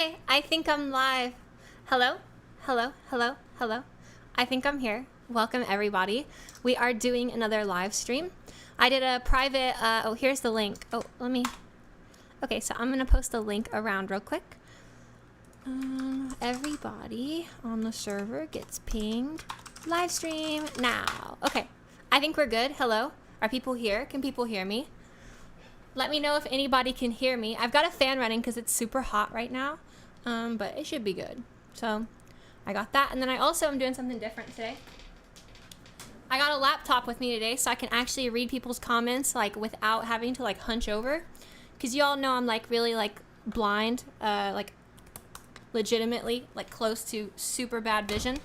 Hey, I think I'm live. Hello? Hello? Hello? Hello? I think I'm here. Welcome, everybody. We are doing another live stream. I did a private, oh, here's the link. Oh, okay, so I'm going to post the link around real quick. Everybody on the server gets pinged. Live stream now. Okay, I think we're good. Hello? Are people here? Can people hear me? Let me know if anybody can hear me. I've got a fan running because it's super hot right now, but it should be good. So I got that, and then I also am doing something different today. I got a laptop with me today, so I can actually read people's comments like without having to like hunch over, because you all know I'm like really like blind, like legitimately like close to super bad vision.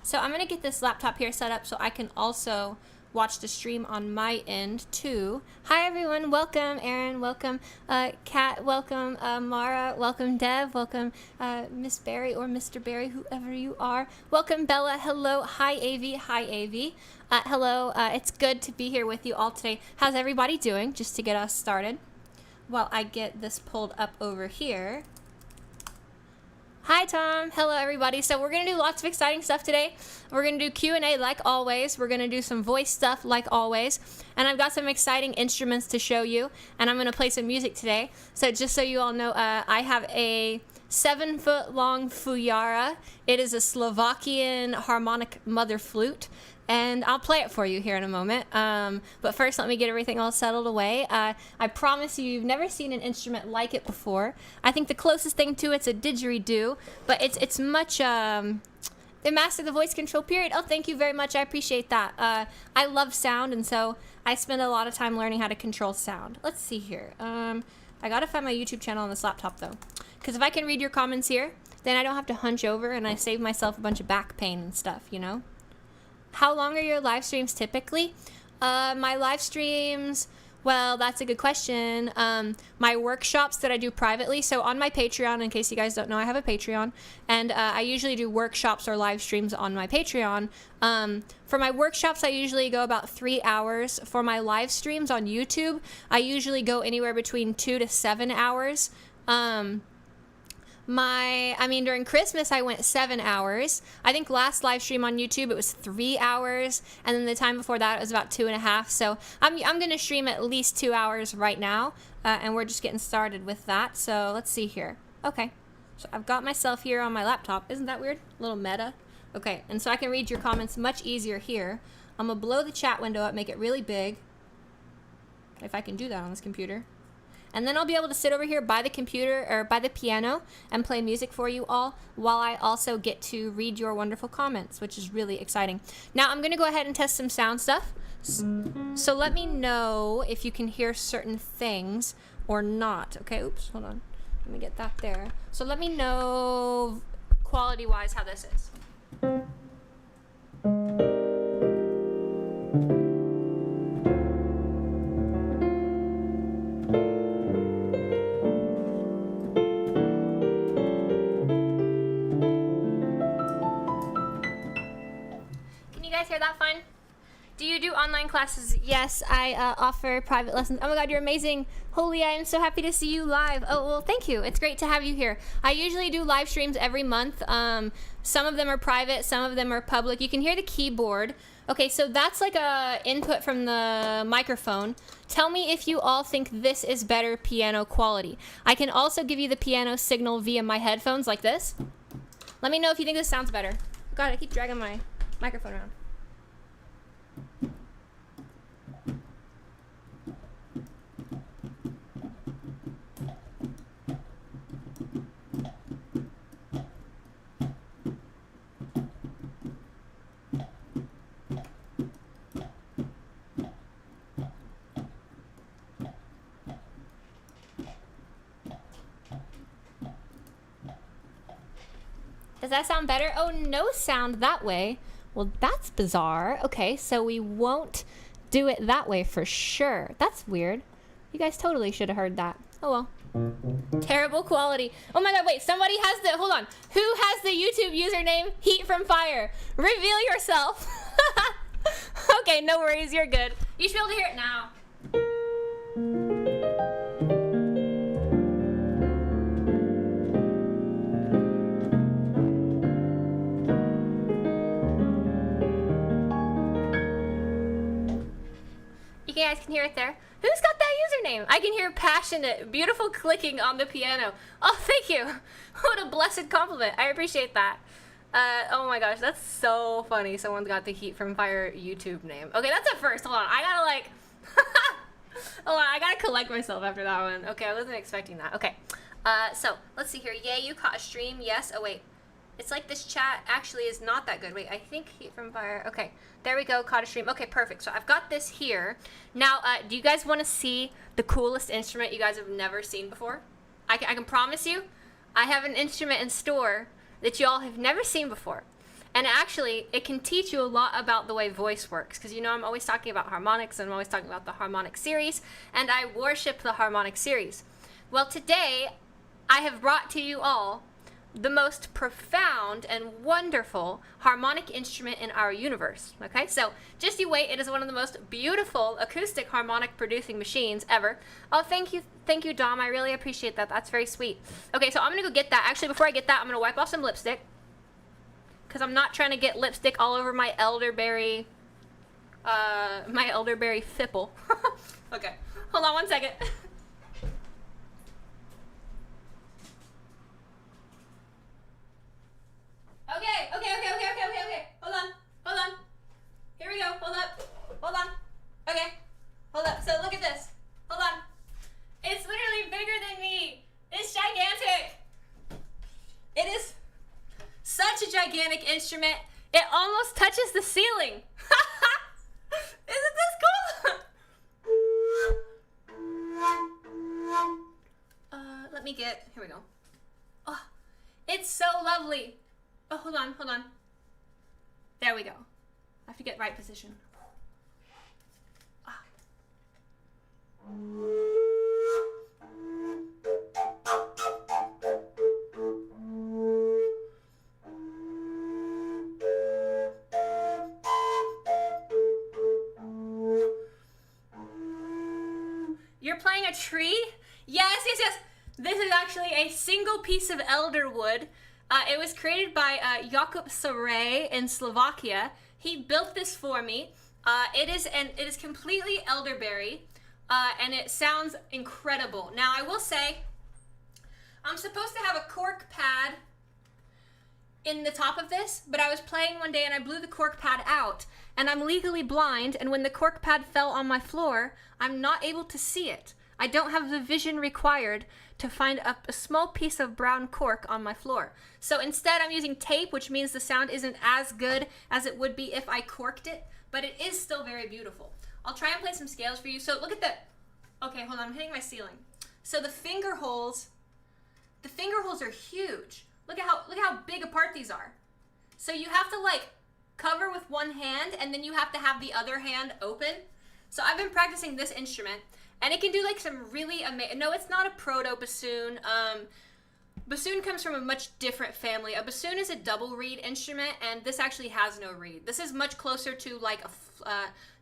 So I'm gonna get this laptop here set up so I can also watch the stream on my end too. Hi everyone, welcome Aaron, welcome Kat, welcome Mara, welcome Dev, welcome Miss Barry or Mr. Barry, whoever you are. Welcome Bella, hello, hi AV, hi AV. Hello, it's good to be here with you all today. How's everybody doing? Just to get us started while I get this pulled up over here. Hi Tom, hello everybody. So we're gonna do lots of exciting stuff today. We're gonna do Q&A like always. We're gonna do some voice stuff like always. And I've got some exciting instruments to show you. And I'm gonna play some music today. So just so you all know, I have a 7-foot long fujara. It is a Slovakian harmonic mother flute. And I'll play it for you here in a moment. But first, let me get everything all settled away. I promise you've never seen an instrument like it before. I think the closest thing to it's a didgeridoo, but it's much, they master the voice control period. Oh, thank you very much. I appreciate that. I love sound, and so I spend a lot of time learning how to control sound. Let's see here. I gotta find my YouTube channel on this laptop, though. Because if I can read your comments here, then I don't have to hunch over, and I save myself a bunch of back pain and stuff, you know? How long are your live streams typically? My live streams, well, that's a good question. My workshops that I do privately, so on my Patreon, in case you guys don't know, I have a Patreon, and I usually do workshops or live streams on my Patreon. For my workshops, I usually go about 3 hours. For my live streams on YouTube, I usually go anywhere between 2 to 7 hours. During Christmas, I went 7 hours. I think last live stream on YouTube, it was 3 hours. And then the time before that, it was about 2.5. So I'm going to stream at least 2 hours right now. And we're just getting started with that. So let's see here. Okay. So I've got myself here on my laptop. Isn't that weird? A little meta. Okay. And so I can read your comments much easier here. I'm going to blow the chat window up, make it really big. If I can do that on this computer. And then I'll be able to sit over here by the computer or by the piano and play music for you all while I also get to read your wonderful comments, which is really exciting. Now I'm going to go ahead and test some sound stuff. So let me know if you can hear certain things or not. Okay, oops, hold on. Let me get that there. So let me know quality-wise how this is. Hear that fine? Do you do online classes? Yes, I offer private lessons. Oh my god, you're amazing. Holy, I am so happy to see you live. Oh, well, thank you. It's great to have you here. I usually do live streams every month. Some of them are private, some of them are public. You can hear the keyboard. Okay, so that's like a input from the microphone. Tell me if you all think this is better piano quality. I can also give you the piano signal via my headphones like this. Let me know if you think this sounds better. God, I keep dragging my microphone around. Does that sound better? Oh, no sound that way. Well, that's bizarre. Okay, so we won't do it that way for sure. That's weird. You guys totally should have heard that. Oh well. Terrible quality. Oh my god, wait, somebody has the, hold on. Who has the YouTube username Heat from Fire? Reveal yourself. Okay, no worries, you're good. You should be able to hear it now. can hear it there. Who's got that username? I can hear passionate, beautiful clicking on the piano. Oh, thank you. What a blessed compliment. I appreciate that. Oh my gosh, that's so funny. Someone's got the Heat from Fire YouTube name. Okay, that's a first. Hold on. I gotta like... Hold on, I gotta collect myself after that one. Okay, I wasn't expecting that. Okay. So, let's see here. Yay, you caught a stream. Yes. Oh, wait. It's like this chat actually is not that good. Wait, I think Heat from Fire. Okay, there we go. Caught a stream. Okay, perfect. So I've got this here. Now, do you guys want to see the coolest instrument you guys have never seen before? I can promise you, I have an instrument in store that you all have never seen before. And actually, it can teach you a lot about the way voice works. Because you know I'm always talking about harmonics, and I'm always talking about the harmonic series. And I worship the harmonic series. Well, today, I have brought to you all the most profound and wonderful harmonic instrument in our universe. Okay, so just you wait. It is one of the most beautiful acoustic harmonic producing machines ever. Oh, thank you, Dom. I really appreciate that. That's very sweet. Okay, so I'm gonna go get that. Actually, before I get that, I'm gonna wipe off some lipstick because I'm not trying to get lipstick all over my elderberry, fipple. Okay, hold on one second. Okay. Hold on. Here we go. Hold on. Okay. Hold up. So look at this. Hold on. It's literally bigger than me. It's gigantic. It is such a gigantic instrument. It almost touches the ceiling. Isn't this cool? Let me get, here we go. Oh, it's so lovely. Oh, hold on. There we go. I have to get right position. Ah. You're playing a tree? Yes. This is actually a single piece of elder wood. It was created by Jakub Saray in Slovakia. He built this for me. It is completely elderberry, and it sounds incredible. Now, I will say, I'm supposed to have a cork pad in the top of this, but I was playing one day and I blew the cork pad out, and I'm legally blind, and when the cork pad fell on my floor, I'm not able to see it. I don't have the vision required to find a small piece of brown cork on my floor. So instead I'm using tape, which means the sound isn't as good as it would be if I corked it, but it is still very beautiful. I'll try and play some scales for you. So look at the, okay, hold on, I'm hitting my ceiling. So the finger holes are huge. Look at how big apart these are. So you have to like cover with one hand, and then you have to have the other hand open. So I've been practicing this instrument, and it can do like some really amazing, no, it's not a proto-bassoon. Bassoon comes from a much different family. A bassoon is a double reed instrument, and this actually has no reed. This is much closer to like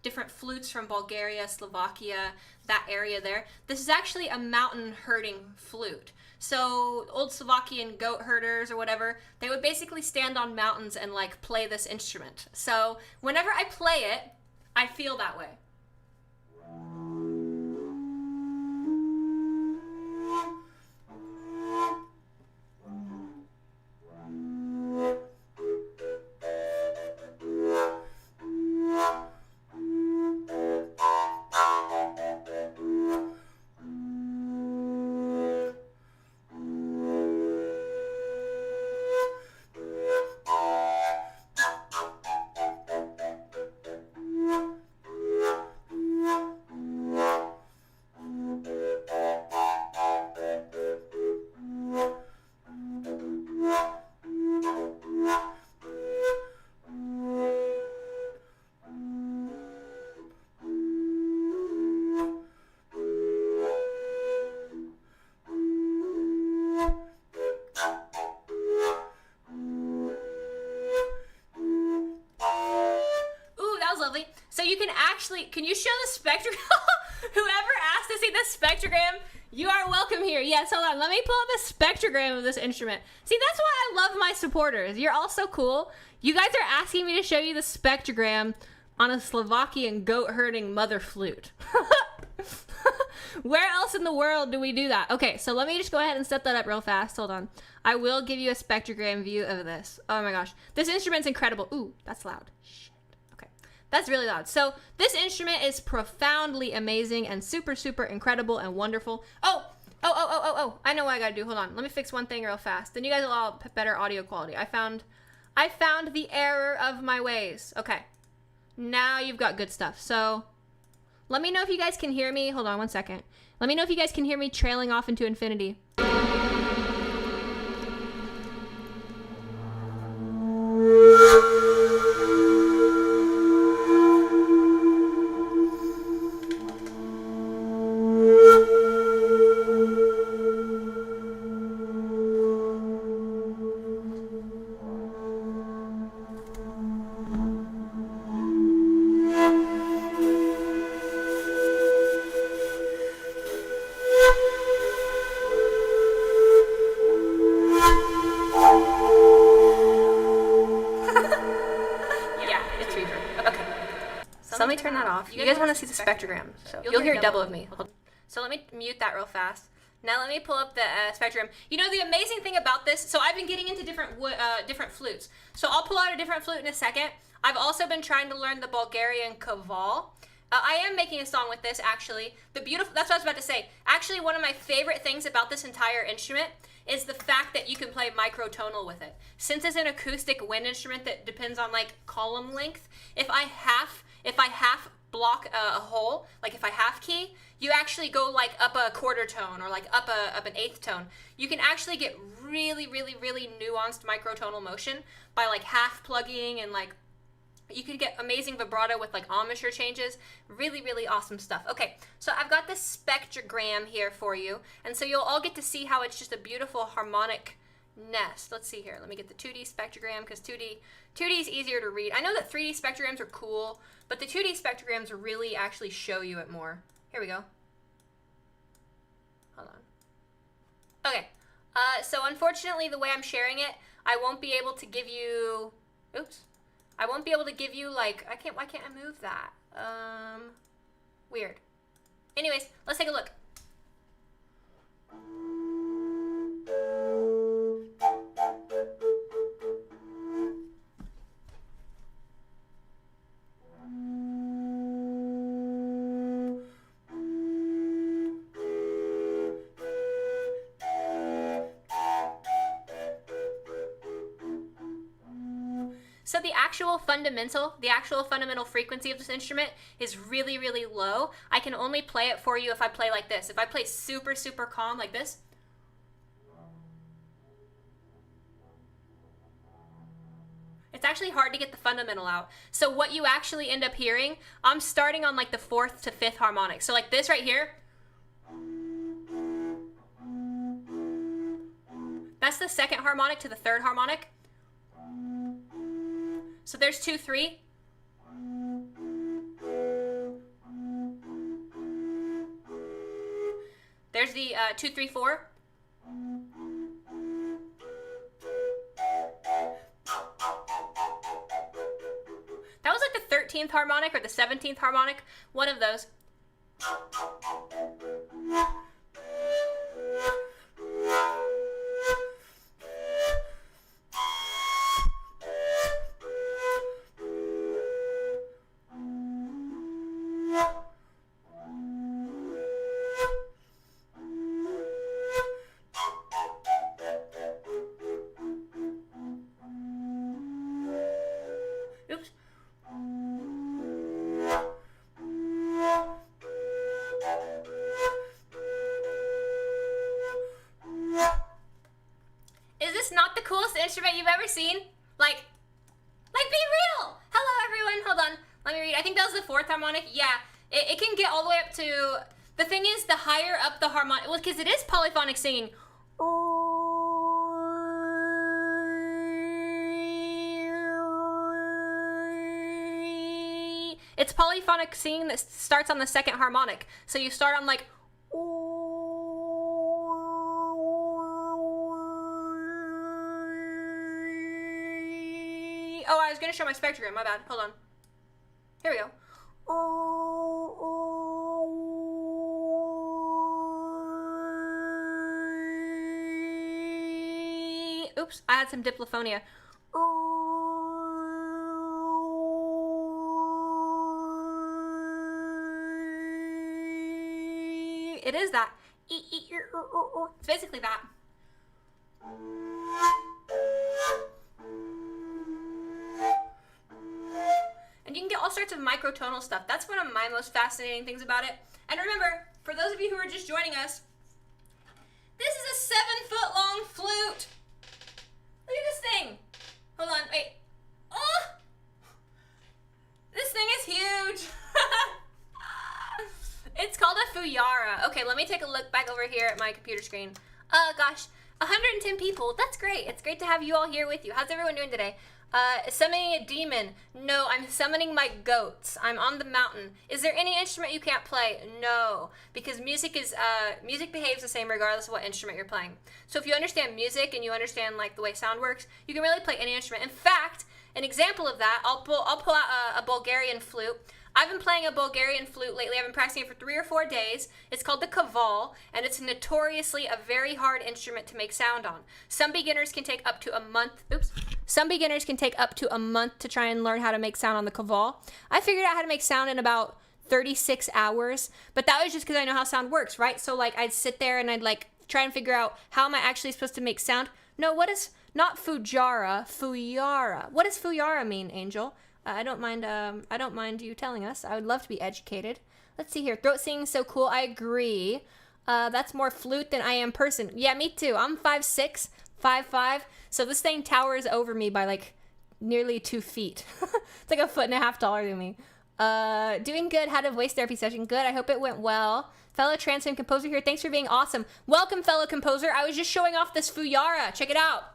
different flutes from Bulgaria, Slovakia, that area there. This is actually a mountain herding flute. So old Slovakian goat herders or whatever, they would basically stand on mountains and like play this instrument. So whenever I play it, I feel that way. Can you show the spectrogram? Whoever asked to see the spectrogram, you are welcome here. Yes, hold on. Let me pull up a spectrogram of this instrument. See, that's why I love my supporters. You're all so cool. You guys are asking me to show you the spectrogram on a Slovakian goat herding mother flute. Where else in the world do we do that? Okay, so let me just go ahead and set that up real fast. Hold on. I will give you a spectrogram view of this. Oh my gosh. This instrument's incredible. Ooh, that's loud. Shit. Okay. That's really loud. So this instrument is profoundly amazing and super, super incredible and wonderful. Oh, I know what I gotta do. Hold on. Let me fix one thing real fast. Then you guys will all have better audio quality. I found the error of my ways. Okay. Now you've got good stuff. So let me know if you guys can hear me. Hold on one second. Let me know if you guys can hear me trailing off into infinity. So let me turn that off. You guys want to see the spectrogram, so you'll hear double of me. So let me mute that real fast. Now let me pull up the spectrum. You know, the amazing thing about this, so I've been getting into different flutes. So I'll pull out a different flute in a second. I've also been trying to learn the Bulgarian kaval. I am making a song with this, actually. That's what I was about to say. Actually, one of my favorite things about this entire instrument is the fact that you can play microtonal with it. Since it's an acoustic wind instrument that depends on like column length, if I half block a hole, like if I half key, you actually go like up a quarter tone or like up an eighth tone. You can actually get really, really, really nuanced microtonal motion by like half plugging, and like you can get amazing vibrato with like embouchure changes. Really, really awesome stuff. Okay, so I've got this spectrogram here for you, and so you'll all get to see how it's just a beautiful harmonic nest. Let's see here. Let me get the 2D spectrogram, because 2D is easier to read. I know that 3D spectrograms are cool, but the 2D spectrograms really actually show you it more. Here we go. Hold on. Okay. So unfortunately, the way I'm sharing it, I won't be able to give you. Oops. I won't be able to give you like. Why can't I move that? Weird. Anyways, let's take a look. So the actual fundamental frequency of this instrument is really, really low. I can only play it for you if I play like this. If I play super, super calm like this. It's actually hard to get the fundamental out. So what you actually end up hearing, I'm starting on like the 4th to 5th harmonic. So like this right here. That's the 2nd harmonic to the 3rd harmonic. So there's 2, 3. There's the 2, 3, 4. That was like the 13th harmonic or the 17th harmonic, one of those. Oops. Is this not the coolest instrument you've ever seen? Like be real! Hello everyone, hold on. Let me read. I think that was the 4th harmonic. Yeah, it can get all the way up to, the thing is, the higher up the harmonic, well, because it is polyphonic singing. It's polyphonic singing that starts on the 2nd harmonic. So you start on like. Oh, I was gonna show my spectrogram. My bad. Hold on. Here we go. Oops, I had some diplophonia. It is that. It's basically that. And you can get all sorts of microtonal stuff. That's one of my most fascinating things about it. And remember, for those of you who are just joining us, this is a 7-foot-long flute. Look at this thing. Hold on, wait. Oh! This thing is huge. It's called a fujara. Okay, let me take a look back over here at my computer screen. Gosh, 110 people. That's great. It's great to have you all here with you. How's everyone doing today? Summoning a demon. No, I'm summoning my goats. I'm on the mountain. Is there any instrument you can't play? No, because music behaves the same regardless of what instrument you're playing. So if you understand music and you understand like the way sound works, you can really play any instrument. In fact, an example of that, I'll pull out a Bulgarian flute. I've been playing a Bulgarian flute lately. I've been practicing it for 3 or 4 days. It's called the kaval, and it's notoriously a very hard instrument to make sound on. Some beginners can take up to a month. Some beginners can take up to a month to try and learn how to make sound on the kaval. I figured out how to make sound in about 36 hours, but that was just because I know how sound works, right? So like I'd sit there and I'd like try and figure out how am I actually supposed to make sound. No, what is not fujara, fujara. What does fujara mean, Angel? I don't mind you telling us. I would love to be educated. Let's see here. Throat singing is so cool. I agree. That's more flute than I am person. Yeah, me too. I'm 5'6", 5'5", so this thing towers over me by like nearly 2 feet. It's like 1.5 feet taller than me. Doing good. Had a voice therapy session. Good. I hope it went well. Fellow trans femme composer here. Thanks for being awesome. Welcome, fellow composer. I was just showing off this fujara. Check it out.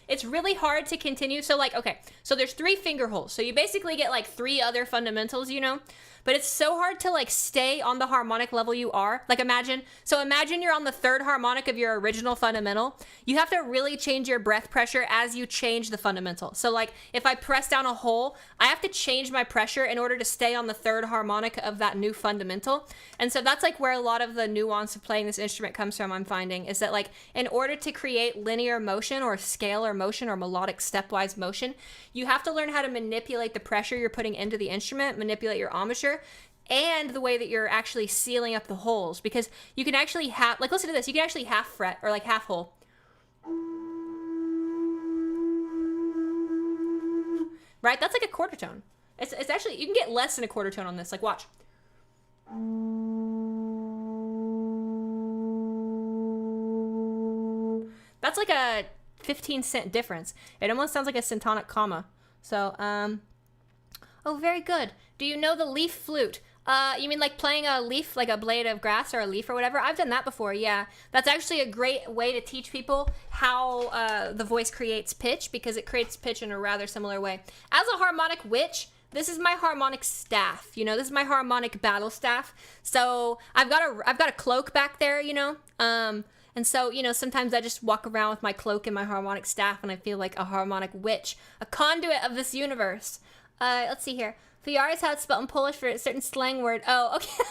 It's really hard to continue. So like, okay, so there's 3 finger holes. So you basically get like 3 other fundamentals, you know, but it's so hard to like stay on the harmonic level you are. Like imagine you're on the 3rd harmonic of your original fundamental. You have to really change your breath pressure as you change the fundamental. So like if I press down a hole, I have to change my pressure in order to stay on the 3rd harmonic of that new fundamental. And so that's like where a lot of the nuance of playing this instrument comes from, I'm finding, is that like in order to create linear motion or scalar motion or melodic stepwise motion, you have to learn how to manipulate the pressure you're putting into the instrument, manipulate your embouchure, and the way that you're actually sealing up the holes, because you can actually like listen to this, you can actually half fret or like half hole. Right? That's like a quarter tone. It's actually, you can get less than a quarter tone on this. Like watch. That's like a 15-cent difference. It almost sounds like a syntonic comma. So, oh, very good. Do you know the leaf flute? You mean like playing a leaf, like a blade of grass or a leaf or whatever? I've done that before, yeah. That's actually a great way to teach people how the voice creates pitch, because it creates pitch in a rather similar way. As a harmonic witch, this is my harmonic staff, you know, this is my harmonic battle staff. So I've got a cloak back there, you know, and so, you know, sometimes I just walk around with my cloak and my harmonic staff and I feel like a harmonic witch, a conduit of this universe. Let's see here. Fujara is how it's spelled in Polish for a certain slang word. Oh, okay.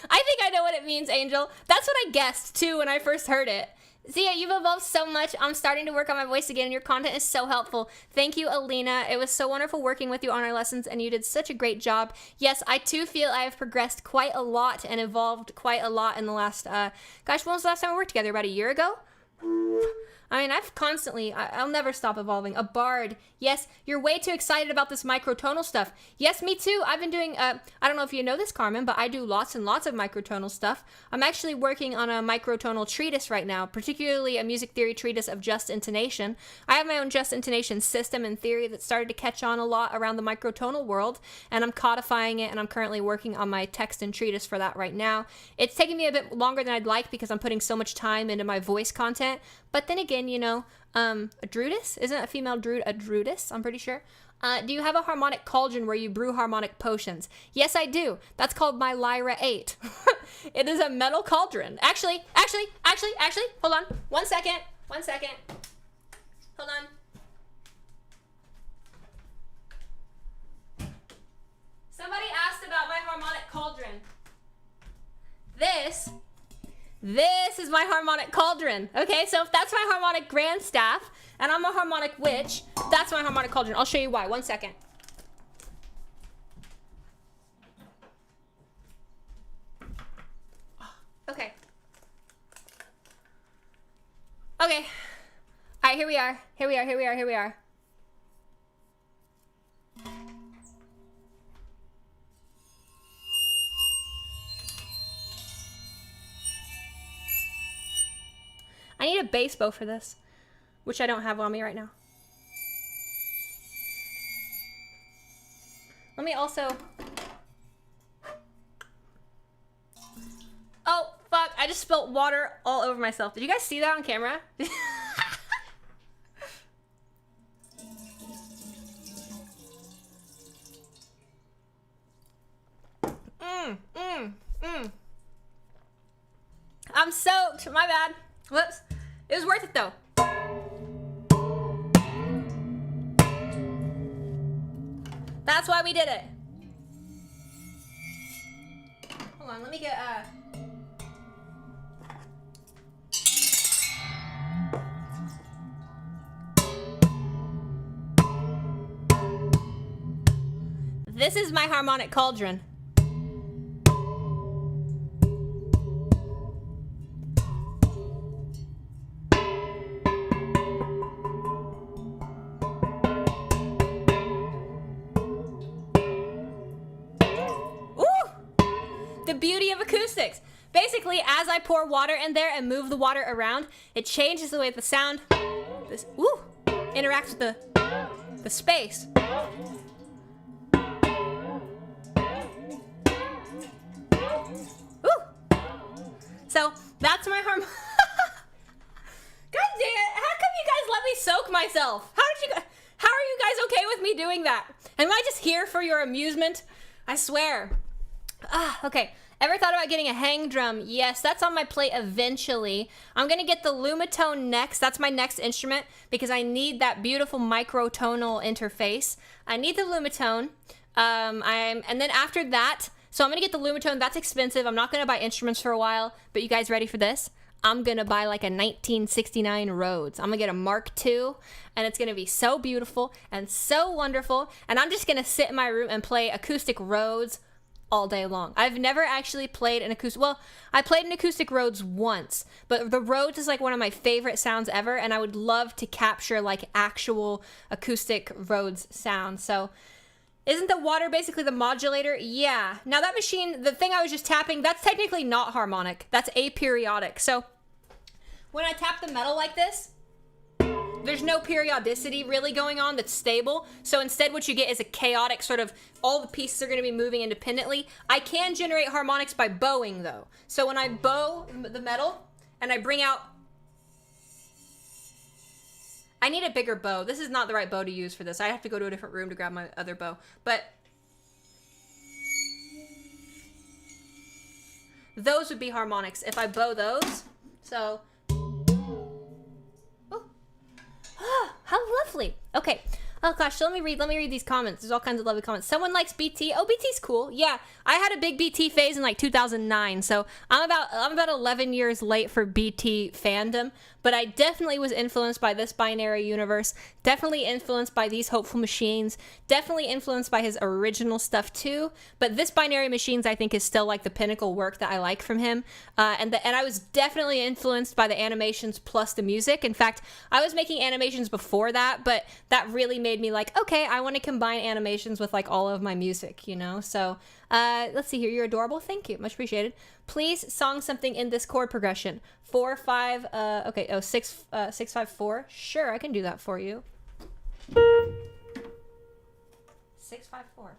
I think I know what it means, Angel. That's what I guessed, too, when I first heard it. Zia, you've evolved so much. I'm starting to work on my voice again, and your content is so helpful. Thank you, Alina. It was so wonderful working with you on our lessons, and you did such a great job. Yes, I, too, feel I have progressed quite a lot and evolved quite a lot in the last, gosh, when was the last time we worked together? About a year ago? I mean, I'll never stop evolving. A bard. Yes, you're way too excited about this microtonal stuff. Yes, me too. I've been doing, I don't know if you know this, Carmen, but I do lots and lots of microtonal stuff. I'm actually working on a microtonal treatise right now, particularly a music theory treatise of just intonation. I have my own just intonation system and theory that started to catch on a lot around the microtonal world, and I'm codifying it, and I'm currently working on my text and treatise for that right now. It's taking me a bit longer than I'd like because I'm putting so much time into my voice content, but then again, you know, a druidess? Isn't a female druid a druidess? I'm pretty sure. Do you have a harmonic cauldron where you brew harmonic potions? Yes, I do. That's called my Lyra 8. It is a metal cauldron. Actually, hold on. One second. Hold on. Somebody asked about my harmonic cauldron. This is my harmonic cauldron. Okay, so if that's my harmonic grand staff, and I'm a harmonic witch, that's my harmonic cauldron. I'll show you why. One second. Okay. Okay. All right, here we are. I need a bass bow for this, which I don't have on me right now. Let me also... Oh, fuck, I just spilt water all over myself. Did you guys see that on camera? I'm soaked, my bad. Whoops. It was worth it though. That's why we did it. Hold on, let me get This is my harmonic cauldron. The beauty of acoustics. Basically, as I pour water in there and move the water around, it changes the way the sound interacts with the space. So that's my God damn it! How come you guys let me soak myself? How are you guys okay with me doing that? Am I just here for your amusement? I swear. Okay. Ever thought about getting a hang drum? Yes, that's on my plate eventually. I'm gonna get the Lumitone next. That's my next instrument because I need that beautiful microtonal interface. I need the Lumitone. And then after that, so I'm gonna get the Lumitone. That's expensive. I'm not gonna buy instruments for a while, but you guys ready for this? I'm gonna buy like a 1969 Rhodes. I'm gonna get a Mark II, and it's gonna be so beautiful and so wonderful. And I'm just gonna sit in my room and play acoustic Rhodes all day long. I've never actually played an acoustic, well, I played an acoustic Rhodes once, but the Rhodes is like one of my favorite sounds ever, and I would love to capture like actual acoustic Rhodes sound. So isn't the water basically the modulator? Yeah. Now that machine, the thing I was just tapping, that's technically not harmonic. That's aperiodic. So when I tap the metal like this, there's no periodicity really going on that's stable. So instead what you get is a chaotic sort of, all the pieces are going to be moving independently. I can generate harmonics by bowing though. So when I bow the metal and I bring out, I need a bigger bow. This is not the right bow to use for this. I have to go to a different room to grab my other bow. But those would be harmonics if I bow those. So how lovely. Okay, Oh gosh, so let me read these comments. There's all kinds of lovely comments. Someone likes BT. Oh, BT's cool. Yeah, I had a big BT phase in like 2009, so I'm about 11 years late for BT fandom. But I definitely was influenced by this binary universe. Definitely influenced by these hopeful machines. Definitely influenced by his original stuff too. But this binary machines, I think, is still like the pinnacle work that I like from him. And I was definitely influenced by the animations plus the music. In fact, I was making animations before that, but that really made me like, okay, I want to combine animations with like all of my music, you know? So let's see here. You're adorable. Thank you. Much appreciated. Please song something in this chord progression. 4, 5, okay, 6, 6, 5, 4. Sure, I can do that for you. 6, 5, 4.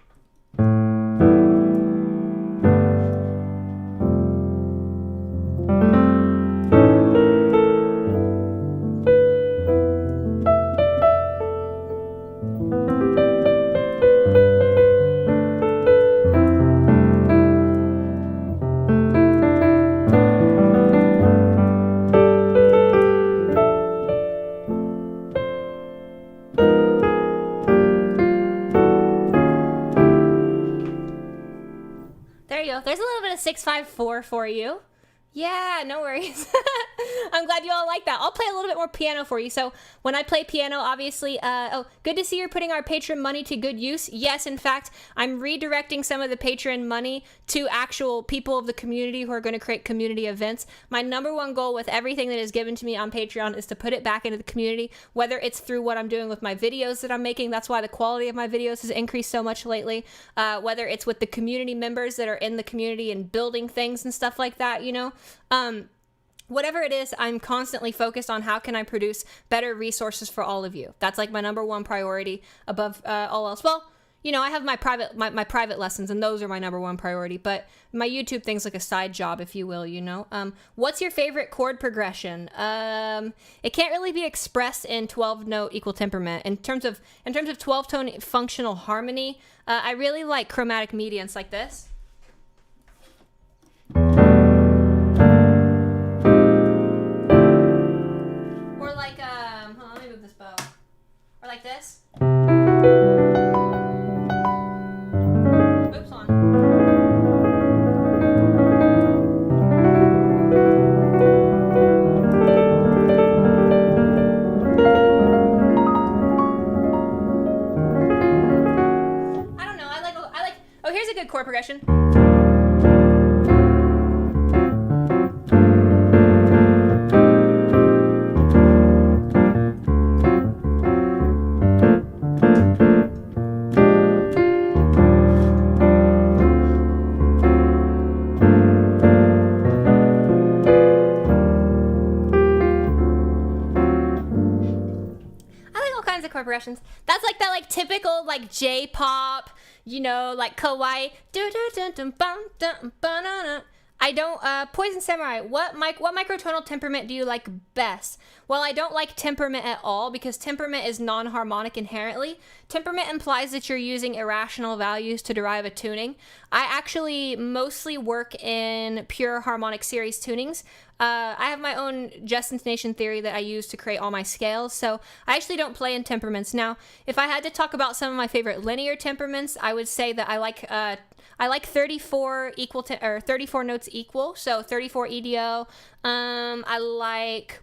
There's a little bit of 6-5-4 for you. Yeah, no worries. I'm glad you all like that. I'll play a little bit more piano for you. So when I play piano, obviously, oh, good to see you're putting our patron money to good use. Yes, in fact, I'm redirecting some of the patron money to actual people of the community who are going to create community events. My number one goal with everything that is given to me on Patreon is to put it back into the community, whether it's through what I'm doing with my videos that I'm making. That's why the quality of my videos has increased so much lately. Whether it's with the community members that are in the community and building things and stuff like that, you know. Whatever it is, I'm constantly focused on how can I produce better resources for all of you. That's like my number one priority above all else. Well, you know, I have my private lessons, and those are my number one priority, but my YouTube thing's like a side job, if you will, you know. What's your favorite chord progression? It can't really be expressed in 12-note equal temperament. In terms of 12-tone functional harmony, I really like chromatic medians like this. Or like this. Oops, on. I don't know. I like. Oh, here's a good chord progression. Progressions. That's like that like typical like J-pop, you know, like kawaii. I don't Poison Samurai, what microtonal temperament do you like best? Well, I don't like temperament at all because temperament is non-harmonic inherently. Temperament implies that you're using irrational values to derive a tuning. I actually mostly work in pure harmonic series tunings. I have my own just intonation theory that I use to create all my scales, so I actually don't play in temperaments. Now, if I had to talk about some of my favorite linear temperaments, I would say that I like 34 34 notes equal, so 34 EDO. I like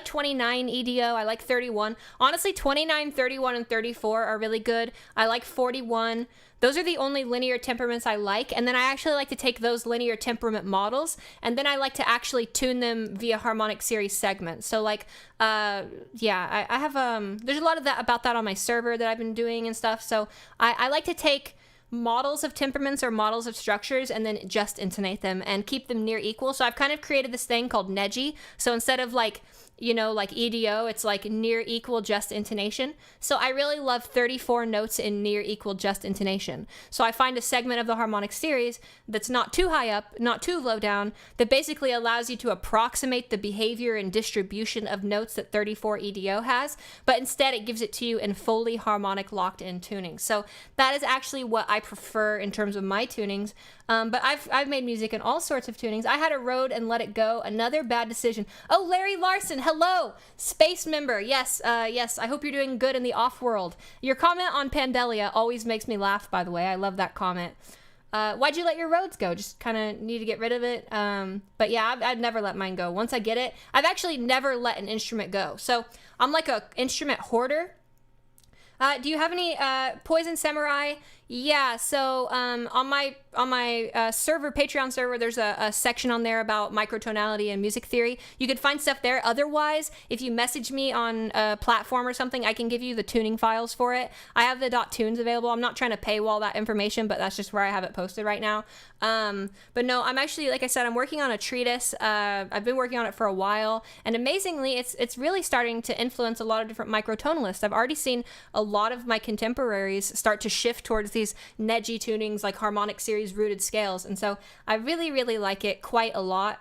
29 EDO. I like 31. Honestly, 29, 31, and 34 are really good. I like 41. Those are the only linear temperaments I like. And then I actually like to take those linear temperament models, and then I like to actually tune them via harmonic series segments. So like, yeah, I have, there's a lot of that about that on my server that I've been doing and stuff. So I like to take models of temperaments or models of structures and then just intonate them and keep them near equal. So I've kind of created this thing called neji. So instead of like, you know, like EDO, it's like near equal just intonation. So I really love 34 notes in near equal just intonation. So I find a segment of the harmonic series that's not too high up, not too low down, that basically allows you to approximate the behavior and distribution of notes that 34 EDO has, but instead it gives it to you in fully harmonic locked in tuning. So that is actually what I prefer in terms of my tunings. But I've made music in all sorts of tunings. I had a Rode and Let It Go, another bad decision. Oh, Larry Larson, hello, space member. Yes, yes, I hope you're doing good in the off-world. Your comment on Pandelia always makes me laugh, by the way. I love that comment. Why'd you let your Rhodes go? Just kind of need to get rid of it. But yeah, I'd never let mine go. Once I get it, I've actually never let an instrument go. So I'm like a instrument hoarder. Do you have any Poison Samurai? Yeah, so on my server, Patreon server, there's a section on there about microtonality and music theory. You could find stuff there. Otherwise, if you message me on a platform or something, I can give you the tuning files for it. I have the .tunes available. I'm not trying to paywall that information, but that's just where I have it posted right now. But no, I'm actually, like I said, I'm working on a treatise. I've been working on it for a while, and amazingly, it's really starting to influence a lot of different microtonalists. I've already seen a lot of my contemporaries start to shift towards these nedgy tunings like harmonic series rooted scales, and so I really, really like it quite a lot.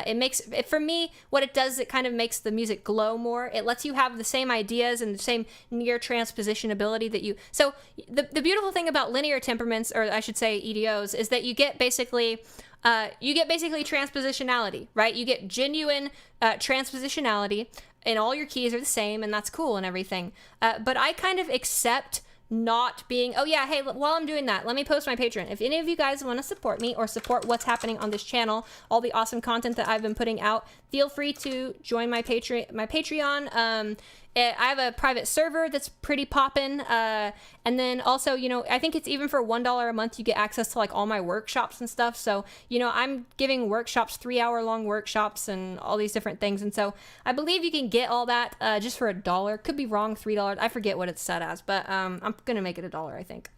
It makes, for me, what it does, it kind of makes the music glow more. It lets you have the same ideas and the same near transposition ability that you, so the beautiful thing about linear temperaments, or I should say EDOs, is that you get basically transpositionality, right? You get genuine transpositionality, and all your keys are the same, and that's cool and everything. But I kind of accept not being, oh yeah, hey, while I'm doing that, let me post my Patreon. If any of you guys want to support me or support what's happening on this channel, all the awesome content that I've been putting out, feel free to join my Patreon. I have a private server that's pretty poppin', and then also, you know, I think it's even for $1 a month, you get access to like all my workshops and stuff. So, you know, I'm giving workshops, 3-hour-long workshops and all these different things. And so I believe you can get all that just for $1. Could be wrong, $3. I forget what it's set as, but I'm gonna make it $1, I think.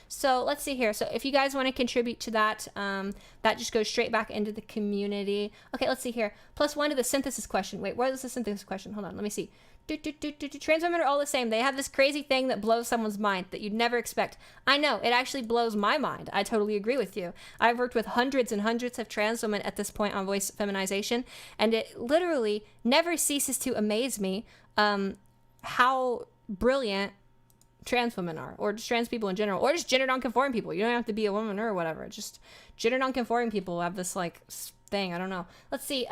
So let's see here. So if you guys want to contribute to that, that just goes straight back into the community. Okay, let's see here. +1 to the synthesis question. Wait, what is the synthesis question? Hold on, let me see. Trans women are all the same. They have this crazy thing that blows someone's mind that you'd never expect. I know, it actually blows my mind. I totally agree with you. I've worked with hundreds and hundreds of trans women at this point on voice feminization, and it literally never ceases to amaze me how brilliant trans women are, or just trans people in general, or just gender non-conforming people. You don't have to be a woman or whatever. Just gender non-conforming people have this like thing. I don't know. Let's see.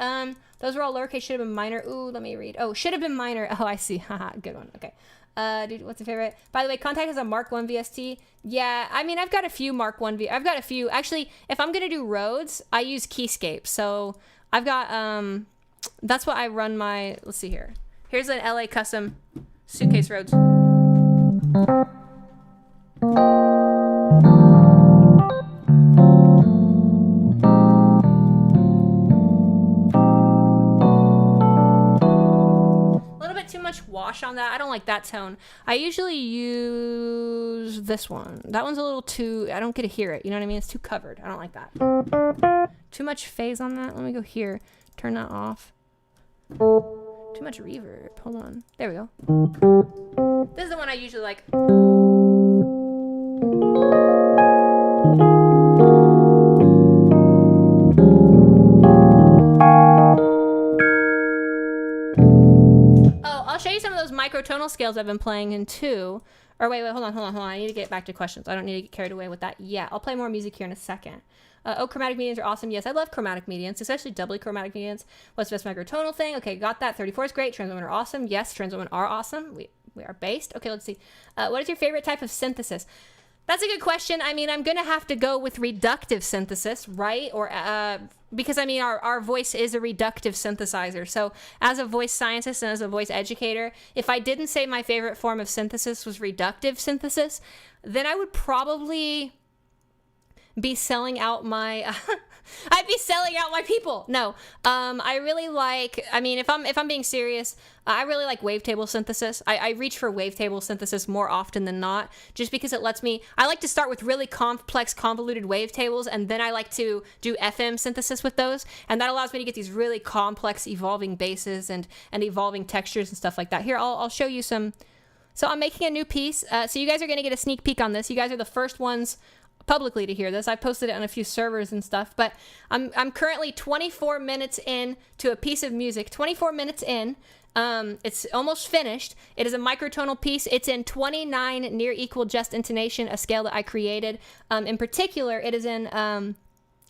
Those were all lowercase. Should have been minor. Ooh, let me read. Oh, should have been minor. Oh, I see. Haha, good one. Okay. Dude, what's your favorite? By the way, Contact has a Mark 1 VST. Yeah, I mean, I've got a few Mark 1 I've got a few. Actually, if I'm gonna do Rhodes, I use Keyscape. So I've got that's what I run my. Let's see here. Here's an LA custom suitcase Rhodes. Wash on that. I don't like that tone. I usually use this one. That one's a little too, I don't get to hear it. You know what I mean? It's too covered. I don't like that. Too much phase on that. Let me go here. Turn that off. Too much reverb. Hold on. There we go. This is the one I usually like. I'll show you some of those microtonal scales I've been playing in too. Or wait, hold on. I need to get back to questions. I don't need to get carried away with that yet. I'll play more music here in a second. Oh, chromatic medians are awesome. Yes, I love chromatic medians, especially doubly chromatic medians. What's the best microtonal thing? Okay, got that. 34 is great. Trans women are awesome. Yes, trans women are awesome. We are based. Okay, let's see. What is your favorite type of synthesis? That's a good question. I mean, I'm going to have to go with reductive synthesis, right? Or because, I mean, our voice is a reductive synthesizer. So as a voice scientist and as a voice educator, if I didn't say my favorite form of synthesis was reductive synthesis, then I would probably be selling out my I'd be selling out my people. No, I really like, I mean, if I'm being serious, I really like wavetable synthesis. I reach for wavetable synthesis more often than not, just because it lets me, I like to start with really complex, convoluted wavetables, and then I like to do FM synthesis with those, and that allows me to get these really complex evolving basses and evolving textures and stuff like that. Here, I'll show you some. So I'm making a new piece. So you guys are going to get a sneak peek on this. You guys are the first ones publicly to hear this. I posted it on a few servers and stuff, but I'm currently 24 minutes in to a piece of music. 24 minutes in. It's almost finished. It is a microtonal piece. It's in 29 near equal just intonation, a scale that I created. In particular, it is in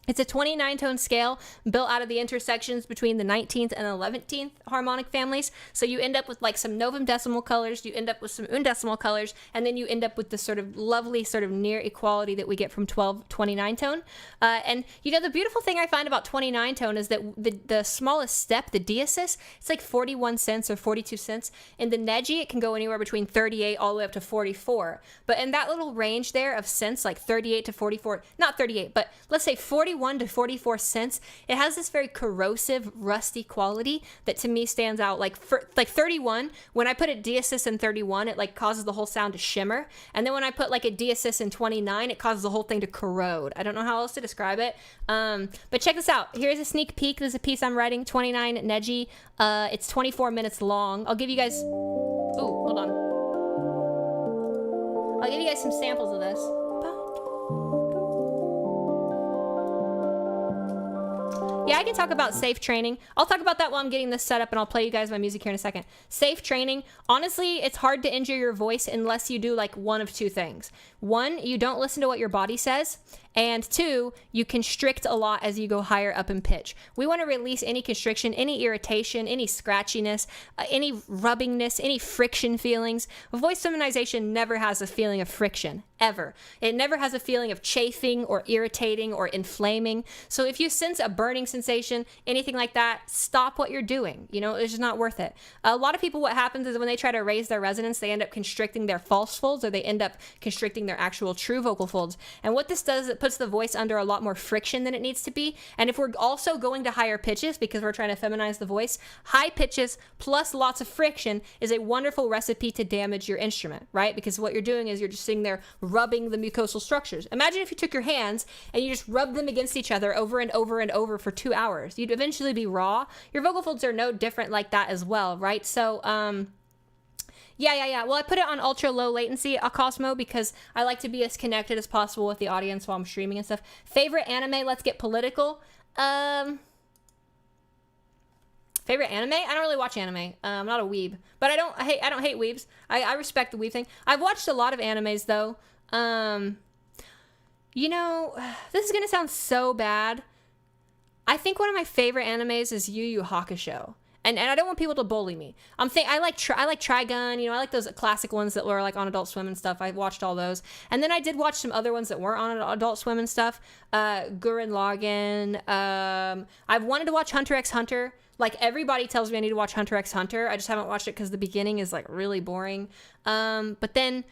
It's a 29 tone scale built out of the intersections between the 19th and 11th harmonic families. So you end up with like some novum decimal colors, you end up with some undecimal colors, and then you end up with this sort of lovely sort of near equality that we get from 29 tone. And you know, the beautiful thing I find about 29 tone is that the smallest step, the diesis, it's like 41 cents or 42 cents. In the neji, it can go anywhere between 38 all the way up to 44. But in that little range there of cents, like 38 to 44, not 38, but let's say 41 to 44 cents, it has this very corrosive, rusty quality that to me stands out. Like 31, when I put a diesis in 31, it like causes the whole sound to shimmer. And then when I put like a diesis in 29, it causes the whole thing to corrode. I don't know how else to describe it. But check this out. Here's a sneak peek. There's a piece I'm writing, 29 neji. It's 24 minutes long. I'll give you guys, hold on. I'll give you guys some samples of this. Yeah, I can talk about safe training. I'll talk about that while I'm getting this set up, and I'll play you guys my music here in a second. Safe training. Honestly, it's hard to injure your voice unless you do like one of two things. One, you don't listen to what your body says. And two, you constrict a lot as you go higher up in pitch. We want to release any constriction, any irritation, any scratchiness, any rubbingness, any friction feelings. Voice feminization never has a feeling of friction, ever. It never has a feeling of chafing or irritating or inflaming. So if you sense a burning sensation, anything like that, stop what you're doing. You know, it's just not worth it. A lot of people, what happens is when they try to raise their resonance, they end up constricting their false folds, or they end up constricting their actual true vocal folds. And what this does is it puts the voice under a lot more friction than it needs to be. And if we're also going to higher pitches because we're trying to feminize the voice, high pitches plus lots of friction is a wonderful recipe to damage your instrument, right? Because what you're doing is you're just sitting there rubbing the mucosal structures. Imagine if you took your hands and you just rubbed them against each other over and over and over for 2 hours. You'd eventually be raw. Your vocal folds are no different like that as well, right? So, yeah. Well, I put it on ultra low latency Cosmo because I like to be as connected as possible with the audience while I'm streaming and stuff. Favorite anime? Let's get political. Favorite anime? I don't really watch anime. I'm not a weeb, but I don't hate weebs. I respect the weeb thing. I've watched a lot of animes though. You know, this is gonna sound so bad. I think one of my favorite animes is Yu Yu Hakusho. And I don't want people to bully me. I like Trigun, you know, I like those classic ones that were like on Adult Swim and stuff. I watched all those. And then I did watch some other ones that weren't on Adult Swim and stuff. Gurren Lagann. I've wanted to watch Hunter x Hunter. Like everybody tells me I need to watch Hunter x Hunter. I just haven't watched it because the beginning is like really boring. But then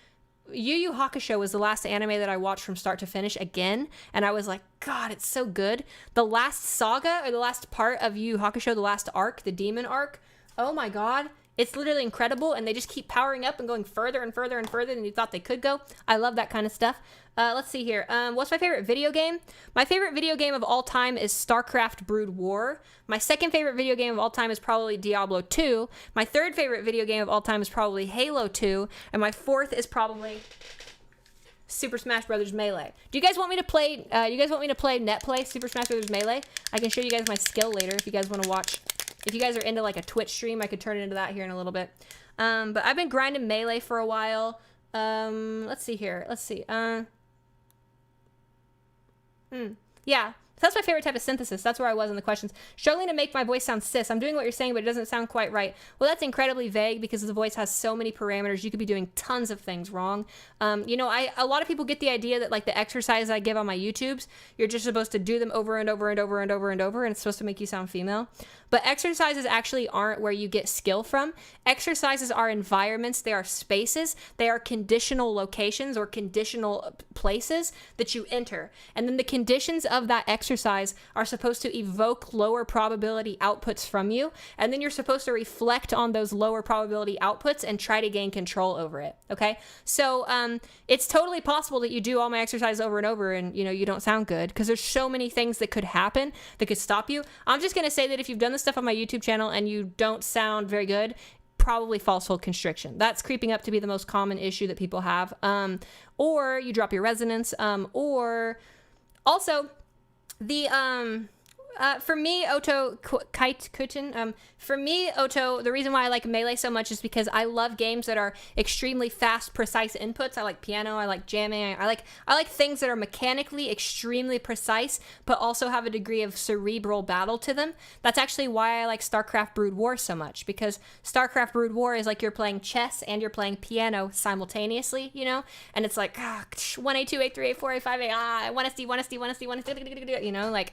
Yu Yu Hakusho was the last anime that I watched from start to finish again, and I was like, God, it's so good. The last saga, or the last part of Yu Yu Hakusho, the last arc, the demon arc, oh my God, it's literally incredible, and they just keep powering up and going further and further and further than you thought they could go. I love that kind of stuff. Let's see here. What's my favorite video game? My favorite video game of all time is StarCraft Brood War. My second favorite video game of all time is probably Diablo 2. My third favorite video game of all time is probably Halo 2. And my fourth is probably Super Smash Brothers Melee. Do you guys want me to play, net play Super Smash Brothers Melee? I can show you guys my skill later if you guys want to watch. If you guys are into like a Twitch stream, I could turn it into that here in a little bit. But I've been grinding Melee for a while. Let's see here. Let's see. Yeah, that's my favorite type of synthesis. That's where I was in the questions. Struggling to make my voice sound cis. I'm doing what you're saying, but it doesn't sound quite right. Well, that's incredibly vague because the voice has so many parameters. You could be doing tons of things wrong. You know, a lot of people get the idea that like the exercises I give on my YouTubes, you're just supposed to do them over and over and over and over and over, and it's supposed to make you sound female. But exercises actually aren't where you get skill from. Exercises are environments, they are spaces, they are conditional locations or conditional places that you enter. And then the conditions of that exercise are supposed to evoke lower probability outputs from you. And then you're supposed to reflect on those lower probability outputs and try to gain control over it. Okay? So it's totally possible that you do all my exercises over and over and, you know, you don't sound good because there's so many things that could happen that could stop you. I'm just going to say that if you've done this stuff on my YouTube channel and you don't sound very good, probably false hold constriction. That's creeping up to be the most common issue that people have. Or you drop your resonance, or also the For me, Oto Kite Kuchen. For me, Oto, the reason why I like Melee so much is because I love games that are extremely fast, precise inputs. I like piano. I like jamming. I like things that are mechanically extremely precise, but also have a degree of cerebral battle to them. That's actually why I like StarCraft Brood War so much, because StarCraft Brood War is like you're playing chess and you're playing piano simultaneously, you know? And it's like 1A, 2A, 3A, 4A, 5A, 1SD, 1SD, 1SD, 1SD, you know, like.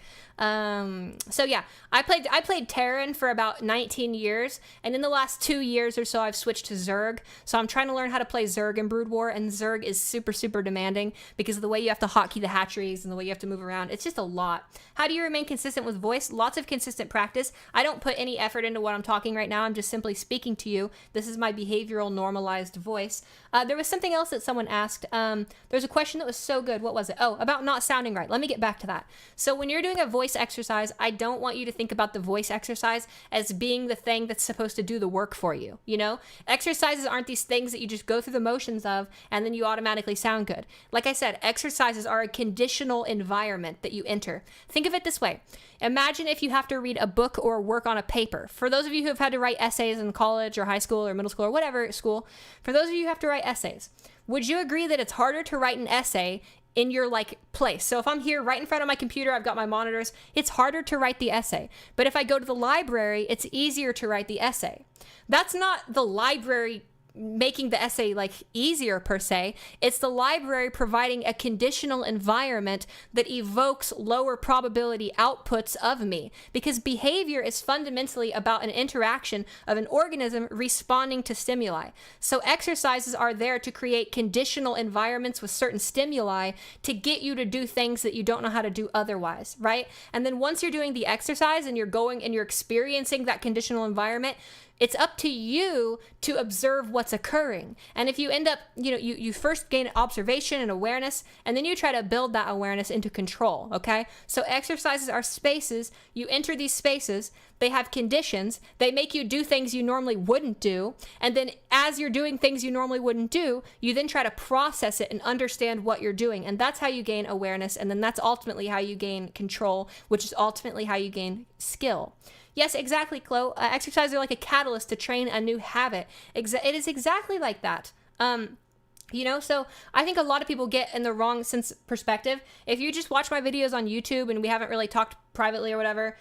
So yeah, I played Terran for about 19 years, and in the last 2 years or so, I've switched to Zerg. So I'm trying to learn how to play Zerg in Brood War, and Zerg is super, super demanding because of the way you have to hotkey the hatcheries and the way you have to move around. It's just a lot. How do you remain consistent with voice? Lots of consistent practice. I don't put any effort into what I'm talking right now. I'm just simply speaking to you. This is my behavioral normalized voice. There was something else that someone asked. There's a question that was so good. What was it? Oh, about not sounding right. Let me get back to that. So when you're doing a voice exercise, I don't want you to think about the voice exercise as being the thing that's supposed to do the work for you. You know, exercises aren't these things that you just go through the motions of and then you automatically sound good. Like I said, exercises are a conditional environment that you enter. Think of it this way. Imagine if you have to read a book or work on a paper. For those of you who have had to write essays in college or high school or middle school or whatever school, for those of you who have to write essays, would you agree that it's harder to write an essay in your like place? So if I'm here right in front of my computer, I've got my monitors, it's harder to write the essay. But if I go to the library, it's easier to write the essay. That's not the library making the essay like easier per se. It's the library providing a conditional environment that evokes lower probability outputs of me, because behavior is fundamentally about an interaction of an organism responding to stimuli. So exercises are there to create conditional environments with certain stimuli to get you to do things that you don't know how to do otherwise, right? And then once you're doing the exercise and you're going and you're experiencing that conditional environment, it's up to you to observe what's occurring. And if you end up, you first gain observation and awareness, and then you try to build that awareness into control, okay? So exercises are spaces. You enter these spaces. They have conditions. They make you do things you normally wouldn't do. And then as you're doing things you normally wouldn't do, you then try to process it and understand what you're doing. And that's how you gain awareness. And then that's ultimately how you gain control, which is ultimately how you gain skill. Yes, exactly, Chloe. Exercises are like a catalyst to train a new habit. It is exactly like that. So I think a lot of people get in the wrong sense perspective. If you just watch my videos on YouTube and we haven't really talked privately or whatever,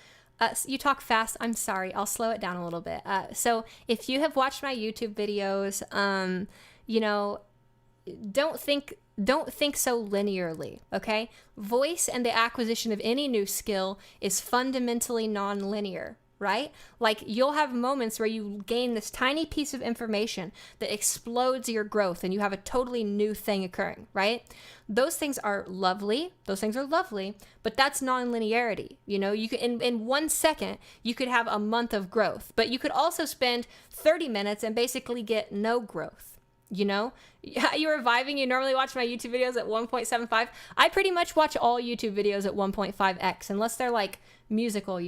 you talk fast. I'm sorry. I'll slow it down a little bit. So if you have watched my YouTube videos, don't think so linearly, okay? Voice and the acquisition of any new skill is fundamentally non-linear, right? Like you'll have moments where you gain this tiny piece of information that explodes your growth and you have a totally new thing occurring, right? Those things are lovely, but that's non-linearity. You can, in 1 second, you could have a month of growth, but you could also spend 30 minutes and basically get no growth. You were vibing. You normally watch my YouTube videos at 1.75. I pretty much watch all YouTube videos at 1.5x, unless they're like musical,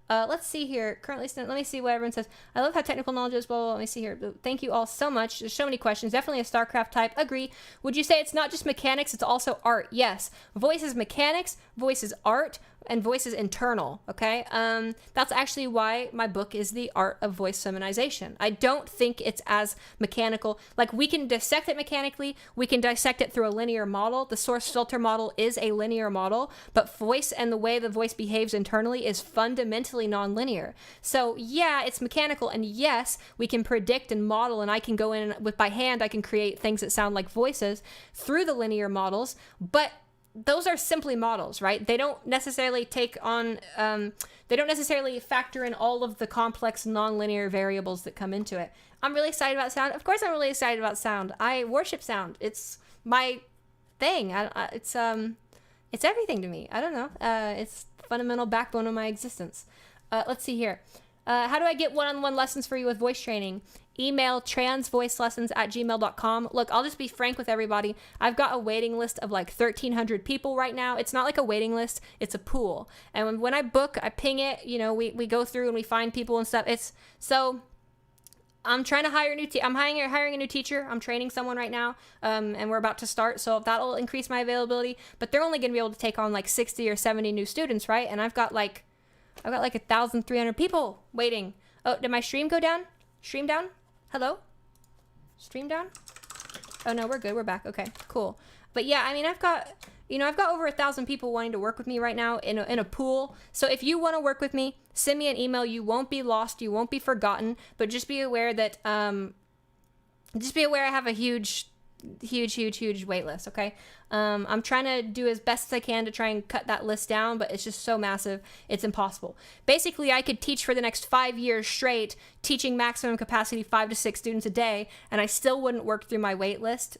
Let's see here. Currently, let me see what everyone says. I love how technical knowledge is. Well, let me see here. Thank you all so much. There's so many questions. Definitely a StarCraft type. Agree. Would you say it's not just mechanics, it's also art? Yes. Voice is mechanics, voice is art, and voice is internal, okay? That's actually why my book is The Art of Voice Feminization. I don't think it's as mechanical. Like, we can dissect it mechanically, we can dissect it through a linear model. The source filter model is a linear model, but voice and the way the voice behaves internally is fundamentally non-linear. So yeah, it's mechanical, and yes, we can predict and model, and I can go in by hand, I can create things that sound like voices through the linear models, but those are simply models, right? They don't necessarily they don't necessarily factor in all of the complex nonlinear variables that come into it. I'm really excited about sound. Of course I'm really excited about sound. I worship sound. It's my thing. It's everything to me. I don't know. It's the fundamental backbone of my existence. Let's see here. How do I get one-on-one lessons for you with voice training? Email transvoicelessons@gmail.com. Look, I'll just be frank with everybody. I've got a waiting list of like 1,300 people right now. It's not like a waiting list. It's a pool. And when I book, I ping it. We go through and we find people and stuff. I'm trying to hire a new I'm hiring a new teacher. I'm training someone right now, and we're about to start. So that'll increase my availability. But they're only going to be able to take on like 60 or 70 new students, right? And I've got like I've got like 1,300 people waiting. Oh, did my stream go down? Stream down? Hello? Stream down? Oh no, we're good. We're back. Okay, cool. But yeah, I mean, I've got over 1,000 people wanting to work with me right now in a pool. So if you want to work with me, send me an email. You won't be lost. You won't be forgotten. But just be aware that, I have a huge wait list. Okay. I'm trying to do as best as I can to try and cut that list down, but it's just so massive. It's impossible. Basically, I could teach for the next 5 years straight, teaching maximum capacity 5 to 6 students a day, and I still wouldn't work through my wait list.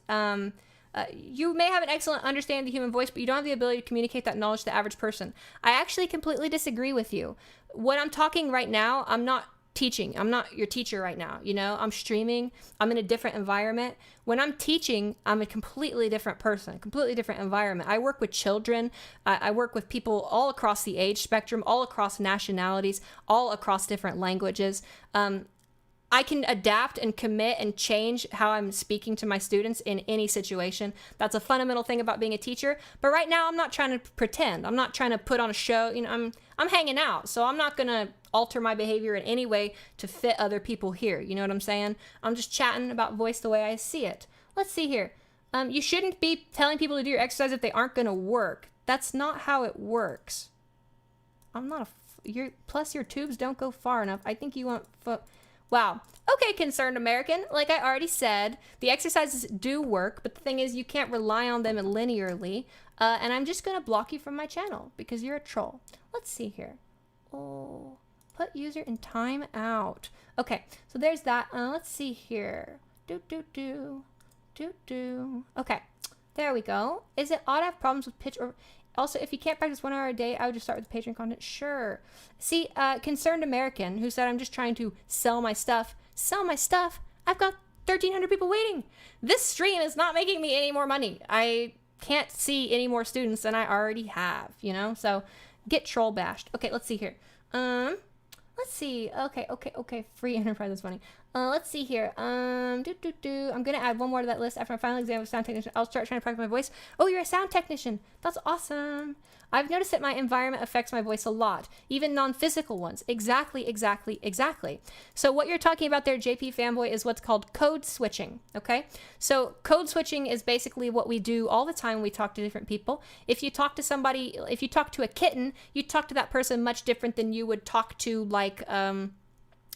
You may have an excellent understanding of the human voice, but you don't have the ability to communicate that knowledge to the average person. I actually completely disagree with you. What I'm talking right now, I'm not teaching. I'm not your teacher right now. I'm streaming. I'm in a different environment. When I'm teaching, I'm a completely different person, completely different environment. I work with children. I work with people all across the age spectrum, all across nationalities, all across different languages. I can adapt and commit and change how I'm speaking to my students in any situation. That's a fundamental thing about being a teacher. But right now, I'm not trying to pretend. I'm not trying to put on a show. I'm hanging out, so I'm not gonna alter my behavior in any way to fit other people here. You know what I'm saying? I'm just chatting about voice the way I see it. Let's see here. You shouldn't be telling people to do your exercise if they aren't gonna work. That's not how it works. I'm not plus your tubes don't go far enough. I think you want Wow. Okay, concerned American. Like I already said, the exercises do work, but the thing is you can't rely on them linearly. And I'm just going to block you from my channel because you're a troll. Let's see here. Oh, put user in timeout. Okay, so there's that. Let's see here. Okay, there we go. Is it odd to have problems with pitch or... Also, if you can't practice 1 hour a day, I would just start with the Patreon content. Sure. See, concerned American who said I'm just trying to sell my stuff. Sell my stuff? I've got 1,300 people waiting. This stream is not making me any more money. I can't see any more students than I already have, So get troll bashed. Okay, let's see here. Let's see. Okay. Free enterprise is funny. Let's see here. I'm gonna add one more to that list after my final exam of sound technician. I'll start trying to practice my voice. Oh, you're a sound technician. That's awesome. I've noticed that my environment affects my voice a lot, even non-physical ones. Exactly. So what you're talking about there, JP Fanboy, is what's called code switching, okay? So code switching is basically what we do all the time when we talk to different people. If you talk to a kitten, you talk to that person much different than you would talk to like,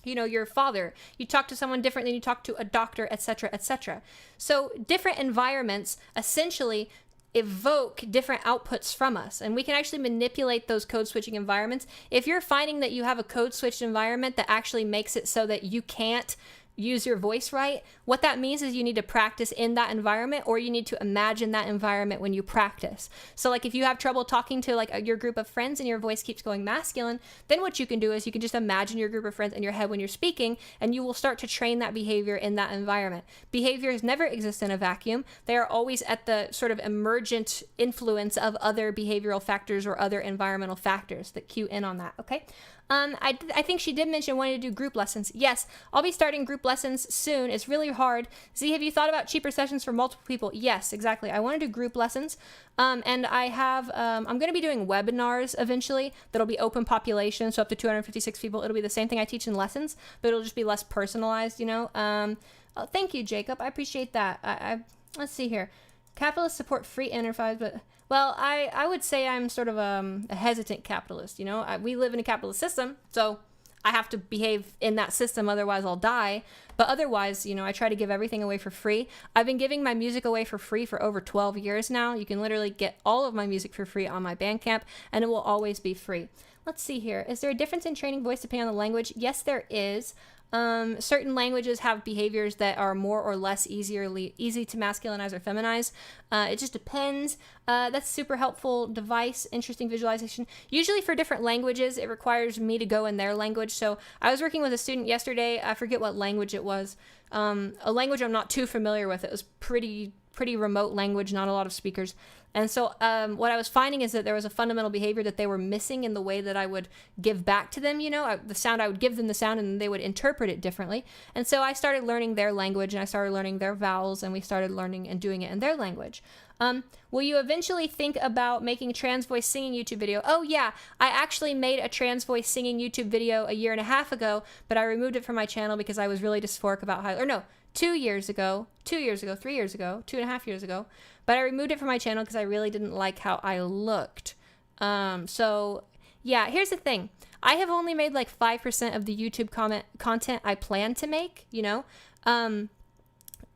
your father. You talk to someone different than you talk to a doctor, etc., etc. So different environments essentially evoke different outputs from us, and we can actually manipulate those code switching environments. If you're finding that you have a code switched environment that actually makes it so that you can't use your voice right, what that means is you need to practice in that environment, or you need to imagine that environment when you practice. So like if you have trouble talking to like your group of friends and your voice keeps going masculine, then what you can do is you can just imagine your group of friends in your head when you're speaking, and you will start to train that behavior in that environment. Behaviors never exist in a vacuum. They are always at the sort of emergent influence of other behavioral factors or other environmental factors that cue in on that, okay? I think she did mention wanting to do group lessons. Yes, I'll be starting group lessons soon. It's really hard. Z, have you thought about cheaper sessions for multiple people? Yes, exactly. I want to do group lessons. And I have, I'm going to be doing webinars eventually that'll be open population, so up to 256 people. It'll be the same thing I teach in lessons, but it'll just be less personalized, thank you, Jacob. I appreciate that. Let's see here. Capitalists support free enterprise, but... Well, I would say I'm sort of a hesitant capitalist, we live in a capitalist system, so I have to behave in that system, otherwise I'll die. But otherwise, I try to give everything away for free. I've been giving my music away for free for over 12 years now. You can literally get all of my music for free on my Bandcamp, and it will always be free. Let's see here. Is there a difference in training voice depending on the language? Yes, there is. Certain languages have behaviors that are more or less easy to masculinize or feminize. It just depends. That's super helpful device, interesting visualization. Usually for different languages, it requires me to go in their language. So I was working with a student yesterday. I forget what language it was. A language I'm not too familiar with. It was pretty remote language, not a lot of speakers. And so what I was finding is that there was a fundamental behavior that they were missing in the way that I would give back to them, the sound, I would give them the sound and they would interpret it differently. And so I started learning their language, and I started learning their vowels, and we started learning and doing it in their language. Will you eventually think about making a trans voice singing YouTube video? Oh yeah, I actually made a trans voice singing YouTube video a year and a half ago, but I removed it from my channel because I was really dysphoric about how, or no, 2 years ago, 3 years ago, 2.5 years ago, but I removed it from my channel because I really didn't like how I looked. So yeah, here's the thing. I have only made like 5% of the YouTube content I plan to make, you know?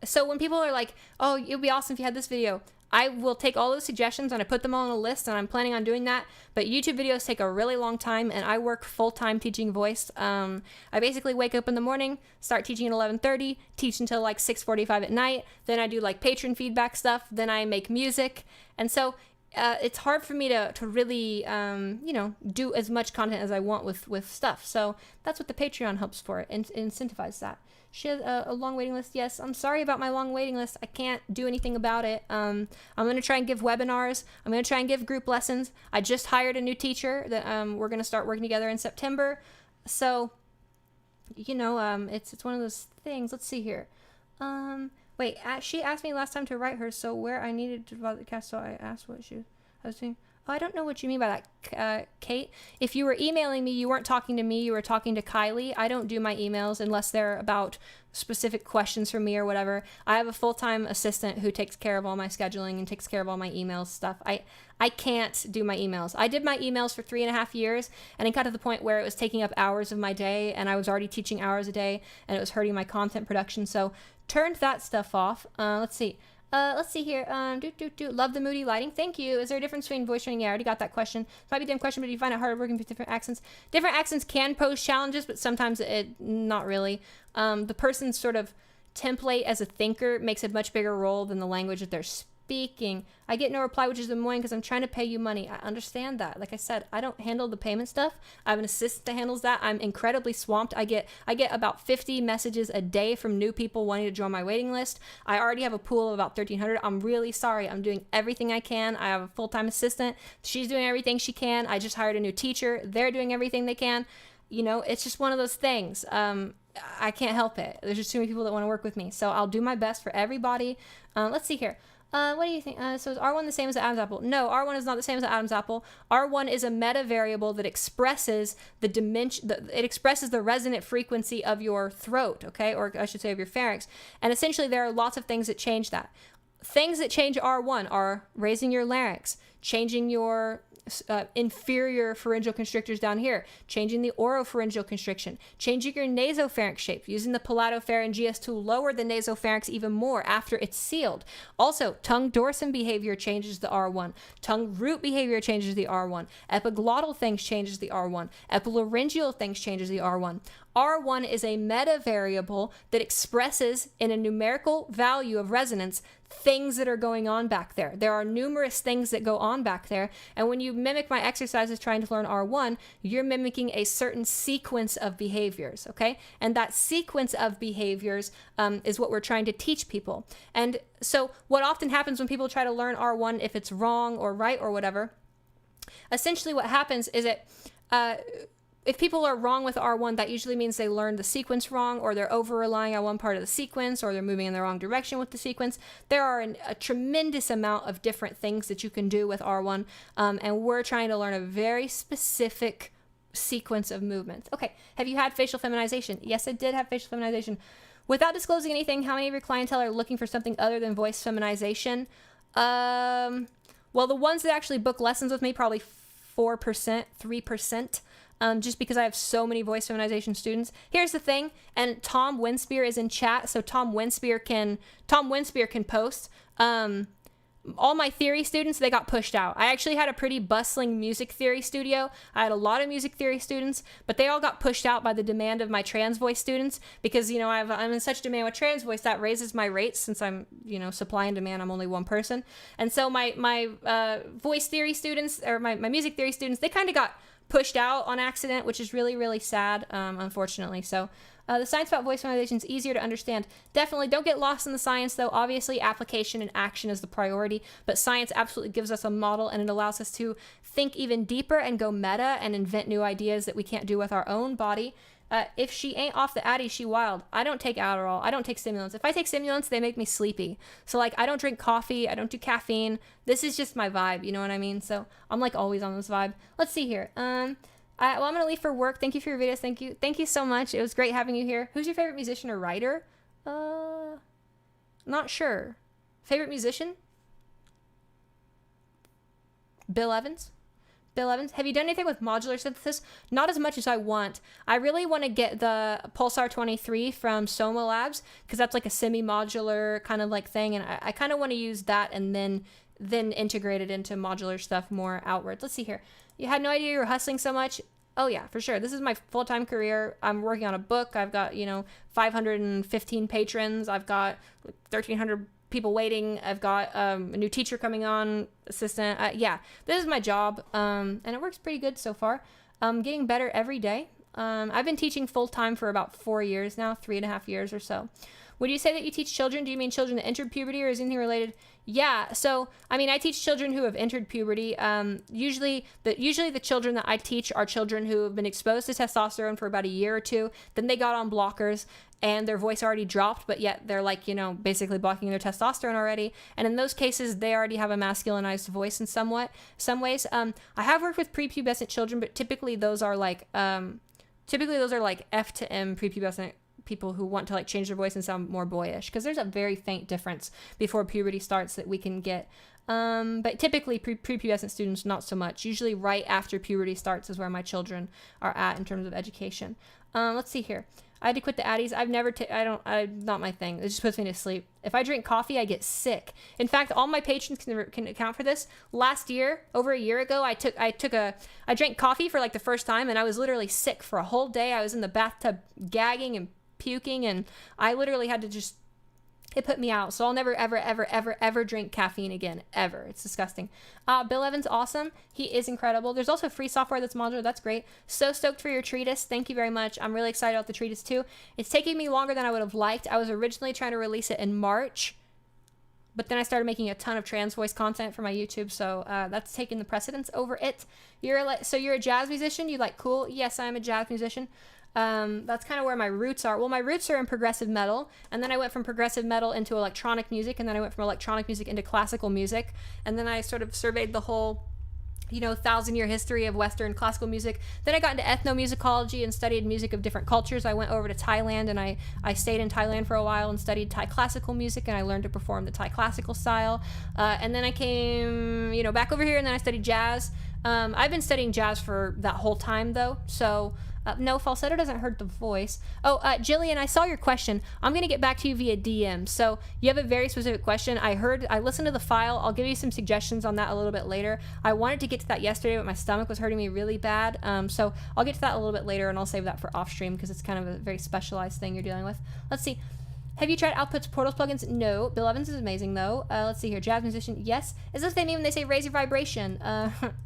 So when people are like, oh, it would be awesome if you had this video, I will take all those suggestions and I put them all on a list, and I'm planning on doing that. But YouTube videos take a really long time, and I work full-time teaching voice. I basically wake up in the morning, start teaching at 11:30, teach until like 6:45 at night. Then I do like patron feedback stuff. Then I make music. And so it's hard for me to really, you know, do as much content as I want with stuff. So that's what the Patreon helps for, and incentivize that. She has a long waiting list. Yes, I'm sorry about my long waiting list. I can't do anything about it. I'm going to try and give webinars. I'm going to try and give group lessons. I just hired a new teacher that we're going to start working together in September. So, you know, it's one of those things. Let's see here. Wait, she asked me last time to write her, so where I needed to podcast, so I asked what I was doing. Oh, I don't know what you mean by that, Kate. If you were emailing me, you weren't talking to me, you were talking to Kylie. I don't do my emails unless they're about specific questions from me or whatever. I have a full-time assistant who takes care of all my scheduling and takes care of all my emails stuff. I can't do my emails. I did my emails for 3.5 years, and it got to the point where it was taking up hours of my day, and I was already teaching hours a day, and it was hurting my content production, so turned that stuff off. Let's see here. Love the moody lighting. Thank you. Is there a difference between voice training? Yeah, I already got that question. It might be a damn question, but do you find it harder working with different accents? Different accents can pose challenges, but sometimes not really. The person's sort of template as a thinker makes a much bigger role than the language that they're speaking. I get no reply, which is annoying because I'm trying to pay you money. I understand that. Like I said, I don't handle the payment stuff. I have an assistant that handles that. I'm incredibly swamped. I get about 50 messages a day from new people wanting to join my waiting list. I already have a pool of about 1,300. I'm really sorry. I'm doing everything I can. I have a full-time assistant. She's doing everything she can. I just hired a new teacher. They're doing everything they can. You know, it's just one of those things. I can't help it. There's just too many people that want to work with me. So I'll do my best for everybody. Let's see here. What do you think? So is R1 the same as the Adam's apple? No, R1 is not the same as the Adam's apple. R1 is a meta variable that expresses the dimension. It expresses the resonant frequency of your throat, okay, or I should say of your pharynx. And essentially, there are lots of things that change that. Things that change R1 are raising your larynx, changing your inferior pharyngeal constrictors down here, changing the oropharyngeal constriction, changing your nasopharynx shape, using the palatopharyngeus to lower the nasopharynx even more after it's sealed. Also, tongue dorsum behavior changes the R1. Tongue root behavior changes the R1. Epiglottal things changes the R1. Epilaryngeal things changes the R1. R1 is a meta variable that expresses in a numerical value of resonance things that are going on back there. There are numerous things that go on back there, and when you mimic my exercises trying to learn R1, you're mimicking a certain sequence of behaviors, okay? And that sequence of behaviors is what we're trying to teach people. And so what often happens when people try to learn R1, if it's wrong or right or whatever, essentially what happens is that if people are wrong with R1, that usually means they learned the sequence wrong, or they're over-relying on one part of the sequence, or they're moving in the wrong direction with the sequence. There are a tremendous amount of different things that you can do with R1, and we're trying to learn a very specific sequence of movements. Okay, have you had facial feminization? Yes, I did have facial feminization. Without disclosing anything, how many of your clientele are looking for something other than voice feminization? Well, the ones that actually book lessons with me, probably 4%, 3%. Just because I have so many voice feminization students. Here's the thing, and Tom Winspear is in chat, so Tom Winspear can post. All my theory students, they got pushed out. I actually had a pretty bustling music theory studio. I had a lot of music theory students, but they all got pushed out by the demand of my trans voice students because, you know, I'm in such demand with trans voice that raises my rates since I'm, you know, supply and demand. I'm only one person. And so my voice theory students, or my music theory students, they kind of got pushed out on accident, which is really, really sad, unfortunately. So the science about voice feminization is easier to understand. Definitely don't get lost in the science, though. Obviously, application and action is the priority, but science absolutely gives us a model, and it allows us to think even deeper and go meta and invent new ideas that we can't do with our own body. If she ain't off the Addy, she wild. I don't take Adderall. I don't take stimulants. If I take stimulants, they make me sleepy. So like, I don't drink coffee. I don't do caffeine. This is just my vibe. You know what I mean? So I'm like always on this vibe. Let's see here. Well, I'm going to leave for work. Thank you for your videos. Thank you. Thank you so much. It was great having you here. Who's your favorite musician or writer? Not sure. Favorite musician? Bill Evans? Bill Evans. Have you done anything with modular synthesis? Not as much as I want. I really want to get the Pulsar 23 from Soma Labs because that's like a semi-modular kind of like thing, and I kind of want to use that and then integrate it into modular stuff more outwards. Let's see here. You had no idea you were hustling so much. Oh yeah, for sure. This is my full-time career. I'm working on a book. I've got 515 patrons. I've got 1,300 people waiting. I've got a new teacher coming on, assistant. Yeah, this is my job, and it works pretty good so far. I'm getting better every day. I've been teaching full-time for about 4 years now, 3.5 years or so. Would you say that you teach children? Do you mean children that entered puberty, or is anything related? Yeah, so I mean, I teach children who have entered puberty. Usually the children that I teach are children who have been exposed to testosterone for about a year or two. Then they got on blockers, and their voice already dropped, but yet they're like, basically blocking their testosterone already. And in those cases, they already have a masculinized voice in some ways. I have worked with prepubescent children, but typically those are like F to M prepubescent people who want to like change their voice and sound more boyish, because there's a very faint difference before puberty starts that we can get. But typically prepubescent students, not so much. Usually right after puberty starts is where my children are at in terms of education. Let's see here. I had to quit the Addies. Not my thing. It just puts me to sleep. If I drink coffee, I get sick. In fact, all my patrons can account for this. Last year, over a year ago, I drank coffee for like the first time, and I was literally sick for a whole day. I was in the bathtub gagging and puking, and I literally had to it put me out. So I'll never, ever, ever, ever, ever drink caffeine again, ever. It's disgusting. Bill Evans, awesome. He is incredible. There's also free software that's modular. That's great. So stoked for your treatise. Thank you very much. I'm really excited about the treatise too. It's taking me longer than I would have liked. I was originally trying to release it in March, but then I started making a ton of trans voice content for my YouTube, so that's taking the precedence over it. You're a jazz musician? You like cool? Yes, I'm a jazz musician. That's kind of where my roots are. Well, my roots are in progressive metal, and then I went from progressive metal into electronic music, and then I went from electronic music into classical music, and then I sort of surveyed the whole 1,000-year history of Western classical music. Then I got into ethnomusicology and studied music of different cultures. I went over to Thailand, and I stayed in Thailand for a while and studied Thai classical music, and I learned to perform the Thai classical style. And then I came, back over here, and then I studied jazz. I've been studying jazz for that whole time, though, so... no, falsetto doesn't hurt the voice. Oh, Jillian, I saw your question. I'm going to get back to you via DM. So you have a very specific question. I listened to the file. I'll give you some suggestions on that a little bit later. I wanted to get to that yesterday, but my stomach was hurting me really bad. So I'll get to that a little bit later, and I'll save that for off stream because it's kind of a very specialized thing you're dealing with. Let's see. Have you tried Outputs Portals plugins? No. Bill Evans is amazing, though. Let's see here. Jazz musician, yes. Is this the name when they say raise your vibration?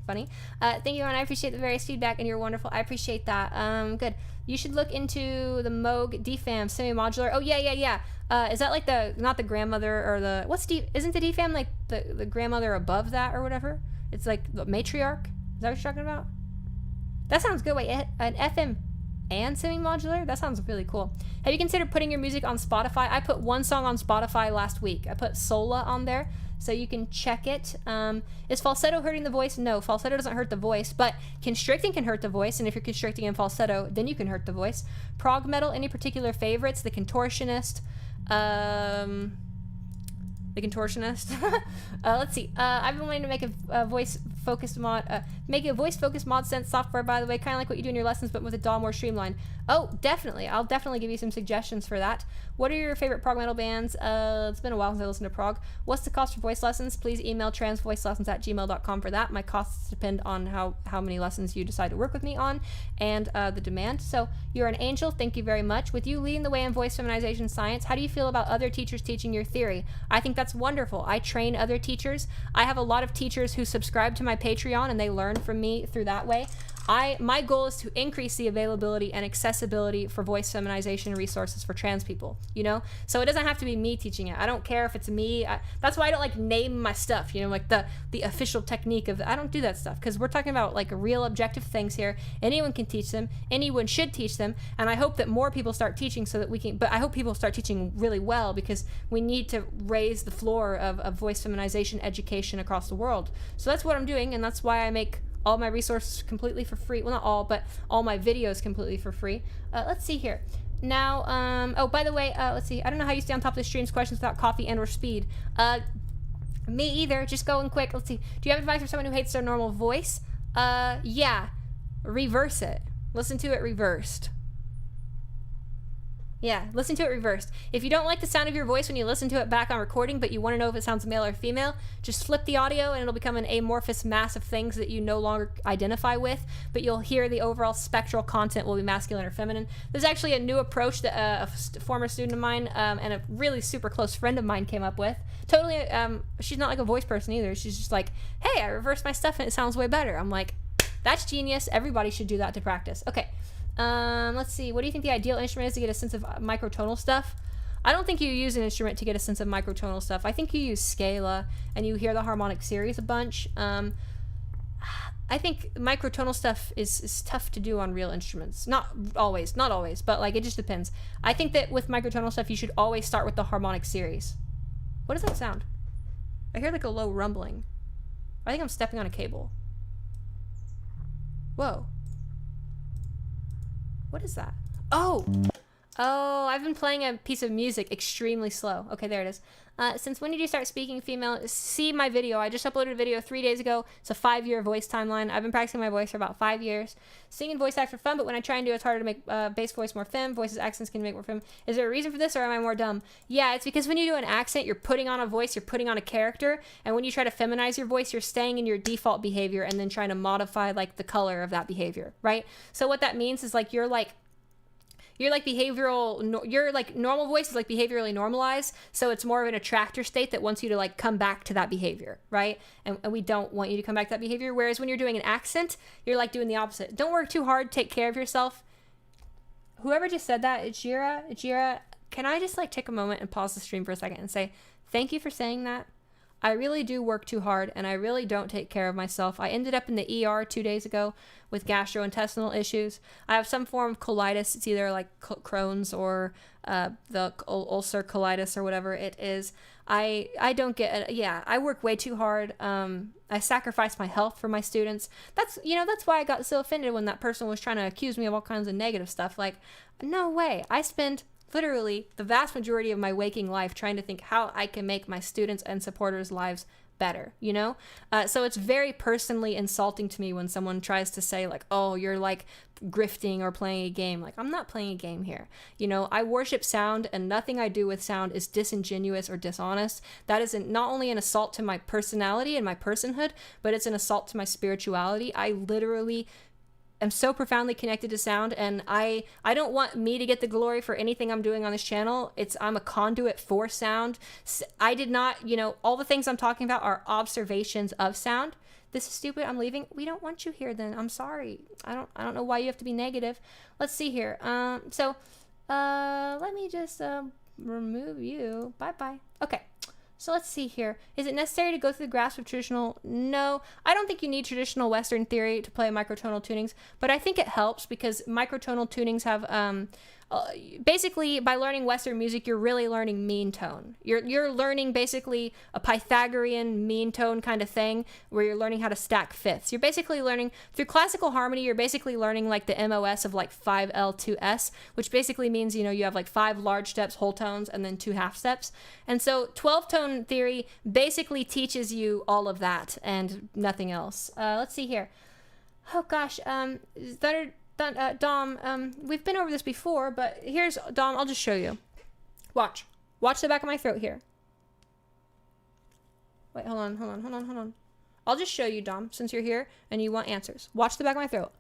Funny. Thank you, and I appreciate the various feedback, and you're wonderful. I appreciate that. Good. You should look into the Moog DFAM semi-modular. Oh, yeah. Is that like not the grandmother or isn't the DFAM like the grandmother above that or whatever? It's like the matriarch? Is that what you're talking about? That sounds good. Wait, an FM and semi-modular? That sounds really cool. Have you considered putting your music on Spotify? I put one song on Spotify last week. I put Sola on there, so you can check it. Is falsetto hurting the voice? No, falsetto doesn't hurt the voice, but constricting can hurt the voice, and if you're constricting in falsetto, then you can hurt the voice. Prog metal, any particular favorites? The Contortionist. Let's see. I've been wanting to make a voice-focused mod sense software, by the way, kind of like what you do in your lessons, but with a DAW more streamlined. Oh, definitely. I'll definitely give you some suggestions for that. What are your favorite prog metal bands? It's been a while since I listened to prog. What's the cost for voice lessons? Please email transvoicelessons@gmail.com for that. My costs depend on how many lessons you decide to work with me on and the demand. So you're an angel. Thank you very much. With you leading the way in voice feminization science, how do you feel about other teachers teaching your theory? I think that's wonderful. I train other teachers. I have a lot of teachers who subscribe to my Patreon, and they learn from me through that way. My goal is to increase the availability and accessibility for voice feminization resources for trans people, you know? So it doesn't have to be me teaching it. I don't care if it's me. That's why I don't like name my stuff, you know, like the official technique of, I don't do that stuff, because we're talking about like real objective things here. Anyone can teach them. Anyone should teach them. And I hope that more people start teaching so that we can, but I hope people start teaching really well, because we need to raise the floor of voice feminization education across the world. So that's what I'm doing, and that's why I make all my resources completely for free. Well, not all, but all my videos completely for free. Let's see here. Now, oh, by the way, let's see. I don't know how you stay on top of the stream's questions without coffee and or speed. Me either. Just going quick. Let's see. Do you have advice for someone who hates their normal voice? Yeah. Reverse it. Listen to it reversed. Yeah, listen to it reversed. If you don't like the sound of your voice when you listen to it back on recording, but you want to know if it sounds male or female, just flip the audio and it'll become an amorphous mass of things that you no longer identify with, but you'll hear the overall spectral content will be masculine or feminine. There's actually a new approach that a former student of mine and a really super close friend of mine came up with. Totally, she's not like a voice person either. She's just like, hey, I reversed my stuff and it sounds way better. I'm like, that's genius. Everybody should do that to practice. Okay. Let's see. What do you think the ideal instrument is to get a sense of microtonal stuff? I don't think you use an instrument to get a sense of microtonal stuff. I think you use scala and you hear the harmonic series a bunch. I think microtonal stuff is tough to do on real instruments. Not always, but like it just depends. I think that with microtonal stuff, you should always start with the harmonic series. What does that sound? I hear like a low rumbling. I think I'm stepping on a cable. Whoa. What is that? Oh, I've been playing a piece of music extremely slow. Okay, there it is. Since when did you start speaking female? See my video. I just uploaded a video 3 days ago. It's a 5-year voice timeline. I've been practicing my voice for about 5 years. Singing voice act for fun, but when I try and do it, it's harder to make bass voice more femme. Voices accents can make more femme. Is there a reason for this, or am I more dumb? Yeah, it's because when you do an accent, you're putting on a voice, you're putting on a character, and when you try to feminize your voice, you're staying in your default behavior and then trying to modify like the color of that behavior, right? So what that means is like you're like behavioral, your like normal voice is like behaviorally normalized, so it's more of an attractor state that wants you to like come back to that behavior, right? And we don't want you to come back to that behavior, whereas when you're doing an accent, you're like doing the opposite. Don't work too hard, take care of yourself. Whoever just said that, Ijira, can I just like take a moment and pause the stream for a second and say thank you for saying that? I really do work too hard, and I really don't take care of myself. I ended up in the ER 2 days ago with gastrointestinal issues. I have some form of colitis. It's either like Crohn's or the ulcer colitis or whatever it is. I don't get it. Yeah, I work way too hard. I sacrifice my health for my students. That's why I got so offended when that person was trying to accuse me of all kinds of negative stuff. Like, no way. I spend literally the vast majority of my waking life trying to think how I can make my students and supporters' lives better, you know? So it's very personally insulting to me when someone tries to say like, oh, you're like grifting or playing a game. Like, I'm not playing a game here. You know, I worship sound, and nothing I do with sound is disingenuous or dishonest. That is not only an assault to my personality and my personhood, but it's an assault to my spirituality. I literally am so profoundly connected to sound, and I don't want me to get the glory for anything I'm doing on this channel. I'm a conduit for sound. I did not, all the things I'm talking about are observations of sound. This is stupid. I'm leaving. We don't want you here then. I'm sorry. I don't know why you have to be negative. Let's see here. Let me just remove you. Bye-bye. Okay. So let's see here. Is it necessary to go through the grasp of traditional? No, I don't think you need traditional Western theory to play microtonal tunings, but I think it helps because microtonal tunings have, basically by learning Western music, you're really learning mean tone. You're learning basically a Pythagorean mean tone kind of thing where you're learning how to stack fifths. You're basically learning through classical harmony. You're basically learning like the MOS of like 5L2S, which basically means, you have like 5 large steps, whole tones, and then 2 half steps. And so 12 tone theory basically teaches you all of that and nothing else. Let's see here. Oh gosh, Dom, we've been over this before, but here's, Dom, I'll just show you. Watch the back of my throat here. Wait, hold on. I'll just show you, Dom, since you're here and you want answers. Watch the back of my throat.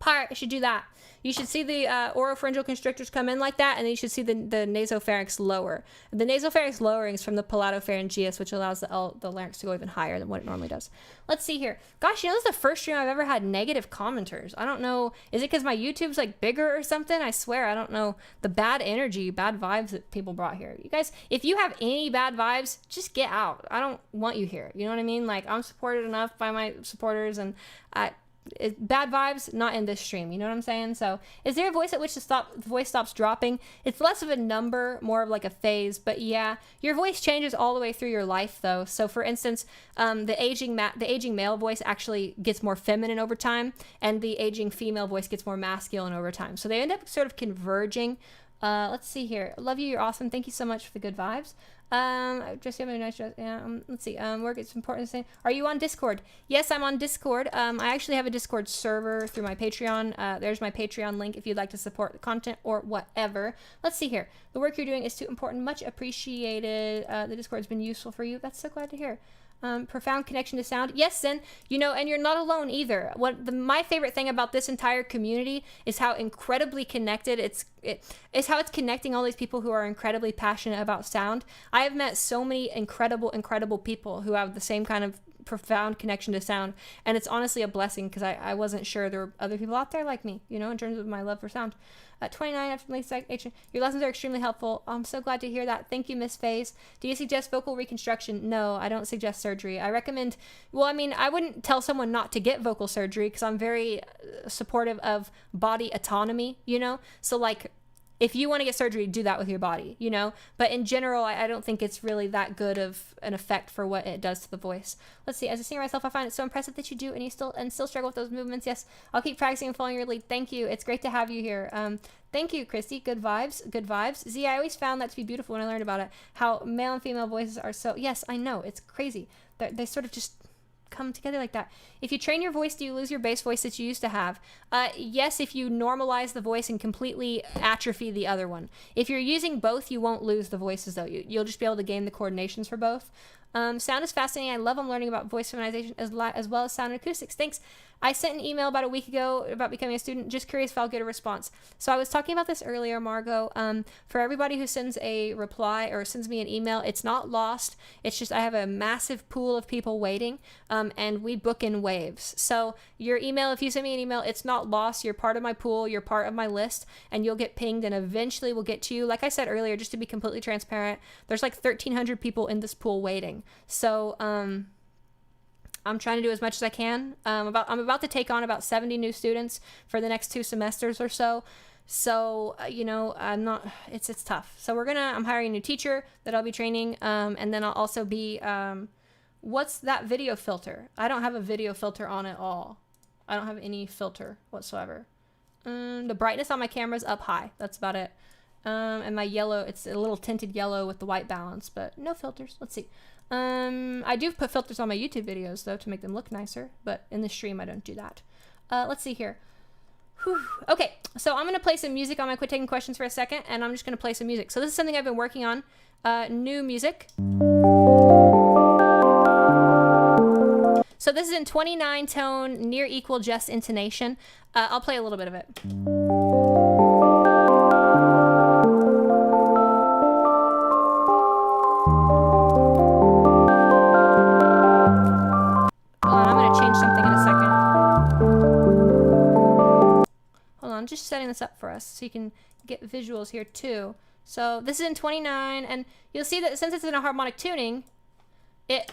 part, you should do that. You should see the oropharyngeal constrictors come in like that, and then you should see the nasopharynx lower. The nasopharynx lowering is from the palatopharyngeus, which allows the larynx to go even higher than what it normally does. Let's see here. Gosh, you know, this is the first stream I've ever had negative commenters. I don't know. Is it because my YouTube's like bigger or something? I swear, I don't know. The bad energy, bad vibes that people brought here. You guys, if you have any bad vibes, just get out. I don't want you here. You know what I mean? Like, I'm supported enough by my supporters, and bad vibes, not in this stream. You know what I'm saying? So is there a voice at which the voice stops dropping? It's less of a number, more of like a phase. But yeah, your voice changes all the way through your life though. So for instance, the aging male voice actually gets more feminine over time, and the aging female voice gets more masculine over time. So they end up sort of converging. Let's see here. Love you. You're awesome. Thank you so much for the good vibes. Just have a nice dress. Yeah. Let's see. Work. It's important to say. Are you on Discord? Yes, I'm on Discord. I actually have a Discord server through my Patreon. There's my Patreon link if you'd like to support the content or whatever. Let's see here. The work you're doing is too important. Much appreciated. The Discord's been useful for you. That's so glad to hear. Profound connection to sound. Yes, Sin, you know, and you're not alone either. My favorite thing about this entire community is how incredibly connected it is, how it's connecting all these people who are incredibly passionate about sound. I have met so many incredible people who have the same kind of profound connection to sound, and it's honestly a blessing, because I wasn't sure there were other people out there like me, you know, in terms of my love for sound. 29 after late section. Your lessons are extremely helpful. I'm so glad to hear that. Thank you, Miss Faze. Do you suggest vocal reconstruction? No, I don't suggest surgery. I recommend, well, I mean, I wouldn't tell someone not to get vocal surgery, because I'm very supportive of body autonomy, you know? So like, if you want to get surgery, do that with your body, you know? But in general, I don't think it's really that good of an effect for what it does to the voice. Let's see. As a singer myself, I find it so impressive that you do, and you still struggle with those movements. Yes, I'll keep practicing and following your lead. Thank you. It's great to have you here. Thank you, Christy. Good vibes. Good vibes. Z, I always found that to be beautiful when I learned about it. How male and female voices are so... Yes, I know. It's crazy. They sort of just come together like that. If you train your voice, do you lose your bass voice that you used to have? Yes, if you normalize the voice and completely atrophy the other one. If you're using both, you won't lose the voices though. You'll just be able to gain the coordinations for both. Sound is fascinating. I love learning about voice feminization as well as sound and acoustics. Thanks. I sent an email about a week ago about becoming a student. Just curious if I'll get a response. So I was talking about this earlier, Margot. For everybody who sends a reply or sends me an email, it's not lost. It's just I have a massive pool of people waiting, and we book in waves. So your email, if you send me an email, it's not lost. You're part of my pool. You're part of my list, and you'll get pinged, and eventually we'll get to you. Like I said earlier, just to be completely transparent, there's like 1,300 people in this pool waiting. So I'm trying to do as much as I can. I'm about to take on about 70 new students for the next 2 semesters or so. So, you know, it's tough. So I'm hiring a new teacher that I'll be training. And then I'll also be, what's that video filter? I don't have a video filter on at all. I don't have any filter whatsoever. The brightness on my camera is up high. That's about it. And my yellow, it's a little tinted yellow with the white balance, but no filters. Let's see. I do put filters on my YouTube videos though to make them look nicer, but in the stream I don't do that. Let's see here. Whew. Okay, so I'm gonna play some music. I'm gonna quit taking questions for a second, and I'm just gonna play some music. So this is something I've been working on. New music. So this is in 29 tone, near equal just intonation. I'll play a little bit of it. I'm just setting this up for us so you can get visuals here too. So this is in 29, and you'll see that since it's in a harmonic tuning, it...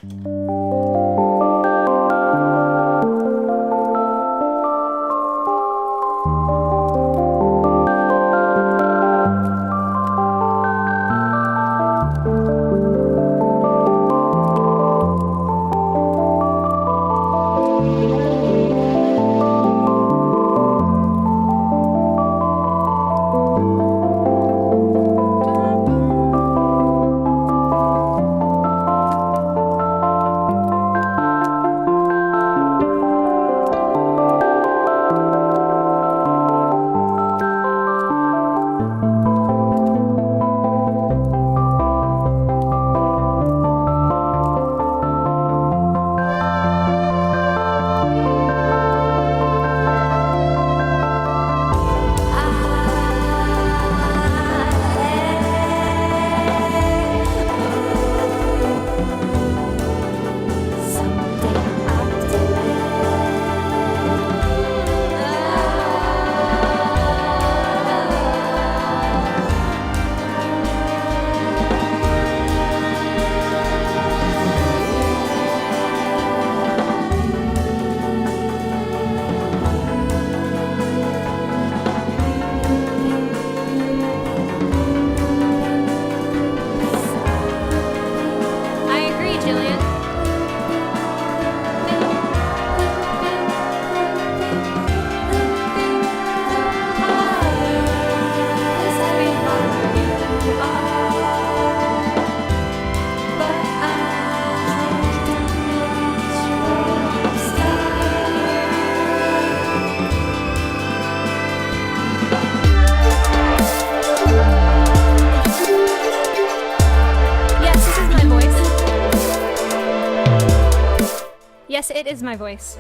Yes, it is my voice.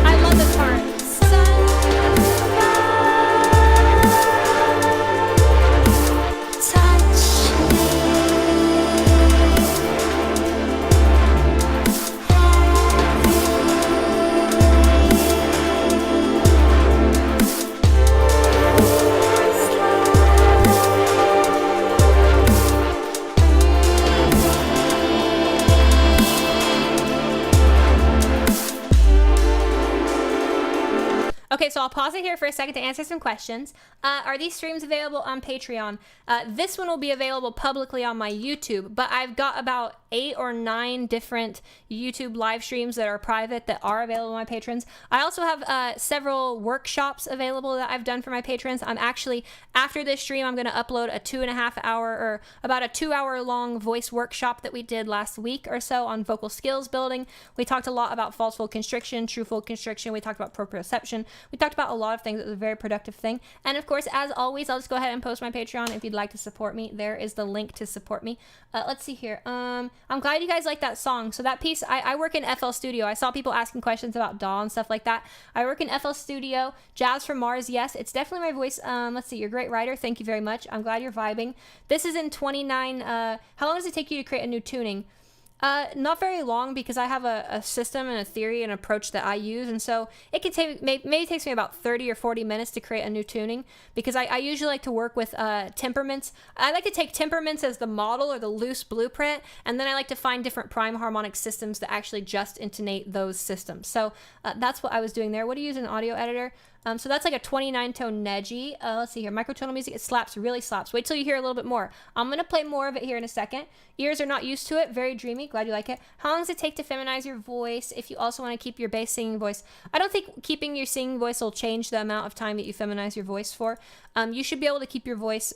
I love this part. Okay, so I'll pause it here for a second to answer some questions. Are these streams available on Patreon? This one will be available publicly on my YouTube, but I've got about 8 or 9 different YouTube live streams that are private that are available to my patrons. I also have several workshops available that I've done for my patrons. I'm actually, after this stream, I'm going to upload a 2.5 hour or about a 2 hour long voice workshop that we did last week or so on vocal skills building. We talked a lot about false fold constriction, true fold constriction. We talked about proprioception. We talked about a lot of things. It was a very productive thing. And of course, as always, I'll just go ahead and post my Patreon if you'd like to support me. There is the link to support me. Let's see here. I'm glad you guys like that song. So that piece, I work in FL Studio. I saw people asking questions about DAW and stuff like that. I work in FL Studio. Jazz from Mars, yes, it's definitely my voice. Let's see, you're a great writer. Thank you very much. I'm glad you're vibing. This is in 29. How long does it take you to create a new tuning? Not very long, because I have a system and a theory and approach that I use, and so it can take maybe takes me about 30 or 40 minutes to create a new tuning, because I usually like to work with temperaments. I like to take temperaments as the model or the loose blueprint, and then I like to find different prime harmonic systems that actually just intonate those systems. So that's what I was doing there. What do you use in an audio editor? So that's like a 29 tone Neji. Let's see here. Microtonal music, it slaps, really slaps. Wait till you hear a little bit more. I'm going to play more of it here in a second. Ears are not used to it. Very dreamy. Glad you like it. How long does it take to feminize your voice if you also want to keep your bass singing voice? I don't think keeping your singing voice will change the amount of time that you feminize your voice for. You should be able to keep your voice.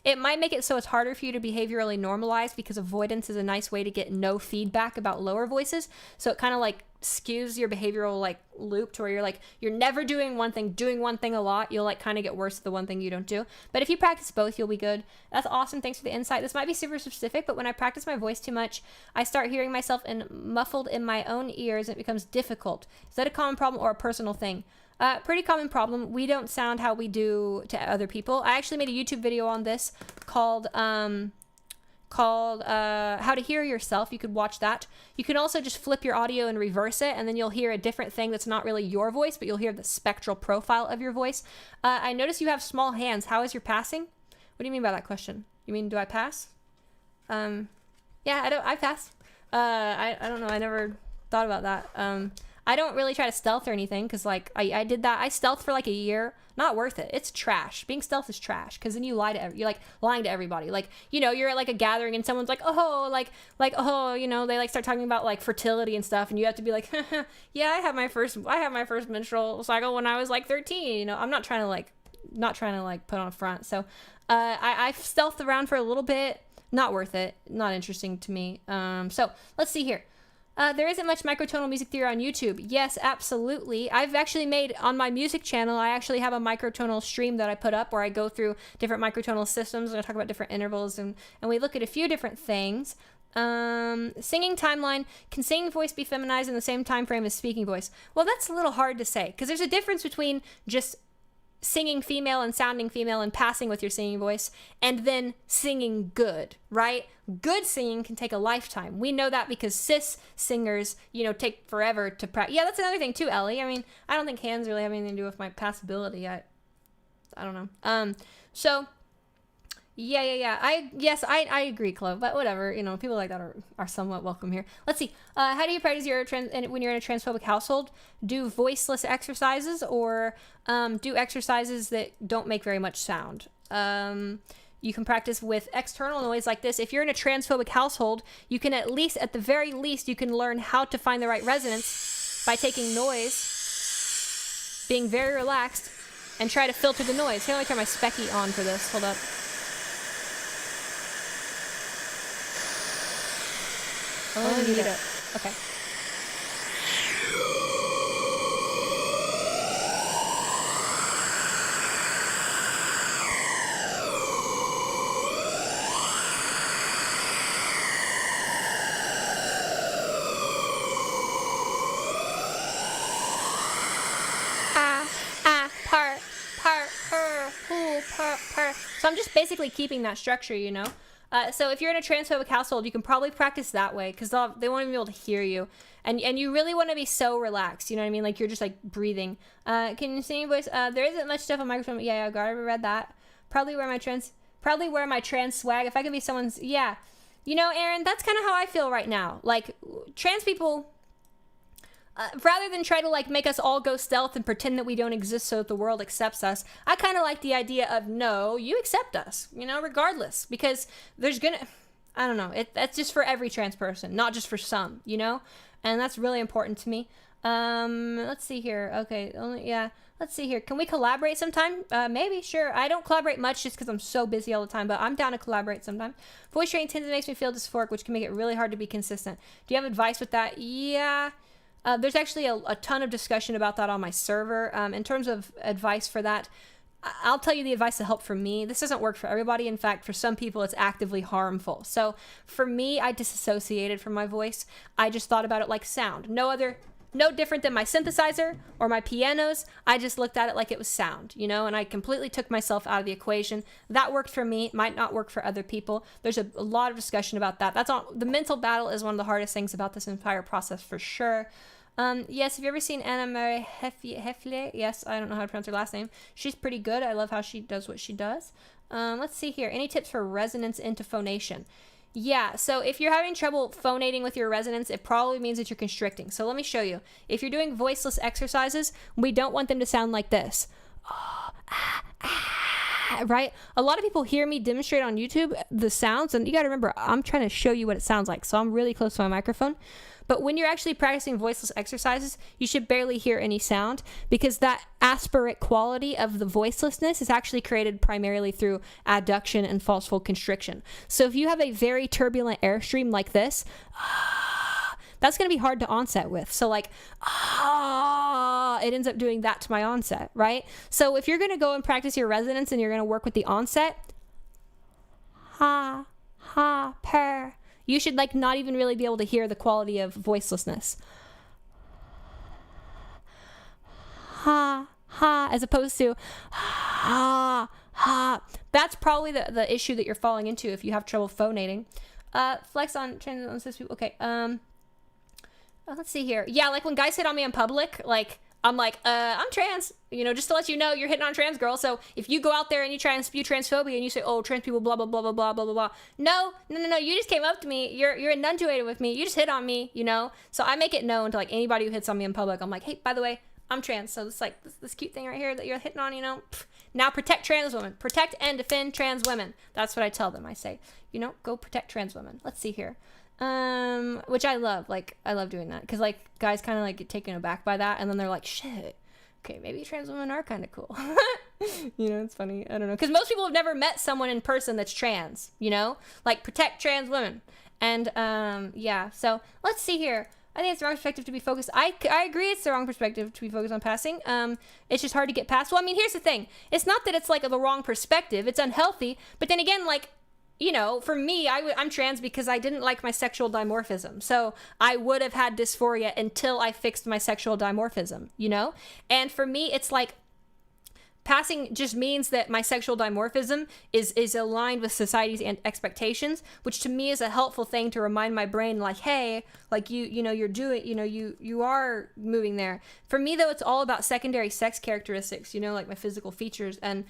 It might make it so it's harder for you to behaviorally normalize, because avoidance is a nice way to get no feedback about lower voices. So it kind of like skews your behavioral like loop to where you're never doing one thing a lot. You'll like kind of get worse at the one thing you don't do. But if you practice both, you'll be good. That's awesome. Thanks for the insight. This might be super specific, but when I practice my voice too much, I start hearing myself muffled in my own ears, and it becomes difficult. Is that a common problem or a personal thing? Pretty common problem. We don't sound how we do to other people. I actually made a YouTube video on this called How to Hear Yourself. You could watch that. You can also just flip your audio and reverse it, and then you'll hear a different thing that's not really your voice, but you'll hear the spectral profile of your voice. I notice you have small hands. How is your passing? What do you mean by that question? You mean, do I pass? Yeah, I pass. I don't know. I never thought about that. I don't really try to stealth or anything, because like I did that. I stealthed for like a year. Not worth it. It's trash. Being stealth is trash, because then you lie to you're like lying to everybody. Like, you know, you're at like a gathering and someone's like, oh, oh, you know, they like start talking about like fertility and stuff, and you have to be like, yeah, I had my first menstrual cycle when I was like 13. You know, I'm not trying to put on a front. So I stealthed around for a little bit. Not worth it. Not interesting to me. So let's see here. There isn't much microtonal music theory on YouTube. Yes, absolutely. I've actually made, on my music channel, I actually have a microtonal stream that I put up where I go through different microtonal systems, and I talk about different intervals, and we look at a few different things. Singing timeline. Can singing voice be feminized in the same time frame as speaking voice? Well, that's a little hard to say, because there's a difference between just singing female and sounding female and passing with your singing voice, and then singing good, right? Good singing can take a lifetime. We know that because cis singers, you know, take forever to practice. Yeah, that's another thing too, Ellie. I mean, I don't think hands really have anything to do with my passability. I don't know. So yeah. I agree, Chloe, but whatever, you know, people like that are somewhat welcome here. Let's see. How do you practice when you're in a transphobic household? Do voiceless exercises, or do exercises that don't make very much sound? You can practice with external noise like this. If you're in a transphobic household, you can at the very least, you can learn how to find the right resonance by taking noise being very relaxed and try to filter the noise. Here, let me turn my specky on for this. Hold up. Oh, you need it. Okay. So I'm just basically keeping that structure, you know? So if you're in a transphobic household, you can probably practice that way because they won't even be able to hear you. And you really want to be so relaxed, you know what I mean? Like you're just like breathing. Can you see any voice? There isn't much stuff on microphone. Yeah, I already read that. Probably wear my trans swag. If I could be someone's, yeah. You know, Aaron, that's kind of how I feel right now. Like trans people, rather than try to like make us all go stealth and pretend that we don't exist so that the world accepts us, I kind of like the idea of, no, you accept us, you know, regardless, because there's I don't know, that's just for every trans person, not just for some, you know, and that's really important to me. Let's see here. Okay, let's see here. Can we collaborate sometime? Maybe, sure. I don't collaborate much just because I'm so busy all the time, but I'm down to collaborate sometime. Voice training tends to make me feel dysphoric, which can make it really hard to be consistent. Do you have advice with that? Yeah. There's actually a ton of discussion about that on my server. In terms of advice for that, I'll tell you the advice that helped for me. This doesn't work for everybody. In fact, for some people, it's actively harmful. So for me, I disassociated from my voice. I just thought about it like sound. No different than my synthesizer or my pianos. I just looked at it like it was sound, you know, and I completely took myself out of the equation. That worked for me. It might not work for other people. There's a lot of discussion about that. The mental battle is one of the hardest things about this entire process for sure. Yes, have you ever seen Anna Marie Hefle? Yes, I don't know how to pronounce her last name. She's pretty good. I love how she does what she does. Let's see here. Any tips for resonance into phonation? Yeah, so if you're having trouble phonating with your resonance, it probably means that you're constricting. So let me show you. If you're doing voiceless exercises, we don't want them to sound like this. Right? A lot of people hear me demonstrate on YouTube the sounds, and you got to remember, I'm trying to show you what it sounds like, so I'm really close to my microphone. But when you're actually practicing voiceless exercises, you should barely hear any sound because that aspirate quality of the voicelessness is actually created primarily through adduction and false fold constriction. So if you have a very turbulent airstream like this, that's going to be hard to onset with. So like, it ends up doing that to my onset, right? So if you're going to go and practice your resonance and you're going to work with the onset, per, you should like not even really be able to hear the quality of voicelessness. As opposed to That's probably the issue that you're falling into if you have trouble phonating. Flex on trans people. Okay. Let's see here. Yeah, like when guys hit on me in public, like I'm like, I'm trans, you know, just to let you know you're hitting on trans girls. So if you go out there and you try and spew transphobia and you say, oh, trans people, blah, blah, blah, blah, blah, blah, blah, blah. No, you just came up to me. You're infatuated with me. You just hit on me, you know? So I make it known to like anybody who hits on me in public. I'm like, hey, by the way, I'm trans. So it's like this cute thing right here that you're hitting on, you know? Now protect trans women. Protect and defend trans women. That's what I tell them. I say, you know, go protect trans women. Let's see here. Which I love. Like, I love doing that. Because, like, guys kind of, like, get taken aback by that. And then they're like, shit. Okay, maybe trans women are kind of cool. You know, it's funny. I don't know. Because most people have never met someone in person that's trans, you know? Like, protect trans women. And, yeah. So, let's see here. I think it's the wrong perspective to be focused. I agree it's the wrong perspective to be focused on passing. It's just hard to get past. Well, I mean, here's the thing. It's not that it's, like, the wrong perspective. It's unhealthy. But then again, like, you know, for me, I'm trans because I didn't like my sexual dimorphism. So I would have had dysphoria until I fixed my sexual dimorphism, you know? And for me, it's like passing just means that my sexual dimorphism is aligned with society's expectations, which to me is a helpful thing to remind my brain, like, hey, like you know, you're doing, you know, you are moving there. For me, though, it's all about secondary sex characteristics, you know, like my physical features. And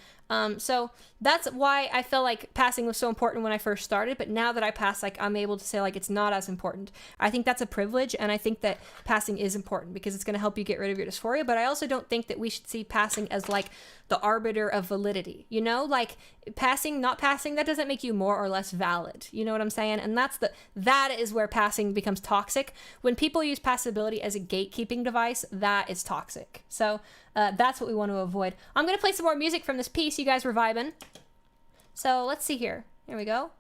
so that's why I felt like passing was so important when I first started. But now that I pass, like, I'm able to say, like, it's not as important. I think that's a privilege. And I think that passing is important because it's going to help you get rid of your dysphoria. But I also don't think that we should see passing as like the arbiter of validity, you know, like passing, not passing, that doesn't make you more or less valid. You know what I'm saying? And that is where passing becomes toxic. When people use passability as a gatekeeping device, that is toxic. So that's what we want to avoid. I'm going to play some more music from this piece. You guys were vibing. So let's see here. Here we go.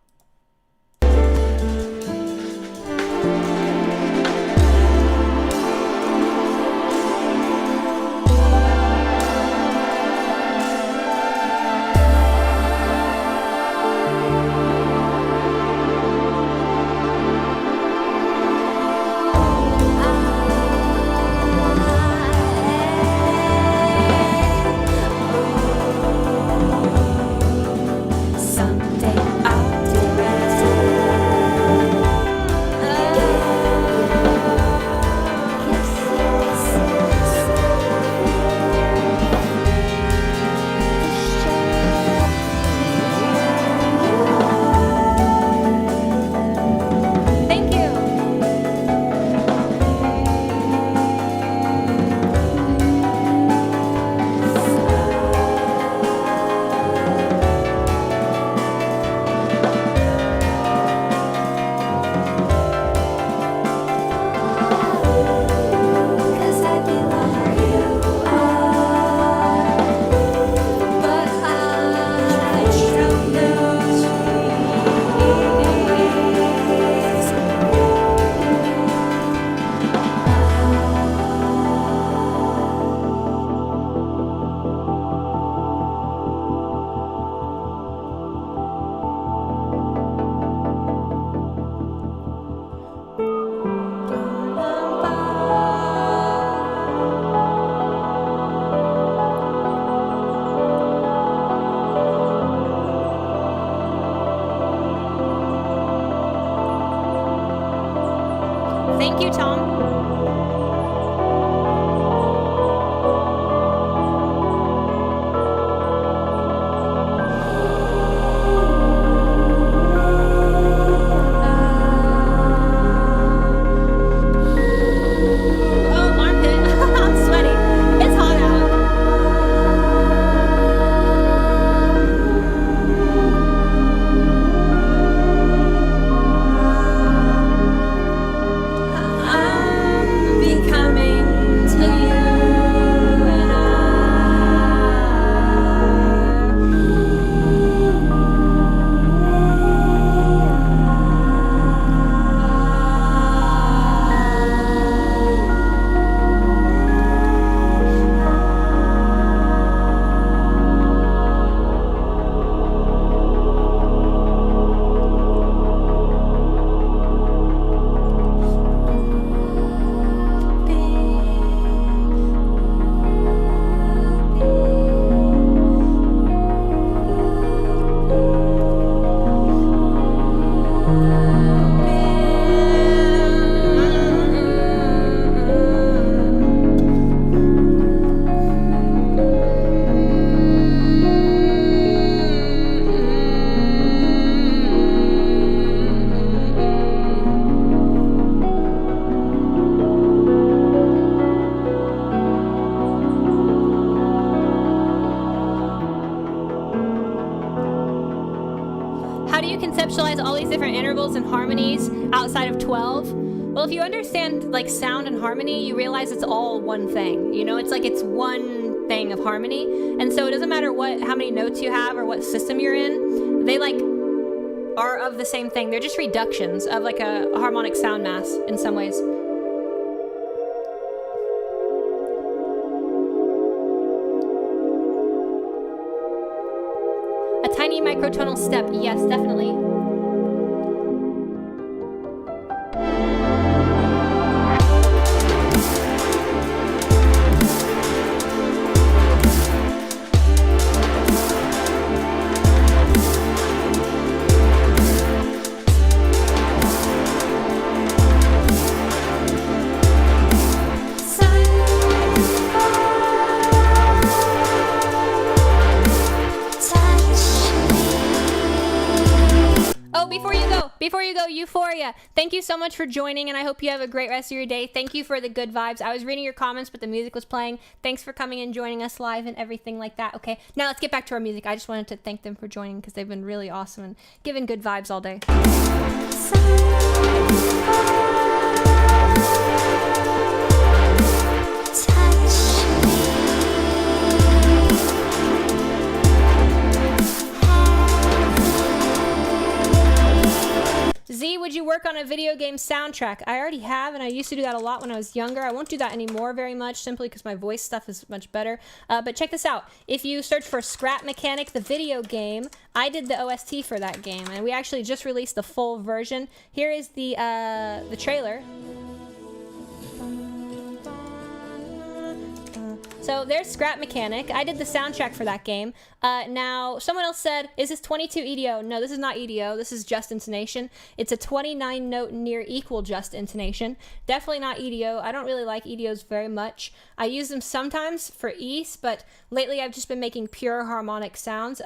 Thank you, Tom. Conceptualize all these different intervals and harmonies outside of 12. Well, if you understand like sound and harmony, you realize it's all one thing. You know, it's like it's one thing of harmony. And so it doesn't matter how many notes you have or what system you're in, they like are of the same thing. They're just reductions of like a harmonic sound mass in some ways. A tiny microtonal step, yes, definitely. Touch me. yeah. Thank you so much for joining, and I hope you have a great rest of your day. Thank you for the good vibes. I was reading your comments, but the music was playing. Thanks for coming and joining us live and everything like that. Okay, now let's get back to our music. I just wanted to thank them for joining because they've been really awesome and giving good vibes all day. Z, would you work on a video game soundtrack? I already have, and I used to do that a lot when I was younger. I won't do that anymore very much, simply because my voice stuff is much better. But check this out. If you search for Scrap Mechanic, the video game, I did the OST for that game, and we actually just released the full version. Here is the trailer. So there's Scrap Mechanic. I did the soundtrack for that game. Now, someone else said, is this 22 EDO? No, this is not EDO. This is just intonation. It's a 29 note near equal just intonation. Definitely not EDO. I don't really like EDOs very much. I use them sometimes for ease, but lately I've just been making pure harmonic sounds.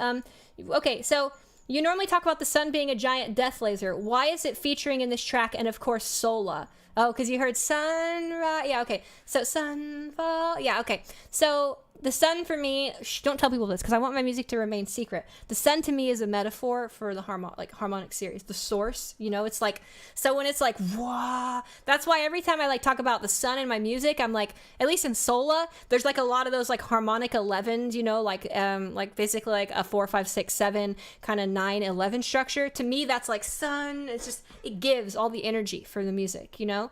Okay, so you normally talk about the sun being a giant death laser. Why is it featuring in this track? And of course, Sola. Oh, because you heard sunrise. Yeah, okay. So sunfall. Yeah, okay. So the sun for me, don't tell people this because I want my music to remain secret. The sun to me is a metaphor for the harmonic series, the source. You know, it's like, so when it's like, wah, that's why every time I like talk about the sun in my music, I'm like, at least in Sola, there's like a lot of those like harmonic 11s, you know, like basically like a 4, 5, 6, 7 kind of 9, 11 structure. To me, that's like sun. It's just, it gives all the energy for the music, you know?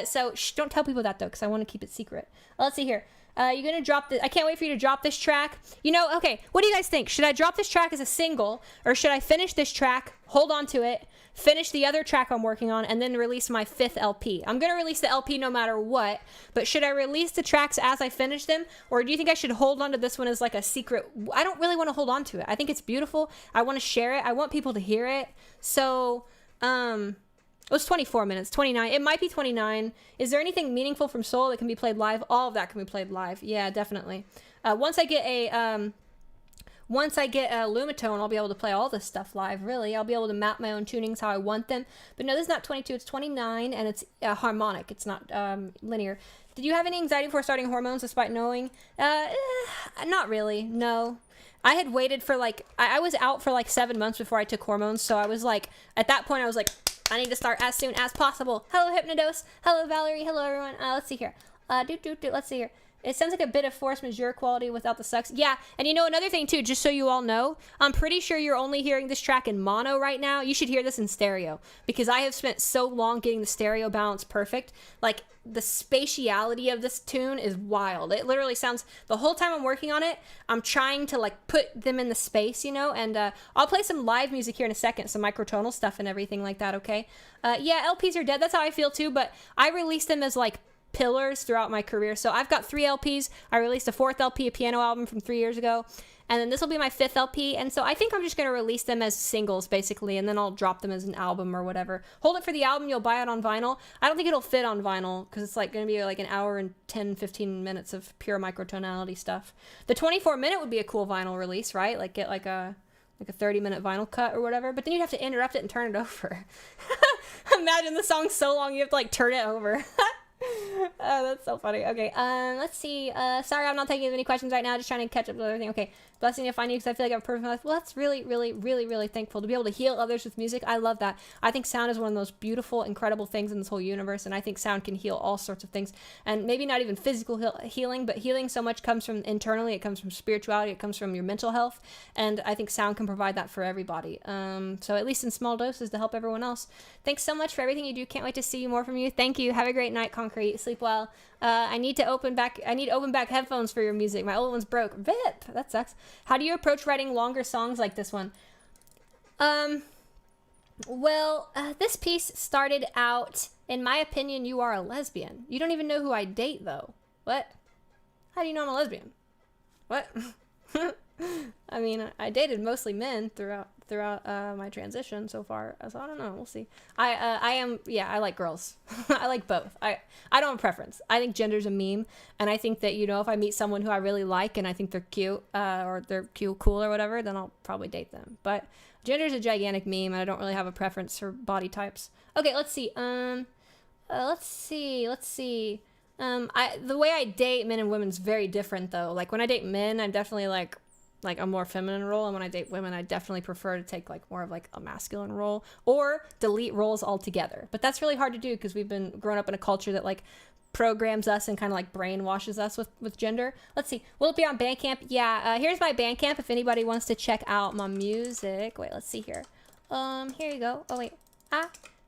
So don't tell people that though, because I want to keep it secret. Let's see here. You're going to drop this. I can't wait for you to drop this track. You know, okay, what do you guys think? Should I drop this track as a single, or should I finish this track, hold on to it, finish the other track I'm working on, and then release my 5th LP? I'm going to release the LP no matter what, but should I release the tracks as I finish them, or do you think I should hold on to this one as like a secret? I don't really want to hold on to it. I think it's beautiful. I want to share it. I want people to hear it. So, it was 24 minutes, 29. It might be 29. Is there anything meaningful from Soul that can be played live? All of that can be played live. Yeah, definitely. Once I get a Lumitone, I'll be able to play all this stuff live, really. I'll be able to map my own tunings how I want them. But no, this is not 22, it's 29, and it's harmonic. It's not linear. Did you have any anxiety before starting hormones despite knowing? Not really, no. I had waited for like, I was out for like 7 months before I took hormones, so I was like, at that point I was like, I need to start as soon as possible. Hello, Hypnodose. Hello, Valerie. Hello, everyone. Let's see here. Let's see here. It sounds like a bit of force majeure quality without the sucks. Yeah, and you know another thing too, just so you all know, I'm pretty sure you're only hearing this track in mono right now. You should hear this in stereo, because I have spent so long getting the stereo balance perfect. Like, the spatiality of this tune is wild. It literally sounds, the whole time I'm working on it, I'm trying to like put them in the space, you know, and I'll play some live music here in a second, some microtonal stuff and everything like that, okay? Yeah, LPs are dead. That's how I feel too, but I released them as like pillars throughout my career. So I've got 3 LPs. I released a 4th LP, a piano album from 3 years ago, and then this will be my 5th LP. And so I think I'm just going to release them as singles basically, and then I'll drop them as an album or whatever. Hold it for the album. You'll buy it on vinyl. I don't think it'll fit on vinyl because it's like going to be like an hour and 10-15 minutes of pure microtonality stuff. The 24-minute would be a cool vinyl release, right? Like get like a 30-minute vinyl cut or whatever, but then you'd have to interrupt it and turn it over. Imagine the song's so long you have to like turn it over. Oh, that's so funny. Okay, let's see. Sorry, I'm not taking any questions right now. Just trying to catch up with everything. Okay, blessing to find you because I feel like I have a perfect life. Well, that's really, really, really, really thankful to be able to heal others with music. I love that. I think sound is one of the most beautiful, incredible things in this whole universe, and I think sound can heal all sorts of things. And maybe not even physical healing, but healing so much comes from internally. It comes from spirituality. It comes from your mental health, and I think sound can provide that for everybody. So at least in small doses to help everyone else. Thanks so much for everything you do. Can't wait to see more from you. Thank you. Have a great night, Concrete. Sleep well. I need open back headphones for your music. My old one's broke. Vip! That sucks. How do you approach writing longer songs like this one? Well, this piece started out, in my opinion, you are a lesbian. You don't even know who I date, though. What? How do you know I'm a lesbian? What? I mean, I dated mostly men throughout throughout my transition so far. So I don't know. We'll see. I like girls. I like both. I don't have a preference. I think gender's a meme, and I think that, you know, if I meet someone who I really like and I think they're cute or they're cute, cool or whatever, then I'll probably date them. But gender's a gigantic meme, and I don't really have a preference for body types. Okay, let's see. Let's see. The way I date men and women's very different though. Like when I date men, I'm definitely like a more feminine role, and when I date women, I definitely prefer to take like more of like a masculine role or delete roles altogether. But that's really hard to do because we've been grown up in a culture that like programs us and kind of like brainwashes us with gender. Let's see. Will it be on Bandcamp? Yeah. Here's my Bandcamp if anybody wants to check out my music. Wait, let's see here. Here you go. Oh wait.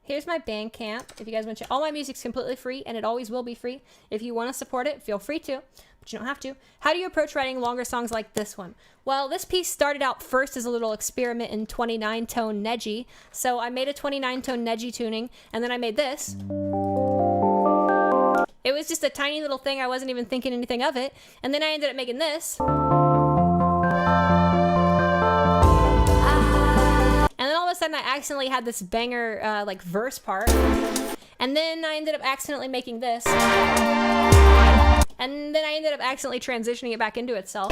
Here's my Bandcamp. If you guys want to check, all my music's completely free, and it always will be free. If you want to support it, feel free to, but you don't have to. How do you approach writing longer songs like this one? Well, this piece started out first as a little experiment in 29-tone Neji. So I made a 29-tone Neji tuning, and then I made this. It was just a tiny little thing. I wasn't even thinking anything of it. And then I ended up making this. And then all of a sudden I accidentally had this banger like verse part. And then I ended up accidentally making this. And then I ended up accidentally transitioning it back into itself.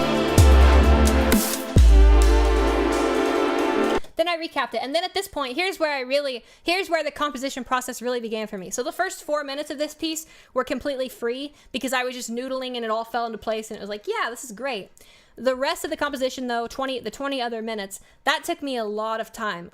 Then I recapped it. And then at this point, here's where the composition process really began for me. So the first 4 minutes of this piece were completely free because I was just noodling and it all fell into place and it was like, yeah, this is great. The rest of the composition though, the 20 other minutes, that took me a lot of time.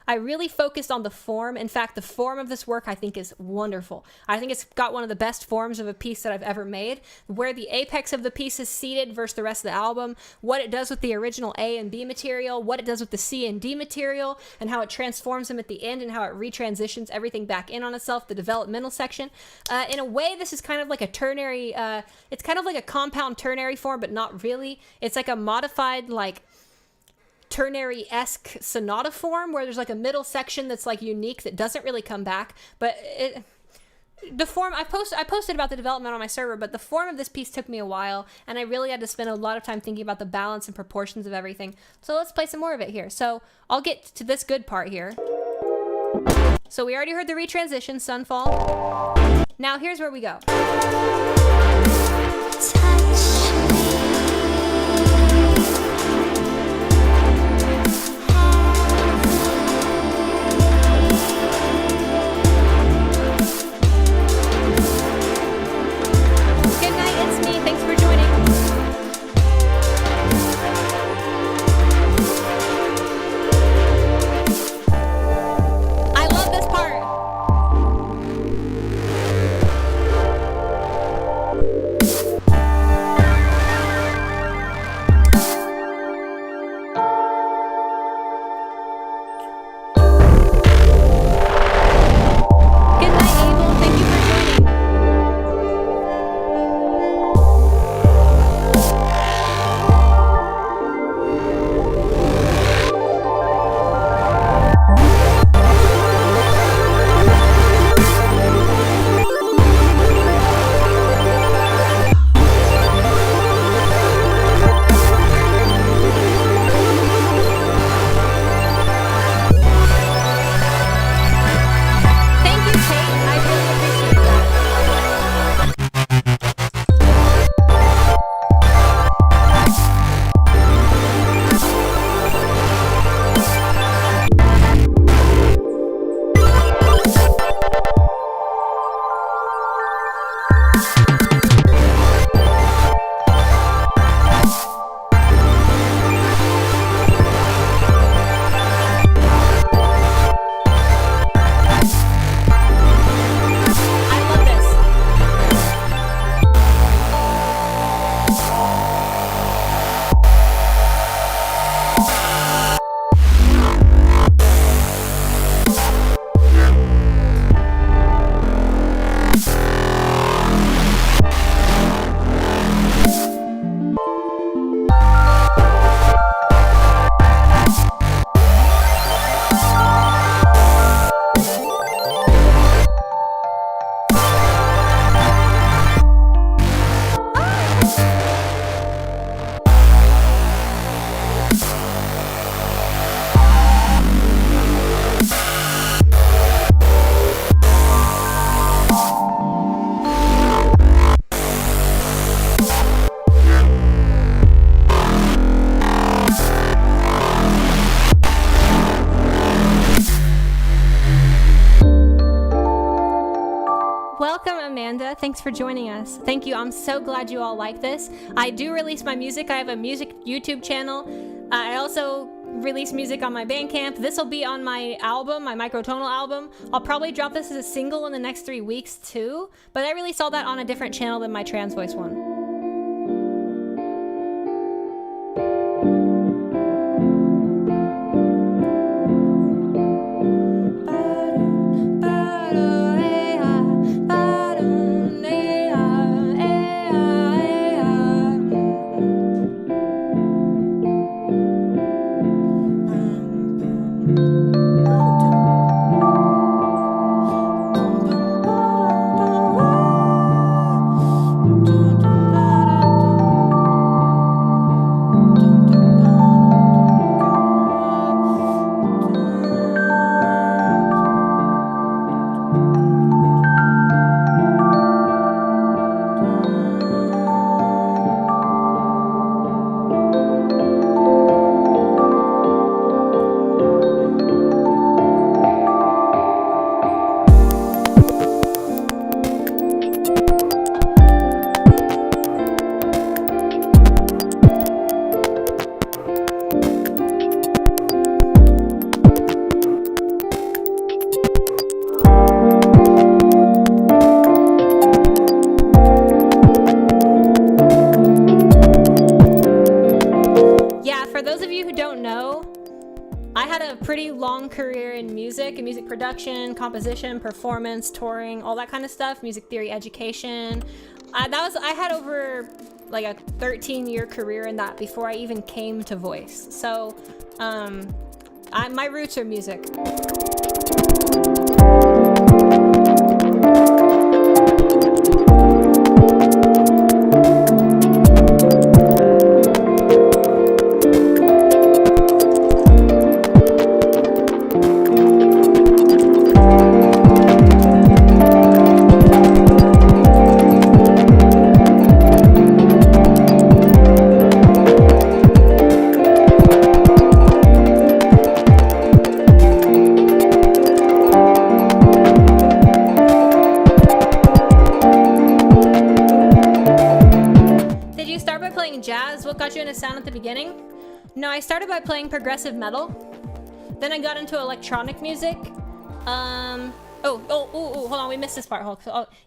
I really focused on the form. In fact, the form of this work I think is wonderful. I think it's got one of the best forms of a piece that I've ever made, where the apex of the piece is seated versus the rest of the album, what it does with the original A and B material, what it does with the C and D material, and how it transforms them at the end and how it retransitions everything back in on itself, the developmental section. In a way, this is kind of like a ternary, it's kind of like a compound ternary form, but not really. It's like a modified, like, ternary-esque sonata form where there's like a middle section that's like unique that doesn't really come back, but the form I posted about the development on my server, but the form of this piece took me a while and I really had to spend a lot of time thinking about the balance and proportions of everything. So let's play some more of it here. So I'll get to this good part here. So we already heard the retransition, Sunfall. Now here's where we go. Welcome, Amanda. Thanks for joining us. Thank you. I'm so glad you all like this. I do release my music. I have a music YouTube channel. I also release music on my Bandcamp. This will be on my album, my microtonal album. I'll probably drop this as a single in the next 3 weeks too, but I release all that on a different channel than my trans voice one. Career in music and music production, composition, performance, touring, all that kind of stuff, music theory education. I had over like a 13-year career in that before I even came to voice. So my roots are music. Sound at the beginning? No, I started by playing progressive metal. Then I got into electronic music. Hold on, we missed this part.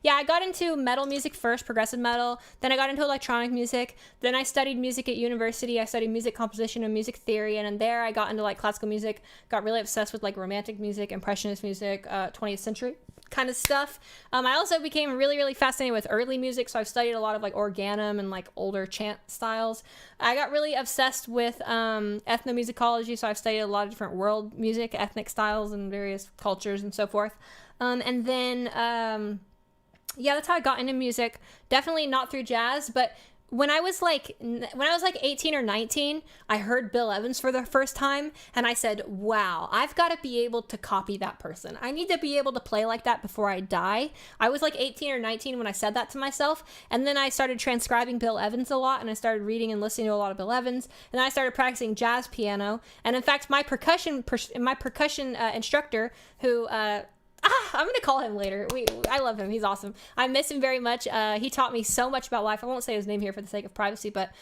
Yeah, I got into metal music first, progressive metal. Then I got into electronic music. Then I studied music at university. I studied music composition and music theory, and in there I got into like classical music. Got really obsessed with like romantic music, impressionist music, 20th century kind of stuff. I also became really fascinated with early music, so I've studied a lot of like organum and like older chant styles. I got really obsessed with ethnomusicology, so I've studied a lot of different world music, ethnic styles, and various cultures and so forth. And then that's how I got into music. Definitely not through jazz, but when I was like 18 or 19, I heard Bill Evans for the first time, and I said, wow, I've got to be able to copy that person. I need to be able to play like that before I die. I was like 18 or 19 when I said that to myself, and then I started transcribing Bill Evans a lot, and I started reading and listening to a lot of Bill Evans, and then I started practicing jazz piano, and in fact, my percussion instructor, who I'm gonna call him later. I love him. He's awesome. I miss him very much. He taught me so much about life. I won't say his name here for the sake of privacy, but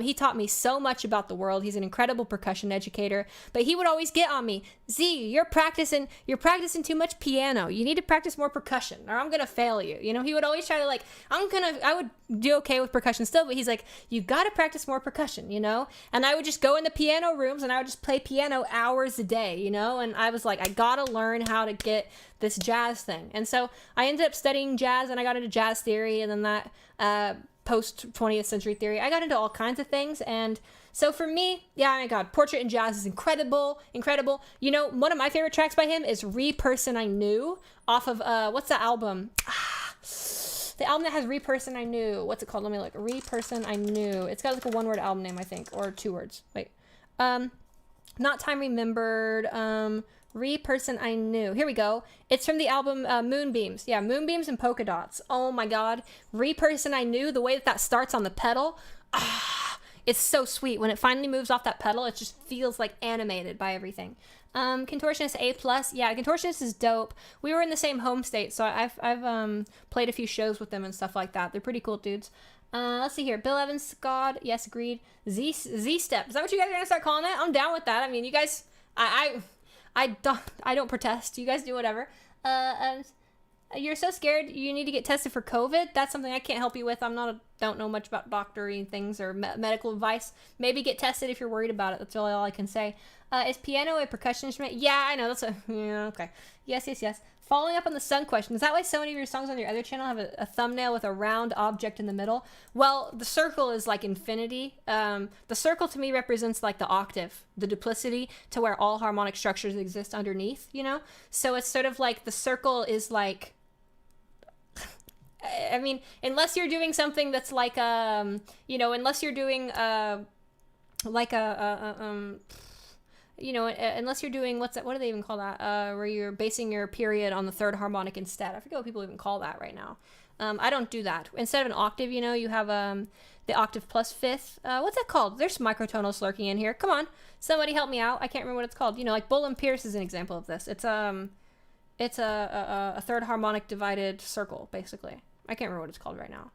he taught me so much about the world. He's an incredible percussion educator. But he would always get on me. Z, you're practicing too much piano. You need to practice more percussion, or I'm gonna fail you. You know, he would always try to I would do okay with percussion still, but he's like, you gotta practice more percussion, you know? And I would just go in the piano rooms and I would just play piano hours a day, you know? And I was like, I gotta learn how to get this jazz thing. And so I ended up studying jazz, and I got into jazz theory, and then that post 20th century theory. I got into all kinds of things. And so for me, yeah, oh my God, Portrait in Jazz is incredible. You know, one of my favorite tracks by him is Re-Person I Knew off of, what's the album? The album that has Re-Person I Knew. What's it called? Let me look. Re-Person I Knew. It's got like a one-word album name, I think, or 2 words. Wait. Not Time Remembered. Re-Person I Knew. Here we go. It's from the album Moonbeams. Yeah, Moonbeams and Polka Dots. Oh my God. Re-Person I Knew, the way that starts on the pedal. It's so sweet. When it finally moves off that pedal, it just feels like animated by everything. Contortionist A+. Yeah, Contortionist is dope. We were in the same home state, so I've played a few shows with them and stuff like that. They're pretty cool dudes. Let's see here. Bill Evans, Scott. Yes, agreed. Z-Step. Is that what you guys are going to start calling it? I'm down with that. I mean, you guys... I don't protest. You guys do whatever. You're so scared you need to get tested for COVID. That's something I can't help you with. Don't know much about doctory things or medical advice. Maybe get tested if you're worried about it. That's really all I can say. Is piano a percussion instrument? Yeah, I know. Yeah, okay. Yes. Following up on the sun question, is that why so many of your songs on your other channel have a thumbnail with a round object in the middle? Well, the circle is like infinity. The circle to me represents like the octave, the duplicity to where all harmonic structures exist underneath, you know? So it's sort of like the circle is like... I mean, unless you're doing something that's like, unless you're doing, unless you're doing, what do they even call that? Where you're basing your period on the third harmonic instead. I forget what people even call that right now. I don't do that. Instead of an octave, you have, the octave plus fifth. What's that called? There's microtonals lurking in here. Come on. Somebody help me out. I can't remember what it's called. Like Bull and Pierce is an example of this. It's a third harmonic divided circle, basically. I can't remember what it's called right now.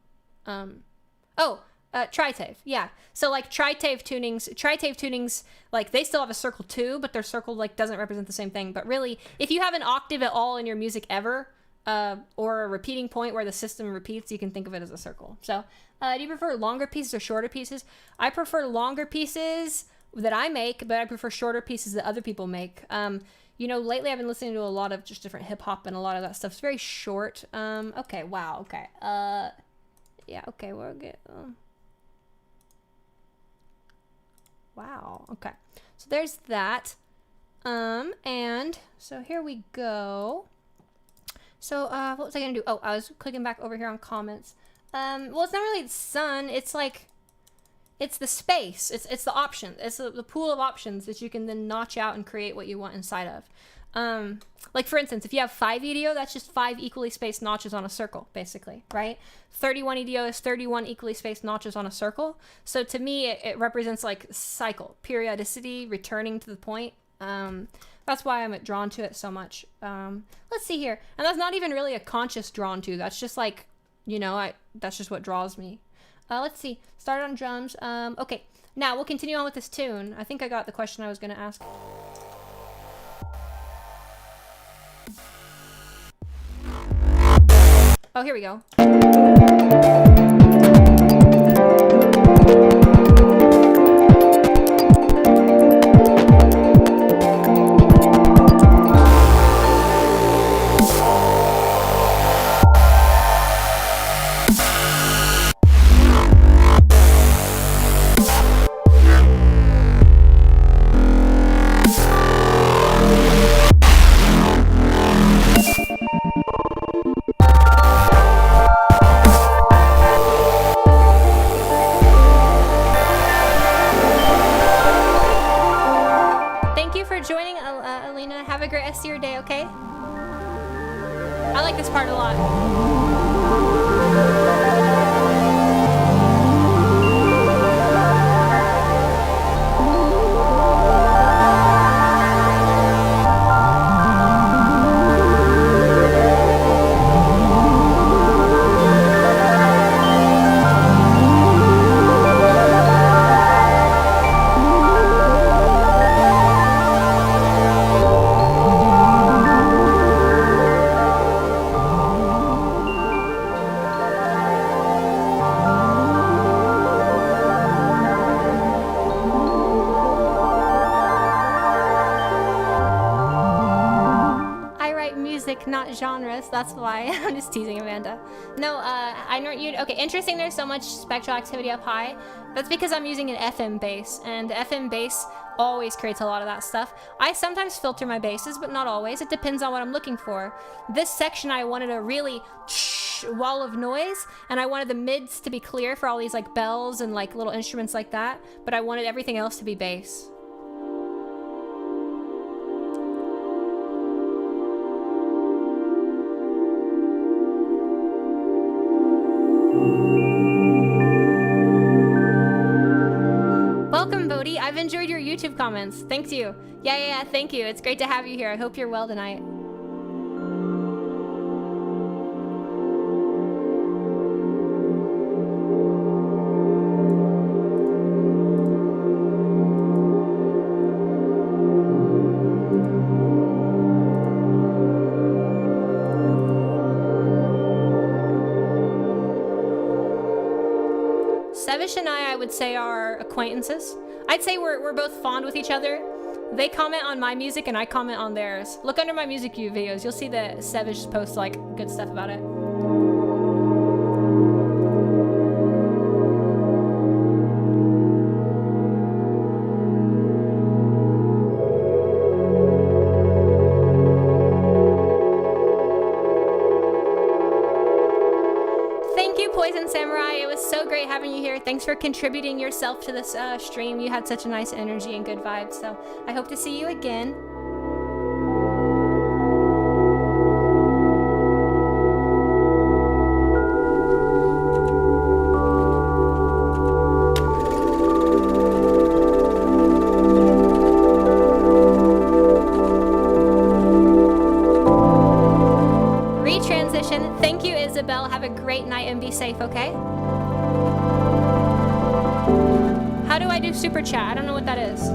Tritave. Yeah. So like tritave tunings, like they still have a circle too, but their circle like doesn't represent the same thing. But really, if you have an octave at all in your music ever, or a repeating point where the system repeats, you can think of it as a circle. So, do you prefer longer pieces or shorter pieces? I prefer longer pieces that I make, but I prefer shorter pieces that other people make. Lately I've been listening to a lot of just different hip hop and a lot of that stuff's very short. Okay, wow, okay. Yeah, okay, we're good. Wow, okay. So there's that. And so here we go. So, what was I gonna do? Oh, I was clicking back over here on comments. Well, it's not really the sun, it's like... It's the space. It's the option. It's the pool of options that you can then notch out and create what you want inside of. Like for instance, if you have 5 EDO, that's just 5 equally spaced notches on a circle, basically, right? 31 EDO is 31 equally spaced notches on a circle. So to me, it represents like cycle, periodicity, returning to the point. That's why I'm drawn to it so much. Let's see here. And that's not even really a conscious drawn to. That's just like, that's just what draws me. Let's see. Start on drums. Okay. Now we'll continue on with this tune. I think I got the question I was going to ask. Oh, here we go. Part a lot. Not genres, that's why. I'm just teasing Amanda. No, I know you. Okay, interesting. There's so much spectral activity up high. That's because I'm using an FM bass, and FM bass always creates a lot of that stuff. I sometimes filter my basses, but not always. It depends on what I'm looking for. This section, I wanted a really wall of noise, and I wanted the mids to be clear for all these like bells and like little instruments like that, but I wanted everything else to be bass. Welcome, Bodhi. I've I've enjoyed your YouTube comments. Thank you. Yeah, thank you. It's great to have you here. I hope you're well tonight. Sevish and I would say, are acquaintances. I'd say we're both fond with each other. They comment on my music and I comment on theirs. Look under my music videos. You'll see that Sevish posts like good stuff about it. Poison Samurai, it was so great having you here. Thanks for contributing yourself to this stream. You had such a nice energy and good vibes, so I hope to see you again. Retransition. Thank you, Isabel. Have a great night and be safe, okay? How do I do super chat? I don't know what that is.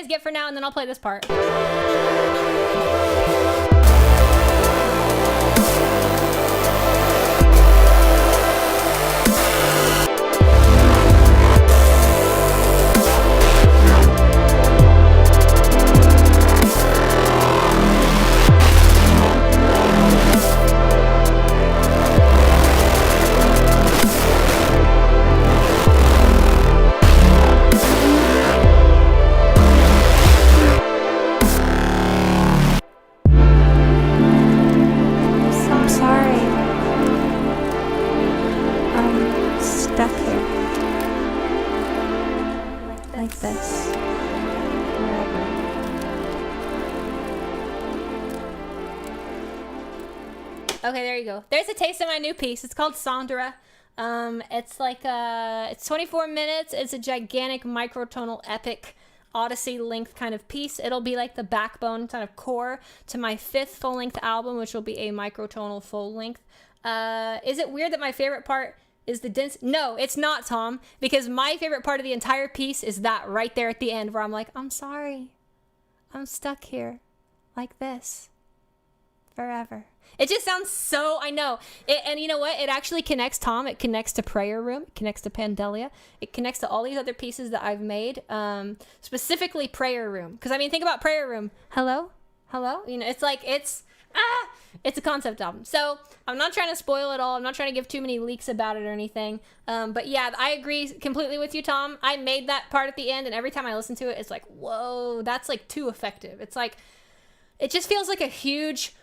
Get for now, and then I'll play this part. Okay, there you go. There's a taste of my new piece. It's called Sondra. It's like it's 24 minutes. It's a gigantic microtonal epic Odyssey length kind of piece. It'll be like the backbone kind of core to my 5th full length album, which will be a microtonal full length. Is it weird that my favorite part is the dense. No, it's not, Tom, because my favorite part of the entire piece is that right there at the end where I'm like, I'm sorry. I'm stuck here like this forever. It just sounds so, I know. And you know what? It actually connects, Tom. It connects to Prayer Room. It connects to Pandelia. It connects to all these other pieces that I've made. Specifically Prayer Room. Because, I mean, think about Prayer Room. Hello? Hello? You know, it's like, it's a concept album. So I'm not trying to spoil it all. I'm not trying to give too many leaks about it or anything. But yeah, I agree completely with you, Tom. I made that part at the end, and every time I listen to it, it's like, whoa, that's like too effective. It's like, it just feels like a huge,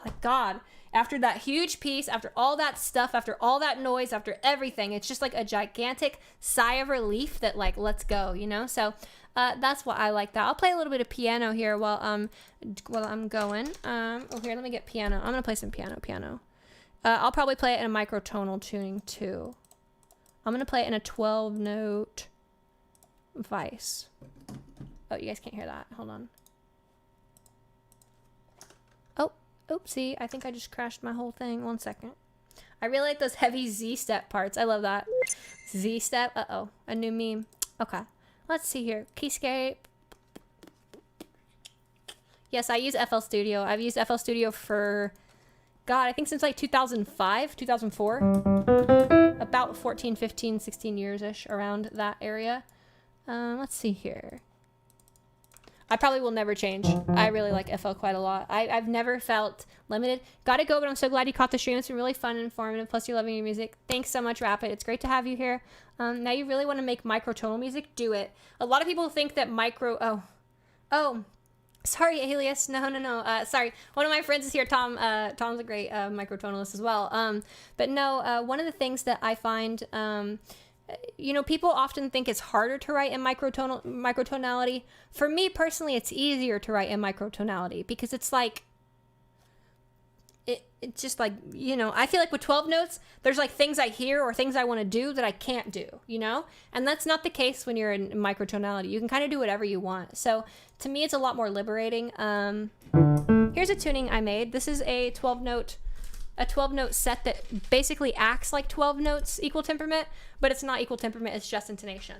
like God, after that huge piece, after all that stuff, after all that noise, after everything, it's just like a gigantic sigh of relief that like, let's go, you know? So that's why I like that. I'll play a little bit of piano here while I'm going. Oh, here, let me get piano. I'm gonna play some piano. I'll probably play it in a microtonal tuning too. I'm gonna play it in a 12-note vice. Oh, you guys can't hear that. Hold on. Oh, oopsie. I think I just crashed my whole thing. 1 second. I really like those heavy Z step parts. I love that. Z step. Uh-oh. A new meme. Okay. Let's see here. Keyscape. Yes, I use FL Studio. I've used FL Studio for, God, I think since like 2005, 2004. About 14, 15, 16 years-ish, around that area. Let's see here. I probably will never change. I really like FL quite a lot. I've never felt limited. Gotta go, but I'm so glad you caught the stream. It's been really fun and informative. Plus, you're loving your music. Thanks so much, Rapid. It's great to have you here. Now you really want to make microtonal music? Do it. A lot of people think that Oh, sorry, Alias. No. Sorry. One of my friends is here. Tom. Tom's a great microtonalist as well. But no, one of the things that I find, you know, people often think it's harder to write in microtonality. For me personally, it's easier to write in microtonality because it's like, it's just like, you know, I feel like with 12 notes, there's like things I hear or things I want to do that I can't do, you know? And that's not the case when you're in microtonality. You can kind of do whatever you want. So to me, it's a lot more liberating. Here's a tuning I made. This is a 12-note set that basically acts like 12 notes equal temperament, but it's not equal temperament, it's just intonation.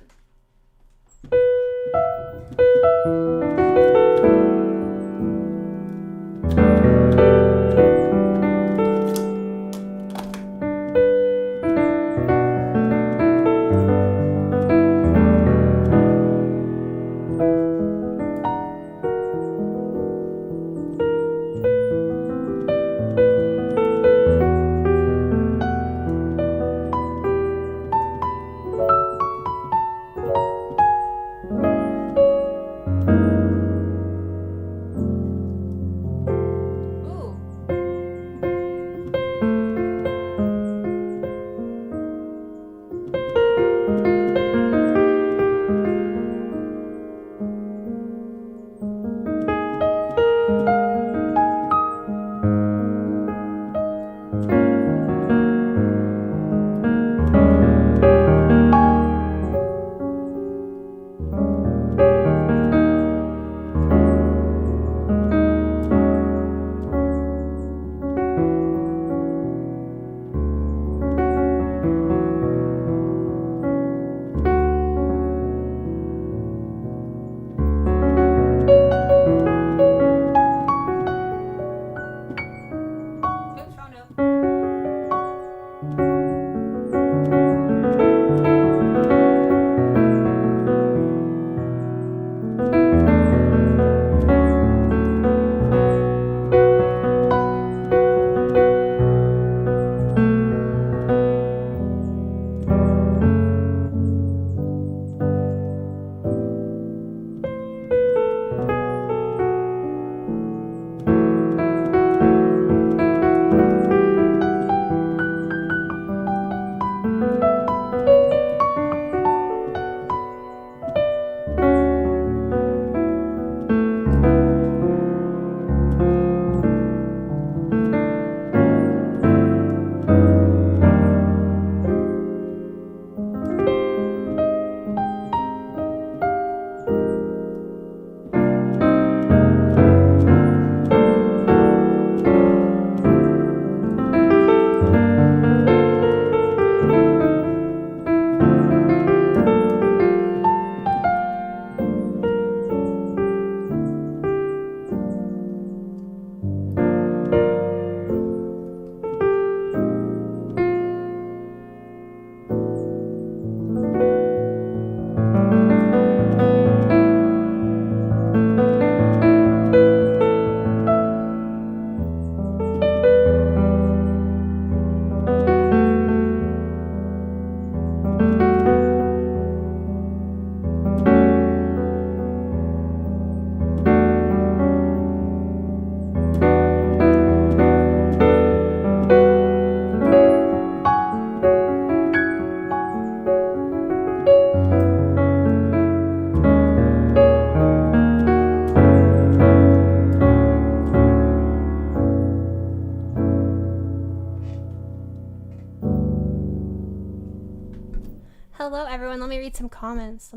Hello, everyone. Let me read some comments.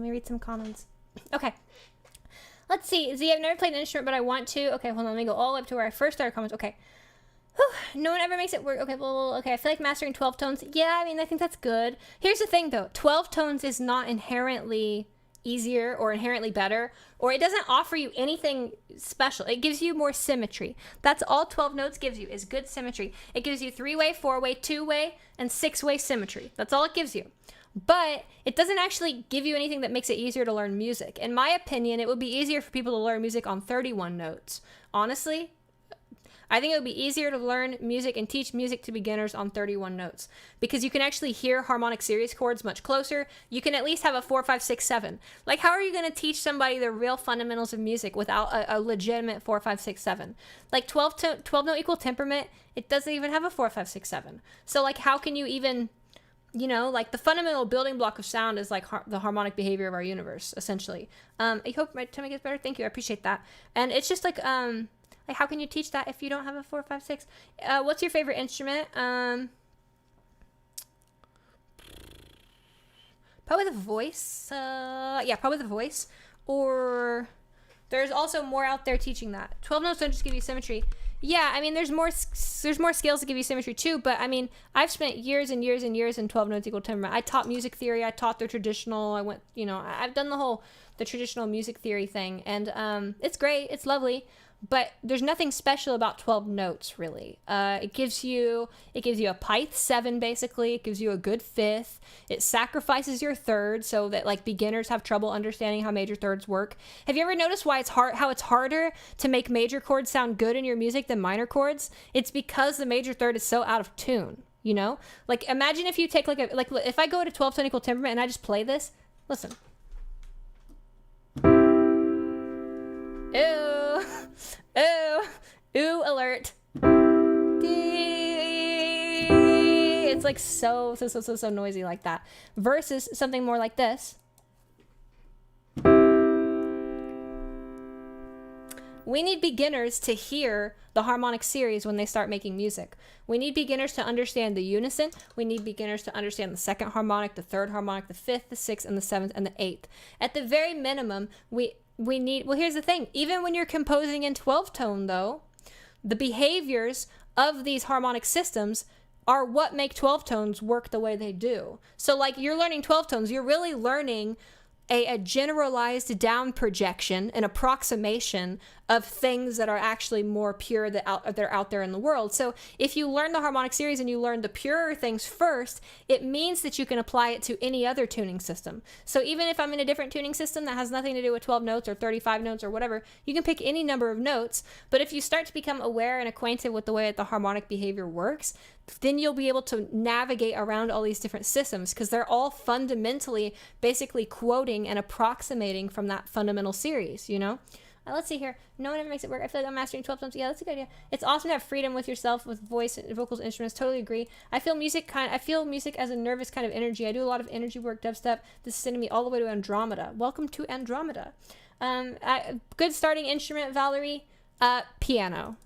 Okay. Let's see. Z, I've never played an instrument, but I want to. Okay, hold on. Let me go all up to where I first started comments. Okay. Whew, no one ever makes it work. Okay, well, okay. I feel like mastering 12 tones. Yeah, I mean, I think that's good. Here's the thing, though. 12 tones is not inherently easier or inherently better, or it doesn't offer you anything special. It gives you more symmetry. That's all 12 notes gives you, is good symmetry. It gives you 3-way, 4-way, 2-way, and 6-way symmetry. That's all it gives you. But it doesn't actually give you anything that makes it easier to learn music. In my opinion, it would be easier for people to learn music on 31 notes. Honestly, I think it would be easier to learn music and teach music to beginners on 31 notes, because you can actually hear harmonic series chords much closer. You can at least have a 4, 5, 6, 7. Like, how are you going to teach somebody the real fundamentals of music without a legitimate 4, 5, 6, 7? Like 12 note equal temperament, it doesn't even have a 4, 5, 6, 7. So like, how can you even, you know, like the fundamental building block of sound is like the harmonic behavior of our universe, essentially. I hope my tummy gets better. Thank you. I appreciate that. And it's just like how can you teach that if you don't have a 4, 5, 6? What's your favorite instrument? Probably the voice. Yeah, probably the voice. Or there's also more out there teaching that. 12 notes don't just give you symmetry. Yeah, I mean, there's more skills to give you symmetry too, but I mean, I've spent years and years and years in 12 notes equal temperament. I taught music theory. I taught the traditional. I went, you know, I've done the traditional music theory thing, and it's great. It's lovely. But there's nothing special about 12 notes, really. It gives you a pith 7, basically. It gives you a good fifth. It sacrifices your third so that like beginners have trouble understanding how major thirds work. Have you ever noticed why how it's harder to make major chords sound good in your music than minor chords? It's because the major third is so out of tune, you know? Like, imagine if you take if I go to 12 tone equal temperament and I just play this. Listen. Ooh, ooh, ooh, alert. It's like so noisy like that. Versus something more like this. We need beginners to hear the harmonic series when they start making music. We need beginners to understand the unison. We need beginners to understand the second harmonic, the third harmonic, the fifth, the sixth, and the seventh, and the eighth. At the very minimum, we need, well, here's the thing. Even when you're composing in 12 tone, though, the behaviors of these harmonic systems are what make 12 tones work the way they do. So like, you're learning 12 tones, you're really learning a generalized down projection, an approximation of things that are actually more pure that are out there in the world. So if you learn the harmonic series and you learn the purer things first, it means that you can apply it to any other tuning system. So even if I'm in a different tuning system that has nothing to do with 12 notes or 35 notes or whatever, you can pick any number of notes. But if you start to become aware and acquainted with the way that the harmonic behavior works, then you'll be able to navigate around all these different systems, because they're all fundamentally basically quoting and approximating from that fundamental series, you know? Let's see here. No one ever makes it work. I feel like I'm mastering 12 tones. Yeah, that's a good idea. It's awesome to have freedom with yourself, with voice, vocals, instruments. Totally agree. I feel music as a nervous kind of energy. I do a lot of energy work, dubstep. This is sending me all the way to Andromeda. Welcome to Andromeda. Good starting instrument, Valerie. Piano.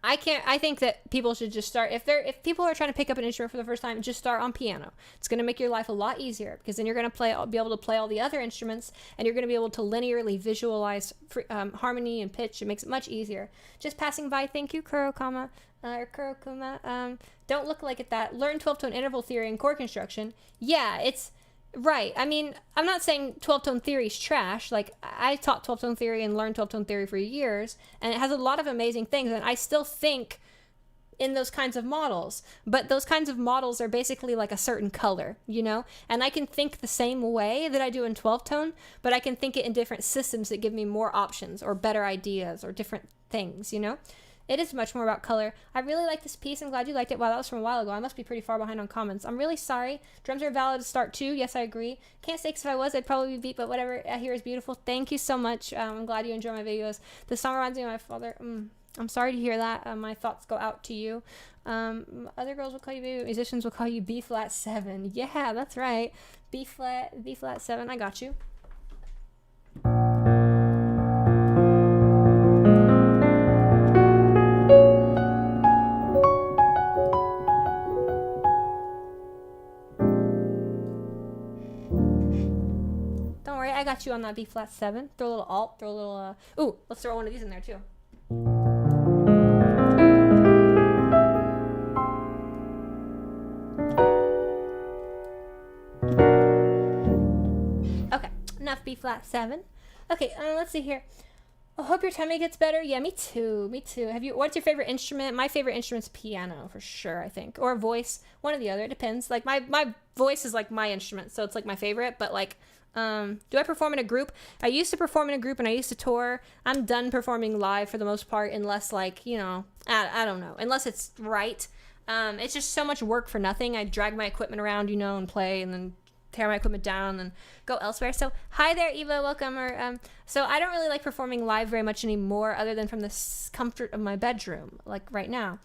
I think that people should just start, if people are trying to pick up an instrument for the first time, just start on piano. It's going to make your life a lot easier, because then you're going to be able to play all the other instruments, and you're going to be able to linearly visualize harmony and pitch. It makes it much easier. Just passing by. Thank you, Kurokama, or Kurokuma. Don't look like it that. Learn 12-tone interval theory and chord construction. Yeah, it's right. I mean, I'm not saying 12-tone theory is trash. Like, I taught 12-tone theory and learned 12-tone theory for years, and it has a lot of amazing things, and I still think in those kinds of models. But those kinds of models are basically like a certain color, you know? And I can think the same way that I do in 12-tone, but I can think it in different systems that give me more options or better ideas or different things, you know? It is much more about color. I really like this piece. I'm glad you liked it. Wow, that was from a while ago. I must be pretty far behind on comments. I'm really sorry. Drums are valid to start too. Yes, I agree. Can't say 'cause if I was, I'd probably be beat, but whatever. I hear is beautiful. Thank you so much. I'm glad you enjoy my videos. The song reminds me of my father. I'm sorry to hear that. My thoughts go out to you. Other girls will call you baby. Musicians will call you B flat 7. Yeah, that's right. B flat 7. I got you. got you on that B flat 7. Throw a little alt, throw a little, ooh, let's throw one of these in there too. Okay, enough B flat 7. Okay, let's see here. I hope your tummy gets better. Yeah, me too. Me too. What's your favorite instrument? My favorite instrument's piano for sure, I think. Or voice. One or the other. It depends. Like my voice is like my instrument, so it's like my favorite. But like, do I perform in a group? I used to perform in a group and I used to tour. I'm done performing live for the most part, unless like, you know, I don't know. Unless it's right. It's just so much work for nothing. I drag my equipment around, you know, and play and then tear my equipment down and go elsewhere. So hi there, Eva, welcome. So I don't really like performing live very much anymore, other than from the comfort of my bedroom, like right now.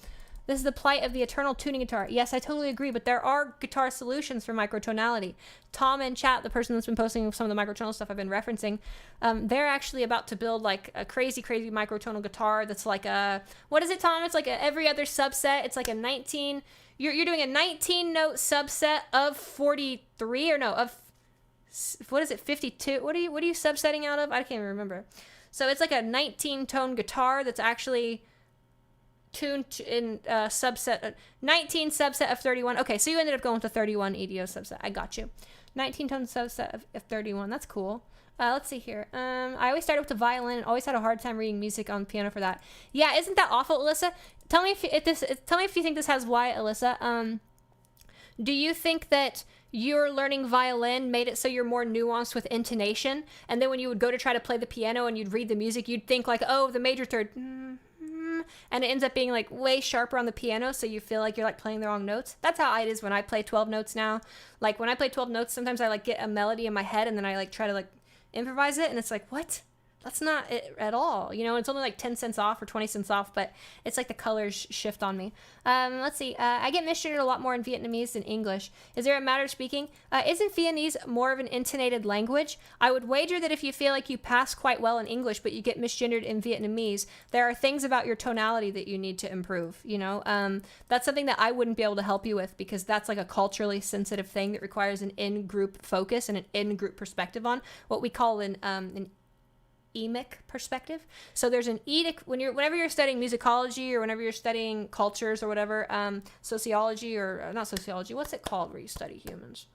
This is the plight of the eternal tuning guitar. Yes, I totally agree, but there are guitar solutions for microtonality. Tom in chat, the person that's been posting some of the microtonal stuff I've been referencing, they're actually about to build like a crazy microtonal guitar that's like a, what is it, Tom? It's like every other subset. It's like a 19, you're doing a 19 note subset of 43, or no, of, what is it, 52? What are you subsetting out of? I can't even remember. So it's like a 19 tone guitar that's actually tuned in subset 19 subset of 31. Okay, so you ended up going with the 31 EDO subset. I got you. 19 tone subset of 31. That's cool. Let's see here. I always started with the violin and always had a hard time reading music on piano for that. Yeah, isn't that awful, Alyssa? Tell me if you think this has why, Alyssa. Do you think that your learning violin made it so you're more nuanced with intonation, and then when you would go to try to play the piano and you'd read the music, you'd think like, oh, the major third, and it ends up being like way sharper on the piano, so you feel like you're like playing the wrong notes? That's how it is when I play 12 notes now. Like when I play 12 notes, sometimes I like get a melody in my head and then I like try to like improvise it, and it's like, what? That's not it at all. You know, it's only like 10 cents off or 20 cents off, but it's like the colors shift on me. Let's see. I get misgendered a lot more in Vietnamese than English. Is there a matter of speaking? Isn't Vietnamese more of an intonated language? I would wager that if you feel like you pass quite well in English, but you get misgendered in Vietnamese, there are things about your tonality that you need to improve, you know? That's something that I wouldn't be able to help you with, because that's like a culturally sensitive thing that requires an in-group focus and an in-group perspective on what we call an emic perspective. So there's an edic whenever you're studying musicology, or whenever you're studying cultures or whatever, sociology, or not sociology, what's it called where you study humans?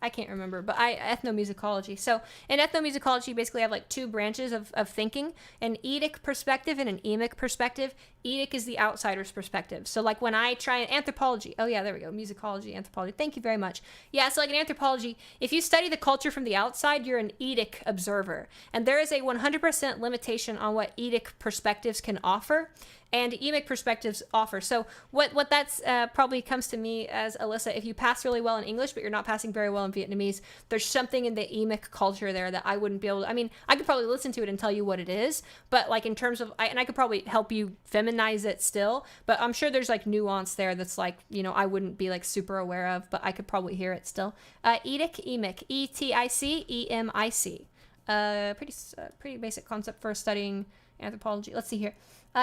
I can't remember, but ethnomusicology. So in ethnomusicology, you basically have like two branches of thinking, an edic perspective and an emic perspective. Edic is the outsider's perspective. So like when I try anthropology, oh yeah, there we go, musicology, anthropology. Thank you very much. Yeah, so like in anthropology, if you study the culture from the outside, you're an edic observer. And there is a 100% limitation on what edic perspectives can offer and emic perspectives offer. So what that's probably comes to me as, Alyssa, if you pass really well in English, but you're not passing very well in Vietnamese, there's something in the emic culture there that I wouldn't be able to, I mean, I could probably listen to it and tell you what it is, but like in terms of, I could probably help you feminize it still, but I'm sure there's like nuance there that's like, you know, I wouldn't be like super aware of, but I could probably hear it still. Edic, emic, E-T-I-C, E-M-I-C. Pretty basic concept for studying anthropology. Let's see here.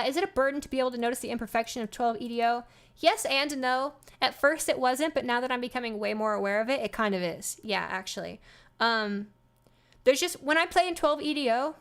Is it a burden to be able to notice the imperfection of 12 EDO? Yes and no. At first it wasn't, but now that I'm becoming way more aware of it, it kind of is. Yeah, actually. There's just, when I play in 12 EDO,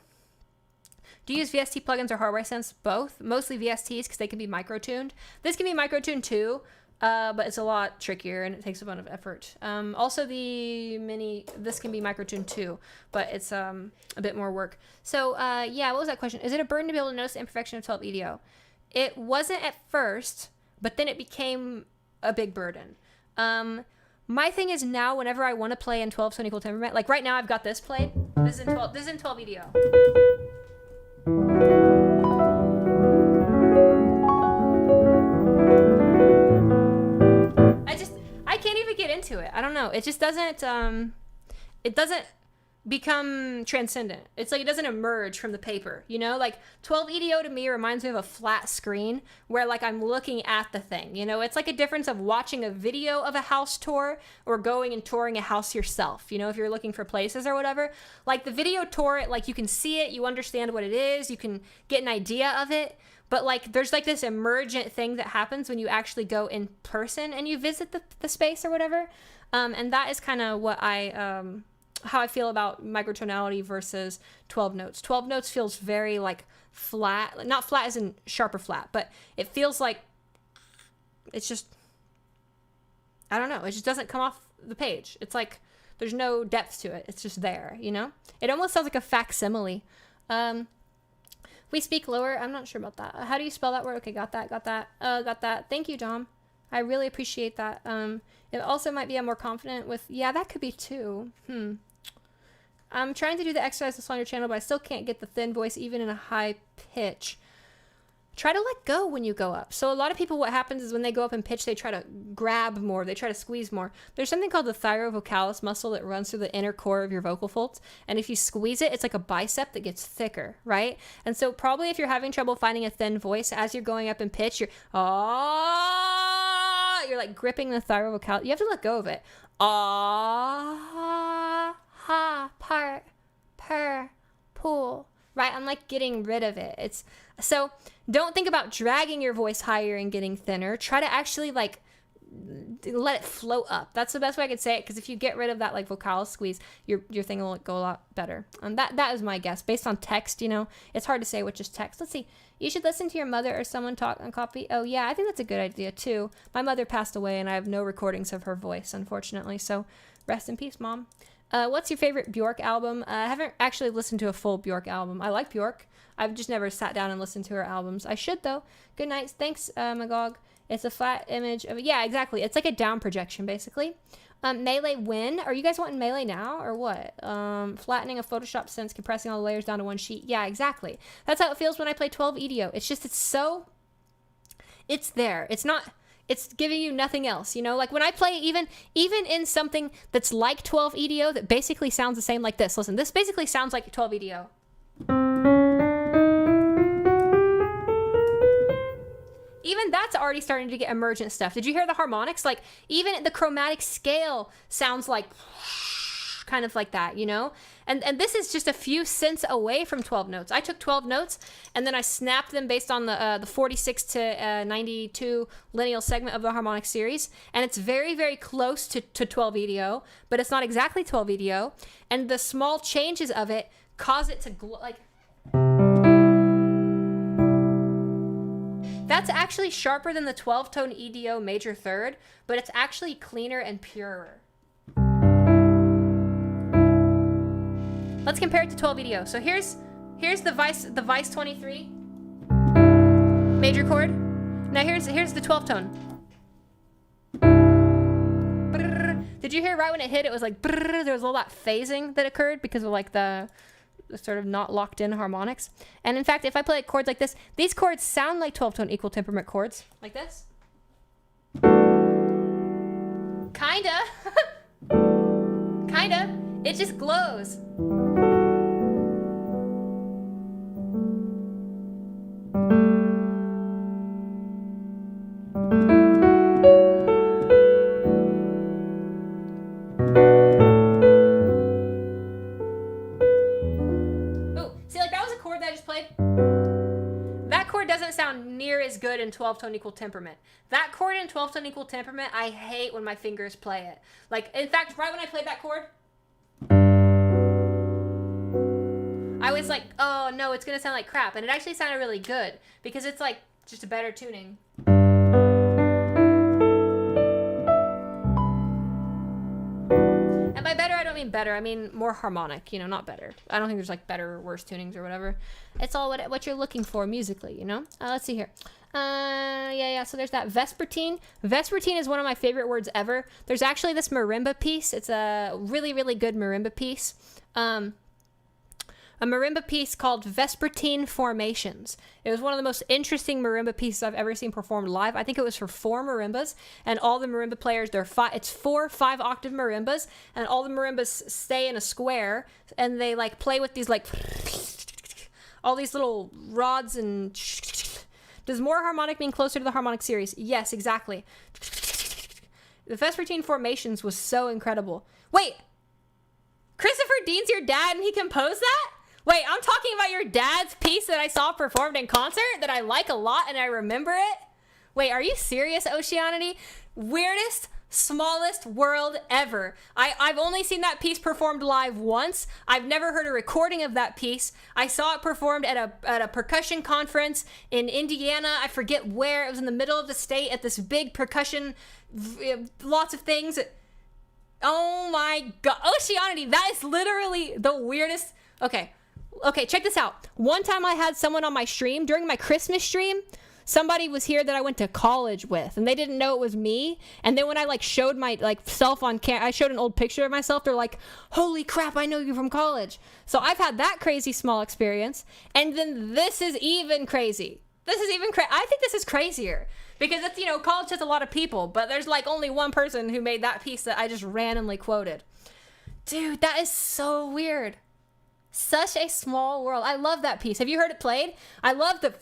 do you use VST plugins or hardware sense? Both. Mostly VSTs because they can be micro-tuned. This can be micro-tuned too, but it's a lot trickier and it takes a bunch of effort. Also this can be micro-tuned too, but it's a bit more work. So yeah, what was that question? Is it a burden to be able to notice the imperfection of 12 EDO? It wasn't at first, but then it became a big burden. My thing is now, whenever I want to play in 12 tone equal temperament, like right now I've got this played. This is in 12 EDO. I can't even get into it. I don't know. It just doesn't, it doesn't become transcendent. It's like it doesn't emerge from the paper, you know? Like 12 EDO to me reminds me of a flat screen where like I'm looking at the thing, you know? It's like a difference of watching a video of a house tour or going and touring a house yourself, you know, if you're looking for places or whatever. Like the video tour, like you can see it, you understand what it is, you can get an idea of it. But like there's like this emergent thing that happens when you actually go in person and you visit the space or whatever. And that is kind of what I how I feel about microtonality versus 12 notes. 12 notes feels very like flat, not flat as in sharp or flat, but it feels like it's just, I don't know, it just doesn't come off the page. It's like there's no depth to it. It's just there, you know? It almost sounds like a facsimile. We speak lower. I'm not sure about that. How do you spell that word? Okay, got that. Got that. Thank you, Dom. I really appreciate that. It also might be I'm more confident with, yeah, that could be too. I'm trying to do the exercise on your channel, but I still can't get the thin voice even in a high pitch. Try to let go when you go up. So a lot of people, what happens is when they go up in pitch, they try to grab more, they try to squeeze more. There's something called the thyrovocalis muscle that runs through the inner core of your vocal folds. And if you squeeze it, it's like a bicep that gets thicker, right? And so probably if you're having trouble finding a thin voice, as you're going up in pitch, you're like gripping the thyrovocalis. You have to let go of it. Ha, part, per, pool. Right? I'm like getting rid of it. So don't think about dragging your voice higher and getting thinner. Try to actually like let it float up. That's the best way I could say it, because if you get rid of that like vocalis squeeze, your thing will go a lot better. That is my guess based on text. You know, it's hard to say which is text. Let's see. You should listen to your mother or someone talk on copy. Oh yeah, I think that's a good idea too. My mother passed away and I have no recordings of her voice, unfortunately. So rest in peace, Mom. What's your favorite Bjork album? I haven't actually listened to a full Bjork album. I like Bjork. I've just never sat down and listened to her albums. I should though. Good night. Thanks, Magog. It's a flat image of, yeah, exactly. It's like a down projection basically. Melee when? Are you guys wanting Melee now or what? Flattening a Photoshop sense, compressing all the layers down to one sheet. Yeah, exactly. That's how it feels when I play 12 EDO. It's just, it's there. It's giving you nothing else, you know? Like when I play even in something that's like 12 EDO that basically sounds the same like this. Listen, this basically sounds like 12 EDO. Even that's already starting to get emergent stuff. Did you hear the harmonics? Like even the chromatic scale sounds like kind of like that, you know? And this is just a few cents away from 12 notes. I took 12 notes and then I snapped them based on the 46 to 92 lineal segment of the harmonic series. And it's very, very close to 12 EDO, but it's not exactly 12 EDO. And the small changes of it cause it to like... That's actually sharper than the 12-tone EDO major third, but it's actually cleaner and purer. Let's compare it to 12 EDO. So here's the Vice 23 major chord. Now here's the 12 tone. Did you hear right when it hit? It was like there was all that phasing that occurred because of like the sort of not locked in harmonics. And in fact, if I play chords like this, these chords sound like 12 tone equal temperament chords, like this. Kinda. It just glows. Good in 12 tone equal temperament. That chord in 12 tone equal temperament, I hate when my fingers play it. Like, in fact, right when I played that chord, I was like, oh no, it's gonna sound like crap. And it actually sounded really good because it's like just a better tuning. And by better, I don't mean better. I mean more harmonic, you know, not better. I don't think there's like better or worse tunings or whatever. It's all what you're looking for musically, you know? Let's see here. Yeah. So there's that vespertine. Vespertine is one of my favorite words ever. There's actually this marimba piece. It's a really, really good marimba piece. A marimba piece called Vespertine Formations. It was one of the most interesting marimba pieces I've ever seen performed live. I think it was for 4 marimbas, and all the marimba players, it's 4 5-octave marimbas, and all the marimbas stay in a square, and they like play with these like all these little rods and... Does more harmonic mean closer to the harmonic series? Yes, exactly. The Vespertine Formations was so incredible. Wait! Christopher Dean's your dad and he composed that? Wait, I'm talking about your dad's piece that I saw performed in concert that I like a lot and I remember it? Wait, are you serious, Oceanity? Weirdest smallest world ever. I've only seen that piece performed live once. I've never heard a recording of that piece. I saw it performed at a percussion conference in Indiana. I forget where. It was in the middle of the state at this big percussion, lots of things. Oh my god. Oceanity, that is literally the weirdest. Okay, check this out. One time I had someone on my stream during my Christmas stream. Somebody was here that I went to college with, and they didn't know it was me. And then when I showed my self on camera, I showed an old picture of myself. They're like, "Holy crap, I know you from college." So I've had that crazy small experience, and then this is even crazy. I think this is crazier because it's college has a lot of people, but there's only one person who made that piece that I just randomly quoted. Dude, that is so weird. Such a small world. I love that piece. Have you heard it played? I love the.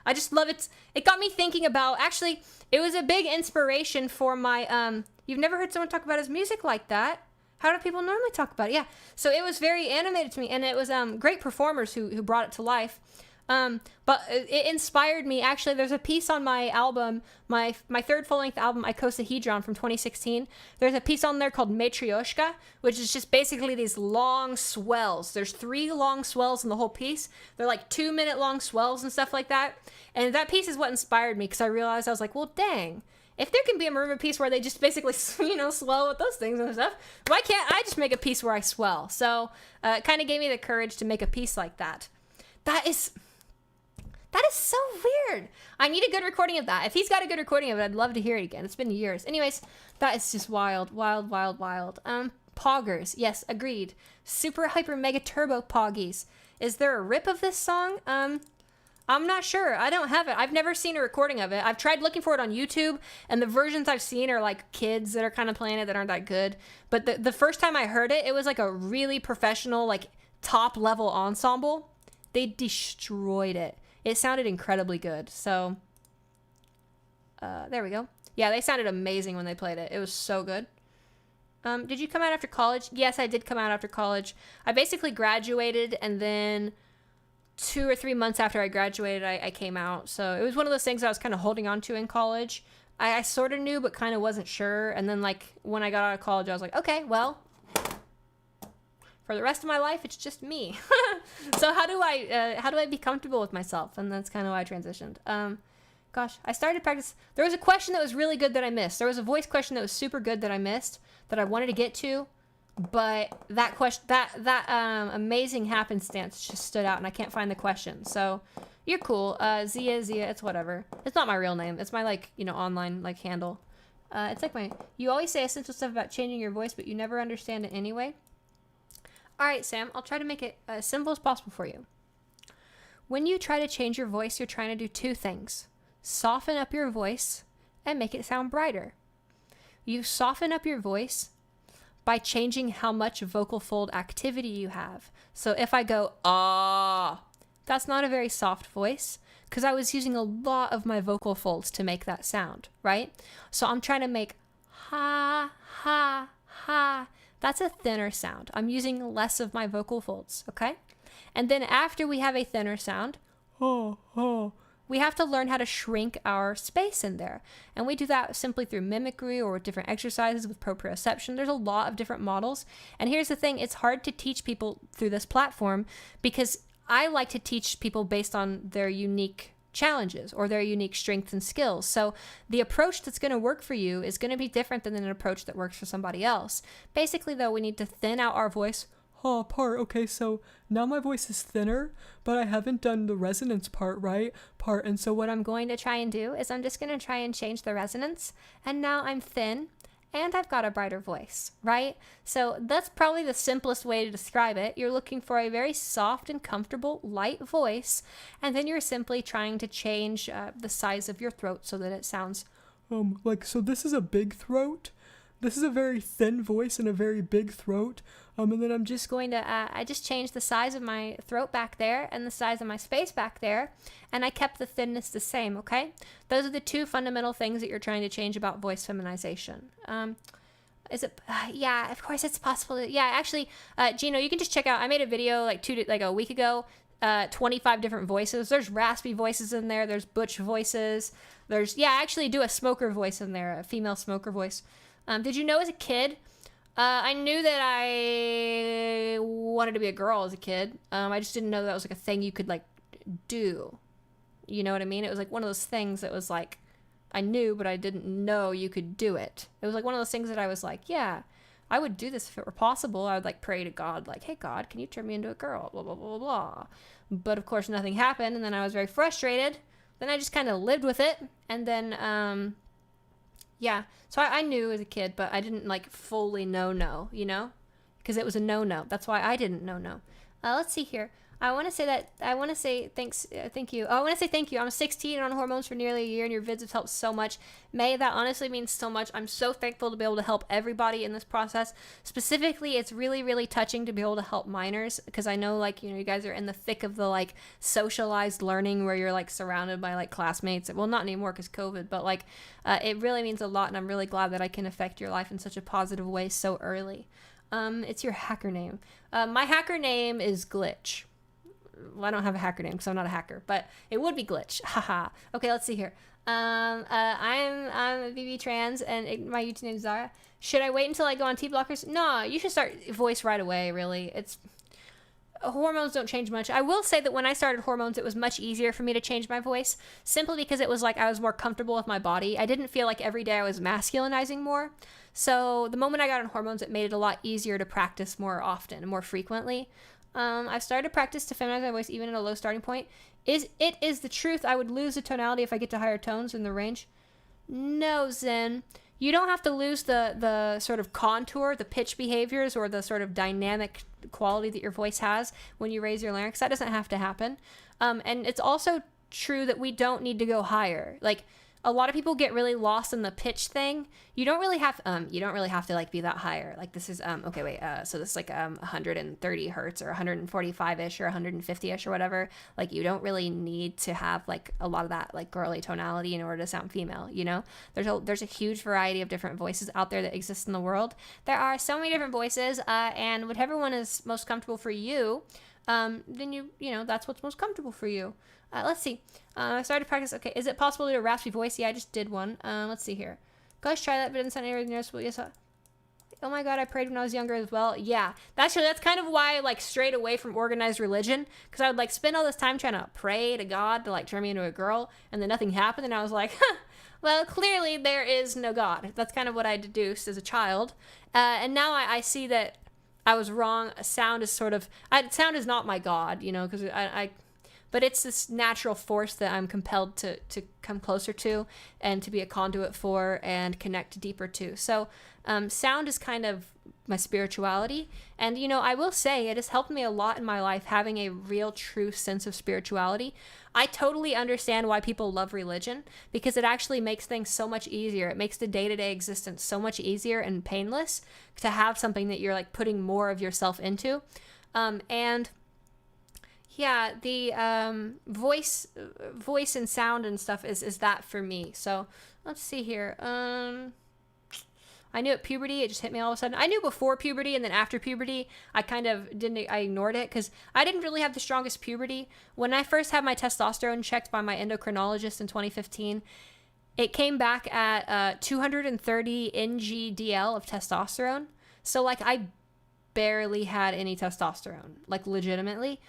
I just love it. It got me thinking about, actually, it was a big inspiration for my, you've never heard someone talk about his music like that? How do people normally talk about it? Yeah. So it was very animated to me, and it was great performers who brought it to life. But it inspired me. Actually, there's a piece on my album, my third full-length album, Icosahedron from 2016. There's a piece on there called Matryoshka, which is just basically these long swells. There's 3 long swells in the whole piece. They're 2-minute long swells and stuff like that. And that piece is what inspired me, because I realized, I was like, well, dang. If there can be a marimba piece where they just basically, swell with those things and stuff, why can't I just make a piece where I swell? So it kind of gave me the courage to make a piece like that. That is so weird. I need a good recording of that. If he's got a good recording of it, I'd love to hear it again. It's been years. Anyways, that is just wild. Poggers. Yes, agreed. Super hyper mega turbo poggies. Is there a rip of this song? I'm not sure. I don't have it. I've never seen a recording of it. I've tried looking for it on YouTube, and the versions I've seen are kids that are kind of playing it that aren't that good. But the first time I heard it, it was a really professional, top level ensemble. They destroyed it. It sounded incredibly good. So, there we go. Yeah, they sounded amazing when they played it. It was so good. Did you come out after college? Yes, I did come out after college. I basically graduated, and then 2 or 3 months after I graduated, I came out. So it was one of those things I was kind of holding on to in college. I sort of knew, but kind of wasn't sure. And then when I got out of college, I was like, okay, well, for the rest of my life, it's just me. So how do I be comfortable with myself? And that's kind of why I transitioned. Gosh, I started practice. There was a question that was really good that I missed. There was a voice question that was super good that I missed that I wanted to get to, but that question, that amazing happenstance just stood out, and I can't find the question. So you're cool. Zia, it's whatever. It's not my real name. It's my online handle. It's you always say essential stuff about changing your voice, but you never understand it anyway. All right, Sam, I'll try to make it as simple as possible for you. When you try to change your voice, you're trying to do 2 things. Soften up your voice and make it sound brighter. You soften up your voice by changing how much vocal fold activity you have. So if I go, ah, that's not a very soft voice because I was using a lot of my vocal folds to make that sound, right? So I'm trying to make ha, ha, ha. That's a thinner sound. I'm using less of my vocal folds, okay? And then after we have a thinner sound, we have to learn how to shrink our space in there. And we do that simply through mimicry or with different exercises with proprioception. There's a lot of different models. And here's the thing, it's hard to teach people through this platform because I like to teach people based on their unique challenges or their unique strengths and skills. So the approach that's going to work for you is going to be different than an approach that works for somebody else. Basically, though, we need to thin out our voice. Okay, so now my voice is thinner, but I haven't done the resonance part. And so what I'm going to try and do is I'm just going to try and change the resonance. And now I'm thin and I've got a brighter voice, right? So that's probably the simplest way to describe it. You're looking for a very soft and comfortable, light voice, and then you're simply trying to change the size of your throat so that it sounds so this is a big throat. This is a very thin voice and a very big throat. And then I'm just going to, I just changed the size of my throat back there and the size of my space back there. And I kept the thinness the same, okay? Those are the 2 fundamental things that you're trying to change about voice feminization. Is it, yeah, of course it's possible. Yeah, actually, Gino, you can just check out, I made a video a week ago 25 different voices. There's raspy voices in there. There's butch voices. I actually do a smoker voice in there, a female smoker voice. Did you know as a kid, I knew that I wanted to be a girl as a kid. I just didn't know that was like a thing you could like do. You know what I mean? It was like one of those things that was like, I knew, but I didn't know you could do it. It was like one of those things that I was like, yeah, I would do this if it were possible. I would like pray to God, like, hey God, can you turn me into a girl? Blah, blah, blah, blah. But of course nothing happened. And then I was very frustrated. Then I just kind of lived with it. And then, yeah. So I knew as a kid, but I didn't like fully know, you know, because it was a no. That's why I didn't know. Let's see here. I want to say thank you. I want to say thank you. I'm 16 and on hormones for nearly a year, and your vids have helped so much. May, that honestly means so much. I'm so thankful to be able to help everybody in this process. Specifically, it's really, really touching to be able to help minors, because I know, like, you know, you guys are in the thick of the, like, socialized learning where you're, like, surrounded by, like, classmates. Well, not anymore because COVID, but, like, it really means a lot, and I'm really glad that I can affect your life in such a positive way so early. It's your hacker name. My hacker name is Glitch. Well, I don't have a hacker name because I'm not a hacker, but it would be Glitch. Haha. Okay, let's see here. I'm a BB trans, and my YouTube name is Zara. Should I wait until I go on T blockers? No, you should start voice right away. Really, hormones don't change much. I will say that when I started hormones, it was much easier for me to change my voice, simply because it was like I was more comfortable with my body. I didn't feel like every day I was masculinizing more. So the moment I got on hormones, it made it a lot easier to practice more often and more frequently. I've started to practice to feminize my voice even at a low starting point. It is the truth I would lose the tonality if I get to higher tones in the range? No, Zen. You don't have to lose the sort of contour, the pitch behaviors, or the sort of dynamic quality that your voice has when you raise your larynx. That doesn't have to happen. And it's also true that we don't need to go higher. Like, a lot of people get really lost in the pitch thing. You don't really have to like be that higher. Like, this is okay, wait, so this is like 130 hertz or 145-ish or 150-ish or whatever. Like, you don't really need to have like a lot of that like girly tonality in order to sound female, you know? There's a huge variety of different voices out there that exist in the world. There are so many different voices, and whatever one is most comfortable for you, then you know, that's what's most comfortable for you. Let's see. I started to practice. Okay, is it possible to do a raspy voice? Yeah, I just did one. Let's see here. Guys, try that, but it didn't sound anything noticeable. Yes. Oh my God, I prayed when I was younger as well. Yeah, that's true. That's kind of why I like strayed away from organized religion, because I would like spend all this time trying to pray to God to like turn me into a girl, and then nothing happened, and I was like, huh, well, clearly there is no God. That's kind of what I deduced as a child, and now I see that I was wrong. Sound is sound is not my God, you know, because but it's this natural force that I'm compelled to come closer to and to be a conduit for and connect deeper to. So sound is kind of my spirituality. And, you know, I will say it has helped me a lot in my life having a real true sense of spirituality. I totally understand why people love religion, because it actually makes things so much easier. It makes the day-to-day existence so much easier and painless to have something that you're like putting more of yourself into. And yeah, the voice and sound and stuff is that for me. So let's see here. I knew at puberty, it just hit me all of a sudden. I knew before puberty, and then after puberty, I ignored it because I didn't really have the strongest puberty. When I first had my testosterone checked by my endocrinologist in 2015, it came back at 230 ng/dL of testosterone. So like I barely had any testosterone, like legitimately.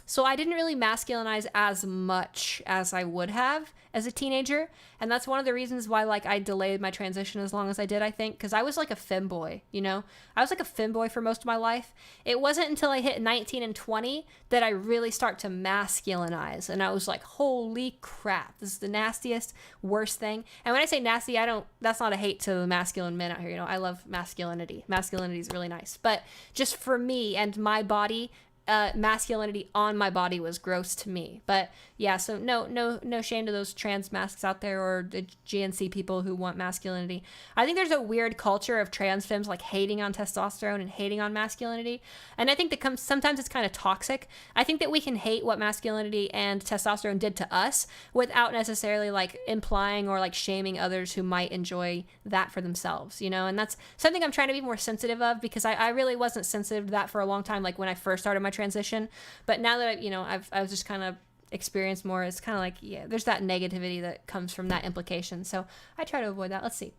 So I didn't really masculinize as much as I would have as a teenager. And that's one of the reasons why, like, I delayed my transition as long as I did, I think, because I was like a femboy, you know? I was like a femboy for most of my life. It wasn't until I hit 19 and 20 that I really start to masculinize. And I was like, holy crap, this is the nastiest, worst thing. And when I say nasty, that's not a hate to the masculine men out here, you know? I love masculinity. Masculinity is really nice. But just for me and my body, masculinity on my body was gross to me. But yeah, so no shame to those trans masks out there or the GNC people who want masculinity. I think there's a weird culture of trans femmes like hating on testosterone and hating on masculinity, and I think that sometimes it's kind of toxic. I think that we can hate what masculinity and testosterone did to us without necessarily like implying or like shaming others who might enjoy that for themselves, you know? And that's something I'm trying to be more sensitive of, because I really wasn't sensitive to that for a long time. Like when I first started my transition. But now that I've just kind of experienced more, it's kind of like, yeah, there's that negativity that comes from that implication. So I try to avoid that. Let's see.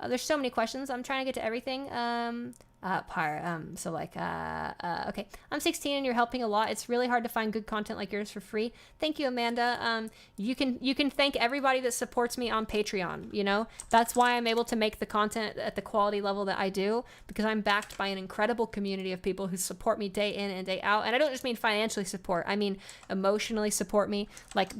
There's so many questions. I'm trying to get to everything. Okay. I'm 16 and you're helping a lot. It's really hard to find good content like yours for free. Thank you, Amanda. You can thank everybody that supports me on Patreon. You know, that's why I'm able to make the content at the quality level that I do, because I'm backed by an incredible community of people who support me day in and day out. And I don't just mean financially support. I mean emotionally support me. Like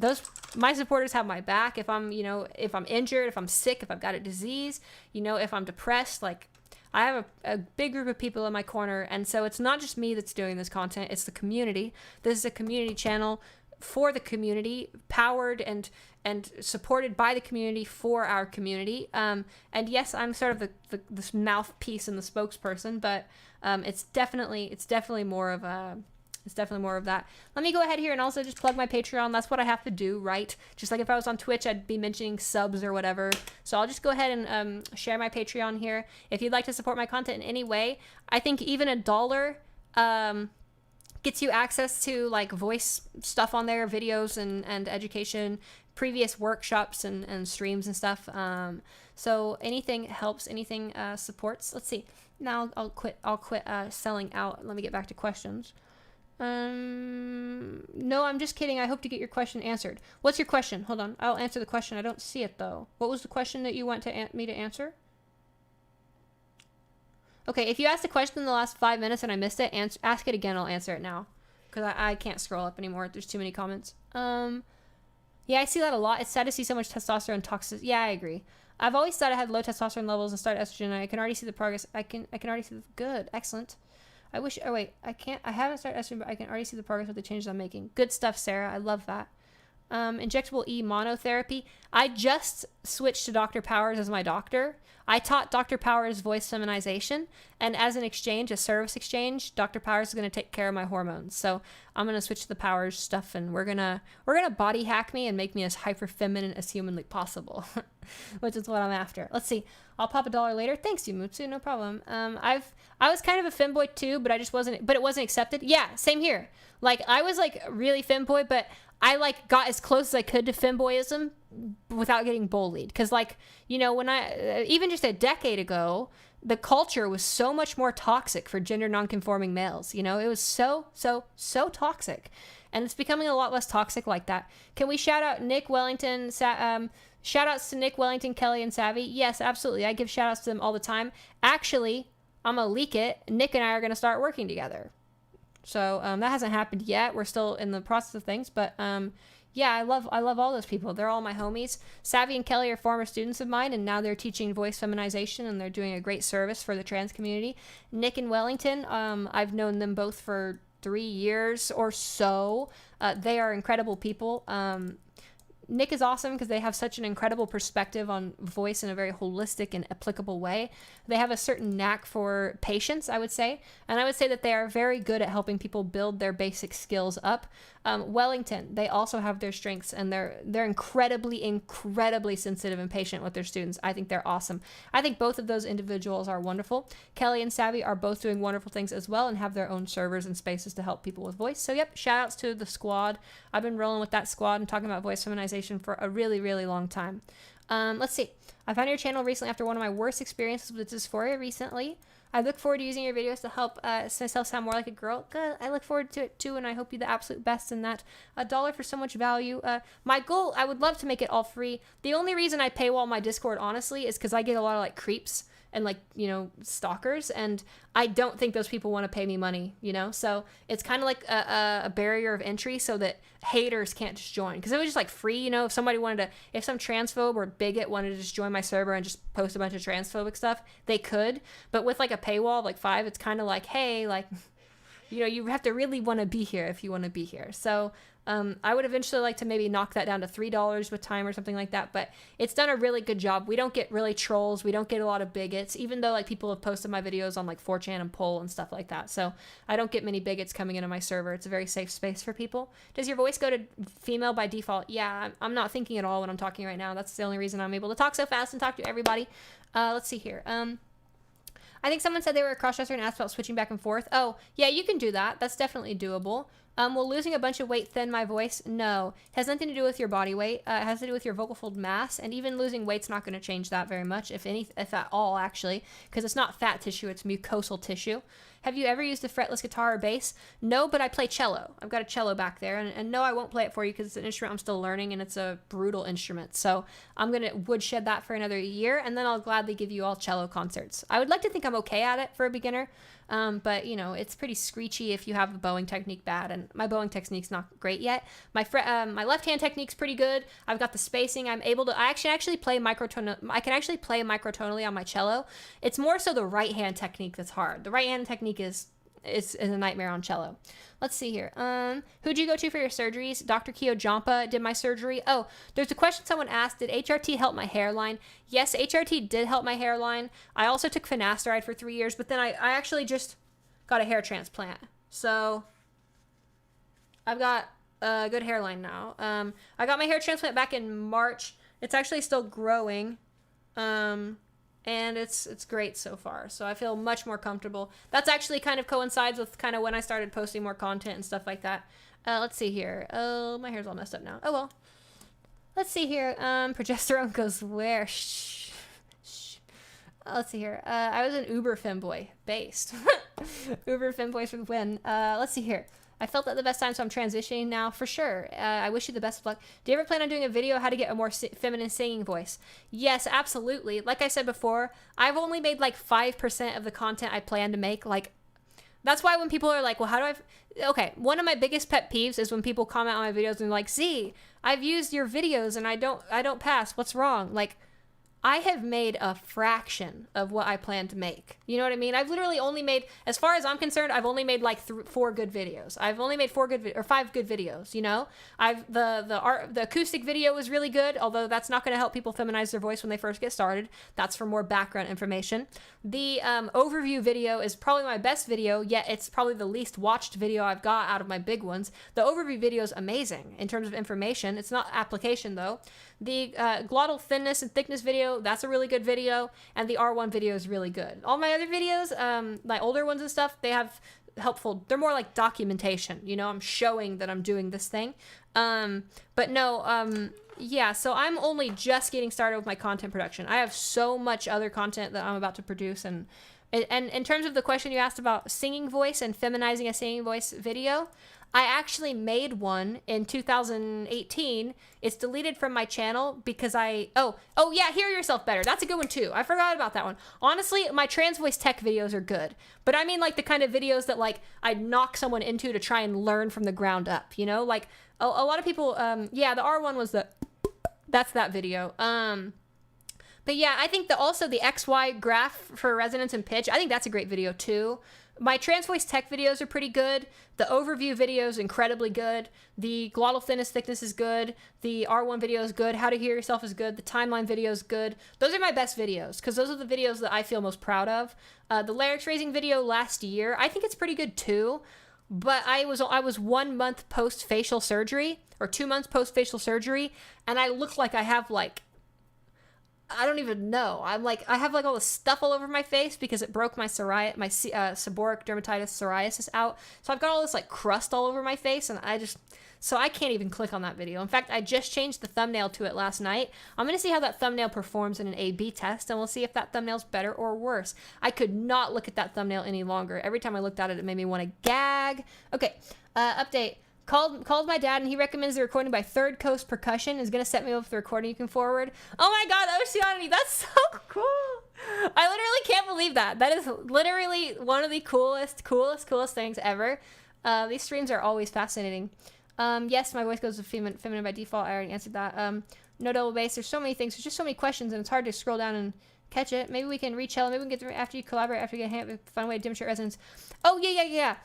my supporters have my back. If I'm injured, if I'm sick, if I've got a disease, if I'm depressed, like, I have a big group of people in my corner, and so it's not just me that's doing this content, it's the community. This is a community channel for the community, powered and supported by the community for our community. And yes, I'm sort of the mouthpiece and the spokesperson, but it's definitely more of that. Let me go ahead here and also just plug my Patreon. That's what I have to do, right? Just like if I was on Twitch, I'd be mentioning subs or whatever. So I'll just go ahead and share my Patreon here. If you'd like to support my content in any way, I think even $1 gets you access to like voice stuff on there, videos and education, previous workshops and streams and stuff. So anything helps, anything supports. Let's see. Now I'll quit selling out. Let me get back to questions. No, I'm just kidding. I hope to get your question answered. What's your question? Hold on. I'll answer the question. I don't see it though. What was the question that you want me to answer? Okay, if you asked a question in the last 5 minutes and I missed it, ask it again. I'll answer it now, because I can't scroll up anymore. There's too many comments. Yeah, I see that a lot. It's sad to see so much testosterone toxicity. Yeah, I agree. I've always thought I had low testosterone levels and started estrogen. And I can already see the progress. I can already see the good. Excellent. I haven't started estrogen, but I can already see the progress with the changes I'm making. Good stuff, Sarah. I love that. Injectable E monotherapy. I just switched to Dr. Powers as my doctor. I taught Dr. Powers voice feminization, and as an exchange, a service exchange, Dr. Powers is going to take care of my hormones. So I'm going to switch to the Powers stuff, and we're gonna body hack me and make me as hyper feminine as humanly possible, which is what I'm after. Let's see. I'll pop $1 later. Thanks, Yumutsu. No problem. I was kind of a femboy too, but it wasn't accepted. Yeah, same here. Like, I was like really femboy, but I like got as close as I could to femboyism without getting bullied. Cause like, when even just a decade ago, the culture was so much more toxic for gender nonconforming males. It was so toxic, and it's becoming a lot less toxic like that. Can we shout out Nick Wellington? Shout outs to Nick Wellington, Kelly, and Savvy. Yes, absolutely. I give shout outs to them all the time. Actually, I'm gonna leak it. Nick and I are gonna start working together. So that hasn't happened yet. We're still in the process of things, but yeah, I love all those people. They're all my homies. Savvy and Kelly are former students of mine, and now they're teaching voice feminization, and they're doing a great service for the trans community. Nick and Wellington, I've known them both for 3 years or so. They are incredible people. Nick is awesome because they have such an incredible perspective on voice in a very holistic and applicable way. They have a certain knack for patience, I would say. And I would say that they are very good at helping people build their basic skills up. Wellington, they also have their strengths, and they're incredibly sensitive and patient with their students. I think they're awesome. I think both of those individuals are wonderful. Kelly and Savvy are both doing wonderful things as well and have their own servers and spaces to help people with voice. So yep, shout outs to the squad. I've been rolling with that squad and talking about voice feminization for a really long time. Let's see. I found your channel recently after one of my worst experiences with dysphoria recently. I look forward to using your videos to help myself sound more like a girl. Good. I look forward to it too, and I hope you the absolute best in that. $1 for so much value. My goal, I would love to make it all free. The only reason I paywall my Discord, honestly, is because I get a lot of like creeps and like, stalkers, and I don't think those people want to pay me money, so it's kind of like a barrier of entry so that haters can't just join, because it was just like free, if somebody if some transphobe or bigot wanted to just join my server and just post a bunch of transphobic stuff, they could. But with like a paywall of like 5, it's kind of like, hey, like, you have to really want to be here if you want to be here. So I would eventually like to maybe knock that down to $3 with time or something like that, but it's done a really good job. We don't get really trolls. We don't get a lot of bigots, even though like people have posted my videos on like 4chan and Poll and stuff like that. So I don't get many bigots coming into my server. It's a very safe space for people. Does your voice go to female by default? Yeah, I'm not thinking at all when I'm talking right now. That's the only reason I'm able to talk so fast and talk to everybody. Let's see here. I think someone said they were a crossdresser and asked about switching back and forth. Oh, yeah, you can do that. That's definitely doable. Will losing a bunch of weight thin my voice? No. It has nothing to do with your body weight. It has to do with your vocal fold mass, and even losing weight's not going to change that very much, if at all, actually, because it's not fat tissue, it's mucosal tissue. Have you ever used a fretless guitar or bass? No, but I play cello. I've got a cello back there, and no, I won't play it for you because it's an instrument I'm still learning, and it's a brutal instrument. So I'm going to woodshed that for another year, and then I'll gladly give you all cello concerts. I would like to think I'm okay at it for a beginner, but, you know, it's pretty screechy if you have the bowing technique bad, and my bowing technique's not great yet. My left hand technique's pretty good. I've got the spacing. I can actually play microtonally on my cello. It's more so the right hand technique that's hard. The right hand technique is a nightmare on cello. Let's see here. Who'd you go to for your surgeries? Dr. Kyo Jampa did my surgery. Oh, there's a question someone asked. Did HRT help my hairline? Yes, HRT did help my hairline. I also took finasteride for 3 years, but then I actually just got a hair transplant. So I've got a good hairline now. I got my hair transplant back in March. It's actually still growing. And it's great so far. So I feel much more comfortable. That's actually kind of coincides with kind of when I started posting more content and stuff like that. Let's see here. Oh, my hair's all messed up now. Oh, well. Let's see here. Progesterone goes where? Shh. Let's see here. I was an Uber femboy. Based. Uber femboys for the win. Let's see here. I felt that the best time, so I'm transitioning now for sure. I wish you the best of luck. Do you ever plan on doing a video how to get a more feminine singing voice? Yes, absolutely. Like I said before, I've only made like 5% of the content I plan to make. Like, that's why when people are like, well, how do I... Okay, one of my biggest pet peeves is when people comment on my videos and they're like, Z, I've used your videos and I don't pass. What's wrong? Like, I have made a fraction of what I plan to make. You know what I mean? I've literally only made, as far as I'm concerned, I've only made like 4 good videos. I've only made 5 good videos, you know? The acoustic video was really good, although that's not going to help people feminize their voice when they first get started. That's for more background information. The overview video is probably my best video, yet it's probably the least watched video I've got out of my big ones. The overview video is amazing in terms of information. It's not application though. The glottal thinness and thickness video, that's a really good video, and the R1 video is really good. All my other videos, my older ones and stuff, they have helpful, they're more like documentation, you know, I'm showing that I'm doing this thing. But no, yeah, so I'm only just getting started with my content production. I have so much other content that I'm about to produce, and in terms of the question you asked about singing voice and feminizing a singing voice video, I actually made one in 2018. It's deleted from my channel because oh yeah, Hear Yourself Better. That's a good one too. I forgot about that one. Honestly, my trans voice tech videos are good, but I mean like the kind of videos that like I'd knock someone into to try and learn from the ground up, you know? Like a lot of people, yeah, the R1 was that's that video. But yeah, I think also the XY graph for resonance and pitch, I think that's a great video too. My trans voice tech videos are pretty good. The overview video is incredibly good. The glottal thickness is good. The R1 video is good. How to Hear Yourself is good. The timeline video is good. Those are my best videos because those are the videos that I feel most proud of. The larynx raising video last year, I think it's pretty good too. But I was 1 month post facial surgery or 2 months post facial surgery, and I look like I have like, I don't even know. I have like all the stuff all over my face because it broke my seborrheic dermatitis psoriasis out. So I've got all this like crust all over my face, and so I can't even click on that video. In fact, I just changed the thumbnail to it last night. I'm going to see how that thumbnail performs in an A/B test, and we'll see if that thumbnail's better or worse. I could not look at that thumbnail any longer. Every time I looked at it, it made me want to gag. Okay, update. Called my dad, and he recommends the recording by Third Coast Percussion. Is going to set me up with the recording you can forward. Oh my god, Oceanity, that's so cool. I literally can't believe that. That is literally one of the coolest things ever. These streams are always fascinating. Yes, my voice goes to feminine by default. I already answered that. No double bass. There's so many things. There's just so many questions, and it's hard to scroll down and catch it. Maybe we can reach Maybe we can get through after you collaborate, after you get a fun way to demonstrate resonance. Oh, yeah.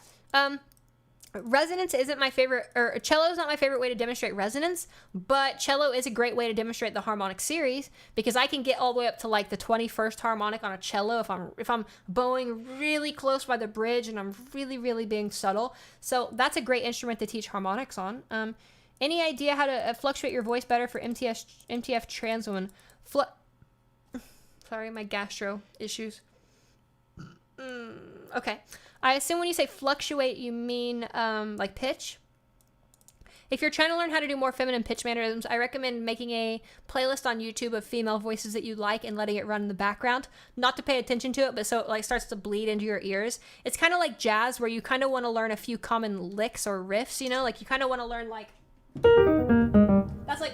Resonance isn't my favorite, or cello is not my favorite way to demonstrate resonance, but cello is a great way to demonstrate the harmonic series because I can get all the way up to like the 21st harmonic on a cello if I'm bowing really close by the bridge and I'm really being subtle. So that's a great instrument to teach harmonics on. Any idea how to fluctuate your voice better for MTF trans women? Sorry, my gastro issues. Okay. I assume when you say fluctuate, you mean like pitch. If you're trying to learn how to do more feminine pitch mannerisms, I recommend making a playlist on YouTube of female voices that you like and letting it run in the background. Not to pay attention to it, but so it like starts to bleed into your ears. It's kind of like jazz, where you kind of want to learn a few common licks or riffs, you know? Like you kind of want to learn like... That's like...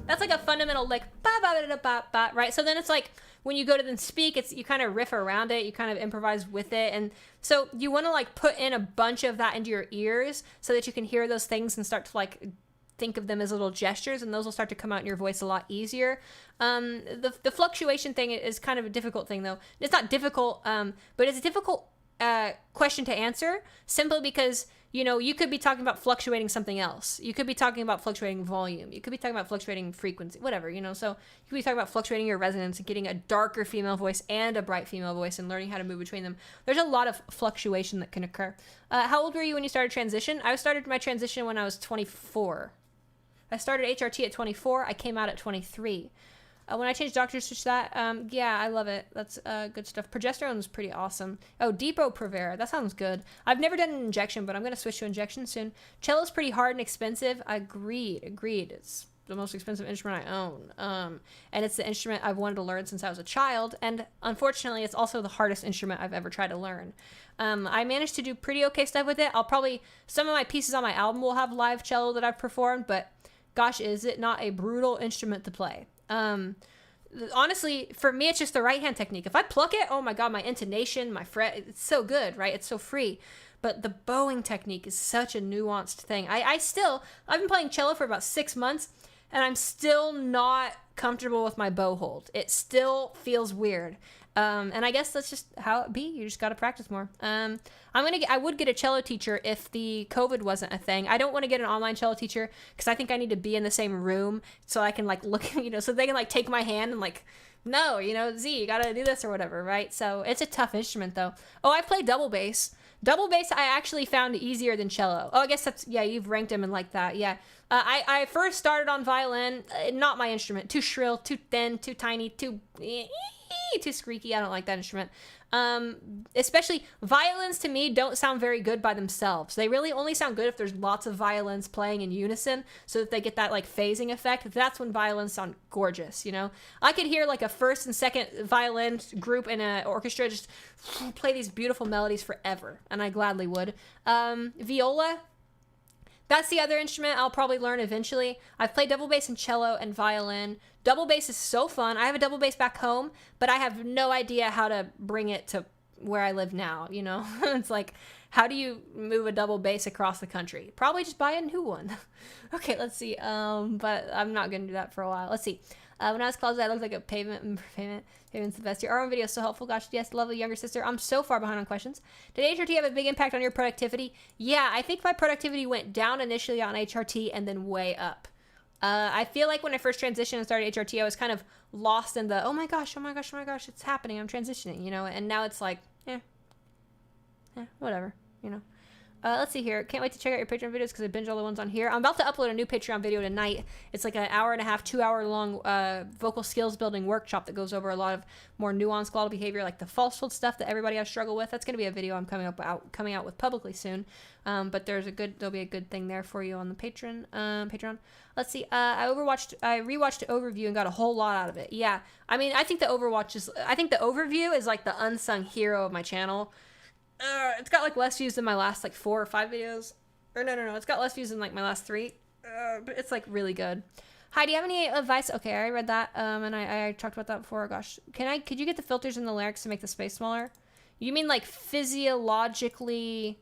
That's like a fundamental lick, right? So then it's like when you go to then speak, it's you kind of riff around it, you kind of improvise with it, and so you want to like put in a bunch of that into your ears so that you can hear those things and start to like think of them as little gestures, and those will start to come out in your voice a lot easier. The fluctuation thing is kind of a difficult thing, though. It's not difficult, but it's a difficult question to answer simply because, you know, you could be talking about fluctuating something else. You could be talking about fluctuating volume. You could be talking about fluctuating frequency, whatever, you know. So you could be talking about fluctuating your resonance and getting a darker female voice and a bright female voice and learning how to move between them. There's a lot of fluctuation that can occur. How old were you when you started transition? I started my transition when I was 24. I started HRT at 24. I came out at 23. When I changed doctors to that, yeah, I love it. That's good stuff. Progesterone is pretty awesome. Oh, Depo-Provera. That sounds good. I've never done an injection, but I'm going to switch to injection soon. Cello's pretty hard and expensive. Agreed. It's the most expensive instrument I own. And it's the instrument I've wanted to learn since I was a child. And unfortunately, it's also the hardest instrument I've ever tried to learn. I managed to do pretty okay stuff with it. Some of my pieces on my album will have live cello that I've performed, but gosh, is it not a brutal instrument to play. Honestly, for me, it's just the right hand technique. If I pluck it, oh my God, my intonation, my fret, it's so good, right? It's so free. But the bowing technique is such a nuanced thing. I've been playing cello for about 6 months, and I'm still not comfortable with my bow hold. It still feels weird. And I guess that's just how it be. You just got to practice more. I would get a cello teacher if the COVID wasn't a thing. I don't want to get an online cello teacher because I think I need to be in the same room so I can like look, you know, so they can like take my hand and like, no, you know, Z, you got to do this or whatever, right? So it's a tough instrument though. Oh, I play double bass. Double bass I actually found easier than cello. Oh, I guess that's, yeah, you've ranked them in like that. Yeah. I first started on violin, not my instrument. Too shrill, too thin, too tiny, too squeaky. I don't like that instrument. Especially violins to me don't sound very good by themselves. They really only sound good if there's lots of violins playing in unison so that they get that like phasing effect. That's when violins sound gorgeous, you know? I could hear like a first and second violin group in an orchestra just play these beautiful melodies forever, and I gladly would. Viola, that's the other instrument I'll probably learn eventually. I've played double bass and cello and violin. Double bass is so fun. I have a double bass back home, but I have no idea how to bring it to where I live now, you know? It's like, how do you move a double bass across the country? Probably just buy a new one. Okay, let's see. But I'm not going to do that for a while. Let's see. When I was closeted, I looked like a pavement. Pavement's the best. Your Arwen video is so helpful. Gosh, yes, lovely younger sister. I'm so far behind on questions. Did HRT have a big impact on your productivity? Yeah, I think my productivity went down initially on HRT and then way up. I feel like when I first transitioned and started HRT, I was kind of lost in the, oh my gosh, it's happening. I'm transitioning, you know? And now it's like, whatever, you know? Let's see here. Can't wait to check out your Patreon videos because I binge all the ones on here. I'm about to upload a new Patreon video tonight. It's like an hour and a half, 2 hour long vocal skills building workshop that goes over a lot of more nuanced glottal behavior, like the false hold stuff that everybody has struggled with. That's going to be a video I'm coming out with publicly soon. But there'll be a good thing there for you on the Patreon. Let's see. I rewatched Overview and got a whole lot out of it. Yeah. I mean, I think the Overview is like the unsung hero of my channel. It's got like less views than my last like 4 or 5 videos. Or no, it's got less views than like my last 3. But it's like really good. Hi, do you have any advice? Okay, I already read that. And I talked about that before. Gosh, could you get the filters in the larynx to make the space smaller? You mean like physiologically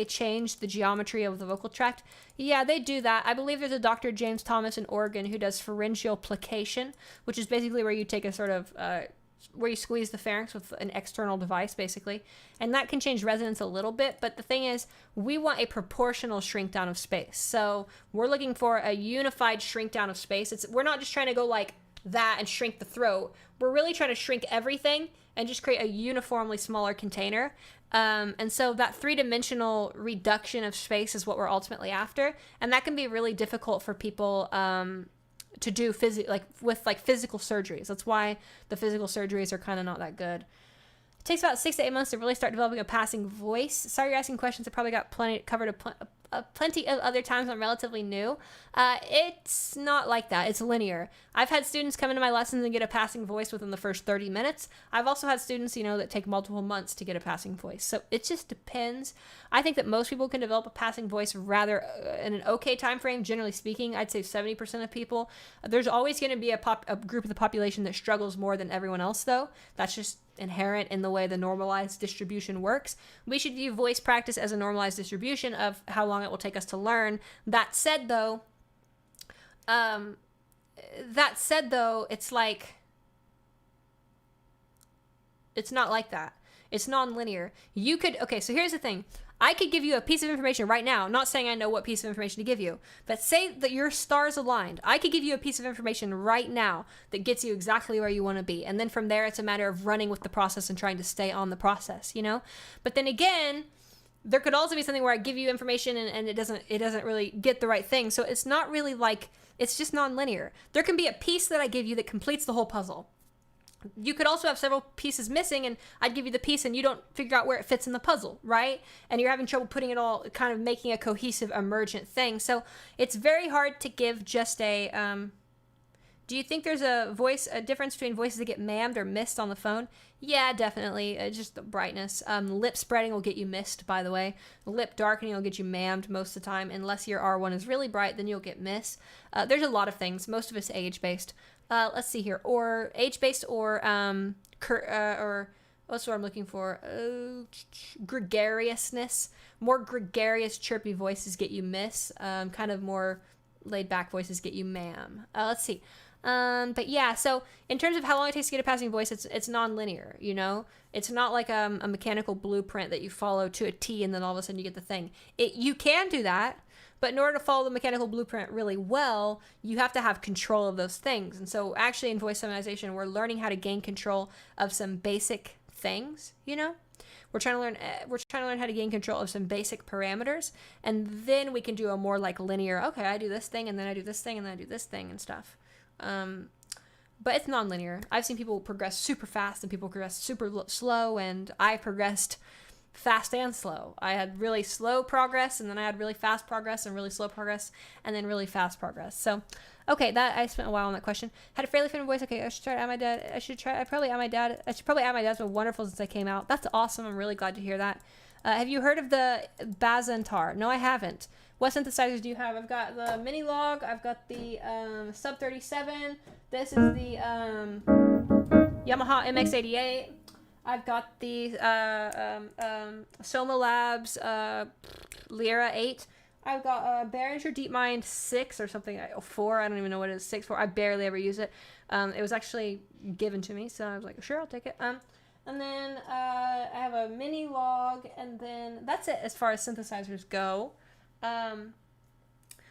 change the geometry of the vocal tract? Yeah, they do that. I believe there's a Dr. James Thomas in Oregon who does pharyngeal plication, which is basically where you take a sort of where you squeeze the pharynx with an external device, basically. And that can change resonance a little bit, but the thing is, we want a proportional shrink down of space. So we're looking for a unified shrink down of space. We're not just trying to go like that and shrink the throat. We're really trying to shrink everything and just create a uniformly smaller container. And so that 3-dimensional reduction of space is what we're ultimately after. And that can be really difficult for people to do physical surgeries. That's why the physical surgeries are kind of not that good. It takes about 6 to 8 months to really start developing a passing voice. Sorry you're asking questions. I probably got plenty of other times. I'm relatively new. It's not like that. It's linear. I've had students come into my lessons and get a passing voice within the first 30 minutes. I've also had students, that take multiple months to get a passing voice. So it just depends. I think that most people can develop a passing voice rather in an okay time frame. Generally speaking, I'd say 70% of people. There's always going to be a group of the population that struggles more than everyone else, though. That's just inherent in the way the normalized distribution works. We should view voice practice as a normalized distribution of how long it will take us to learn. That said though, it's not like that. It's non-linear. So here's the thing. I could give you a piece of information right now, not saying I know what piece of information to give you, but say that your stars aligned. I could give you a piece of information right now that gets you exactly where you want to be. And then from there, it's a matter of running with the process and trying to stay on the process, But then again, there could also be something where I give you information and it doesn't really get the right thing. So it's not really it's just non-linear. There can be a piece that I give you that completes the whole puzzle. You could also have several pieces missing and I'd give you the piece and you don't figure out where it fits in the puzzle, right? And you're having trouble putting it all, kind of making a cohesive, emergent thing. So it's very hard to give just a, do you think there's a difference between voices that get mammed or missed on the phone? Yeah, definitely. Just the brightness. Lip spreading will get you missed, by the way. Lip darkening will get you mammed most of the time. Unless your R1 is really bright, then you'll get missed. There's a lot of things. Most of it's age-based. Let's see here. Or age-based or what's what I'm looking for? Gregariousness. More gregarious, chirpy voices get you miss. Kind of more laid-back voices get you ma'am. Let's see. But yeah, so in terms of how long it takes to get a passing voice, it's non-linear, It's not like a mechanical blueprint that you follow to a T and then all of a sudden you get the thing. You can do that, but in order to follow the mechanical blueprint really well, you have to have control of those things. And so actually in voice feminization, we're learning how to gain control of some basic things, We're trying to learn how to gain control of some basic parameters, and then we can do a more linear, okay, I do this thing and then I do this thing and then I do this thing and stuff. But it's non-linear. I've seen people progress super fast and people progress super slow, and I progressed fast and slow. I had really slow progress, and then I had really fast progress and really slow progress, and then really fast progress. So, okay, I spent a while on that question. Had a fairly feminine voice. Okay, I should try to add my dad. I should probably add my dad. It's been wonderful since I came out. That's awesome. I'm really glad to hear that. Have you heard of the Bazantar? No, I haven't. What synthesizers do you have? I've got the Mini Log. I've got the Sub 37. This is the Yamaha MX88. I've got the Soma Labs Lyra 8. I've got Behringer DeepMind 6 or something, 4. I don't even know what it is. 6, 4. I barely ever use it. It was actually given to me, so I was like, sure, I'll take it. And then I have a Mini Log, and then that's it as far as synthesizers go.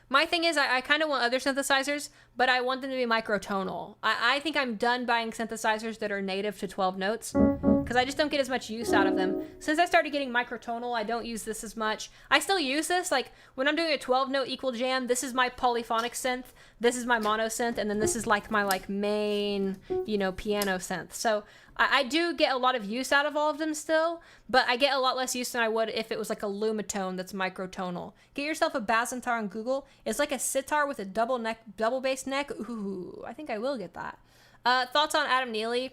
My thing is I kind of want other synthesizers, but I want them to be microtonal. I think I'm done buying synthesizers that are native to 12 notes because I just don't get as much use out of them. Since I started getting microtonal, I don't use this as much. I still use this, when I'm doing a 12-note equal jam, this is my polyphonic synth, this is my mono synth, and then this is my main, piano synth. So I do get a lot of use out of all of them still, but I get a lot less use than I would if it was a Lumitone that's microtonal. Get yourself a Bazantar on Google. It's like a sitar with a double bass neck. Ooh, I think I will get that. Thoughts on Adam Neely?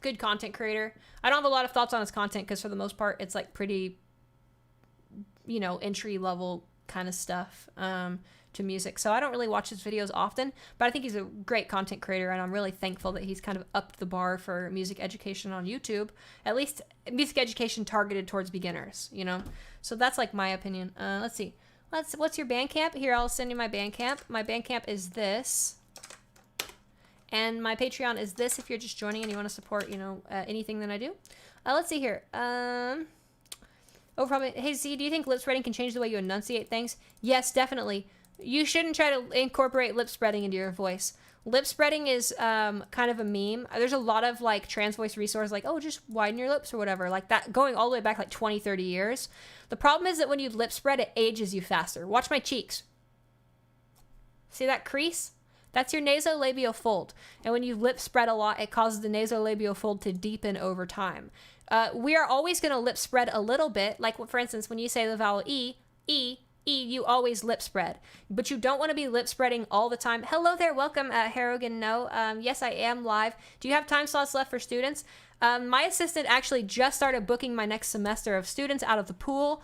Good content creator. I don't have a lot of thoughts on his content because for the most part, it's pretty, entry level kind of stuff to music. So I don't really watch his videos often, but I think he's a great content creator, and I'm really thankful that he's kind of upped the bar for music education on YouTube. At least music education targeted towards beginners, So that's my opinion. Let's see. What's your Bandcamp? Here, I'll send you my Bandcamp. My Bandcamp is this. And my Patreon is this if you're just joining and you want to support, anything that I do. Let's see here. Hey, Z, do you think lip spreading can change the way you enunciate things? Yes, definitely. You shouldn't try to incorporate lip spreading into your voice. Lip spreading is kind of a meme. There's a lot of trans voice resources just widen your lips or whatever, that going all the way back 20, 30 years. The problem is that when you lip spread, it ages you faster. Watch my cheeks. See that crease? That's your nasolabial fold. And when you lip spread a lot, it causes the nasolabial fold to deepen over time. We are always going to lip spread a little bit. Like, for instance, when you say the vowel E, you always lip spread. But you don't want to be lip spreading all the time. Hello there. Welcome, Harrogan. No. Yes, I am live. Do you have time slots left for students? My assistant actually just started booking my next semester of students out of the pool.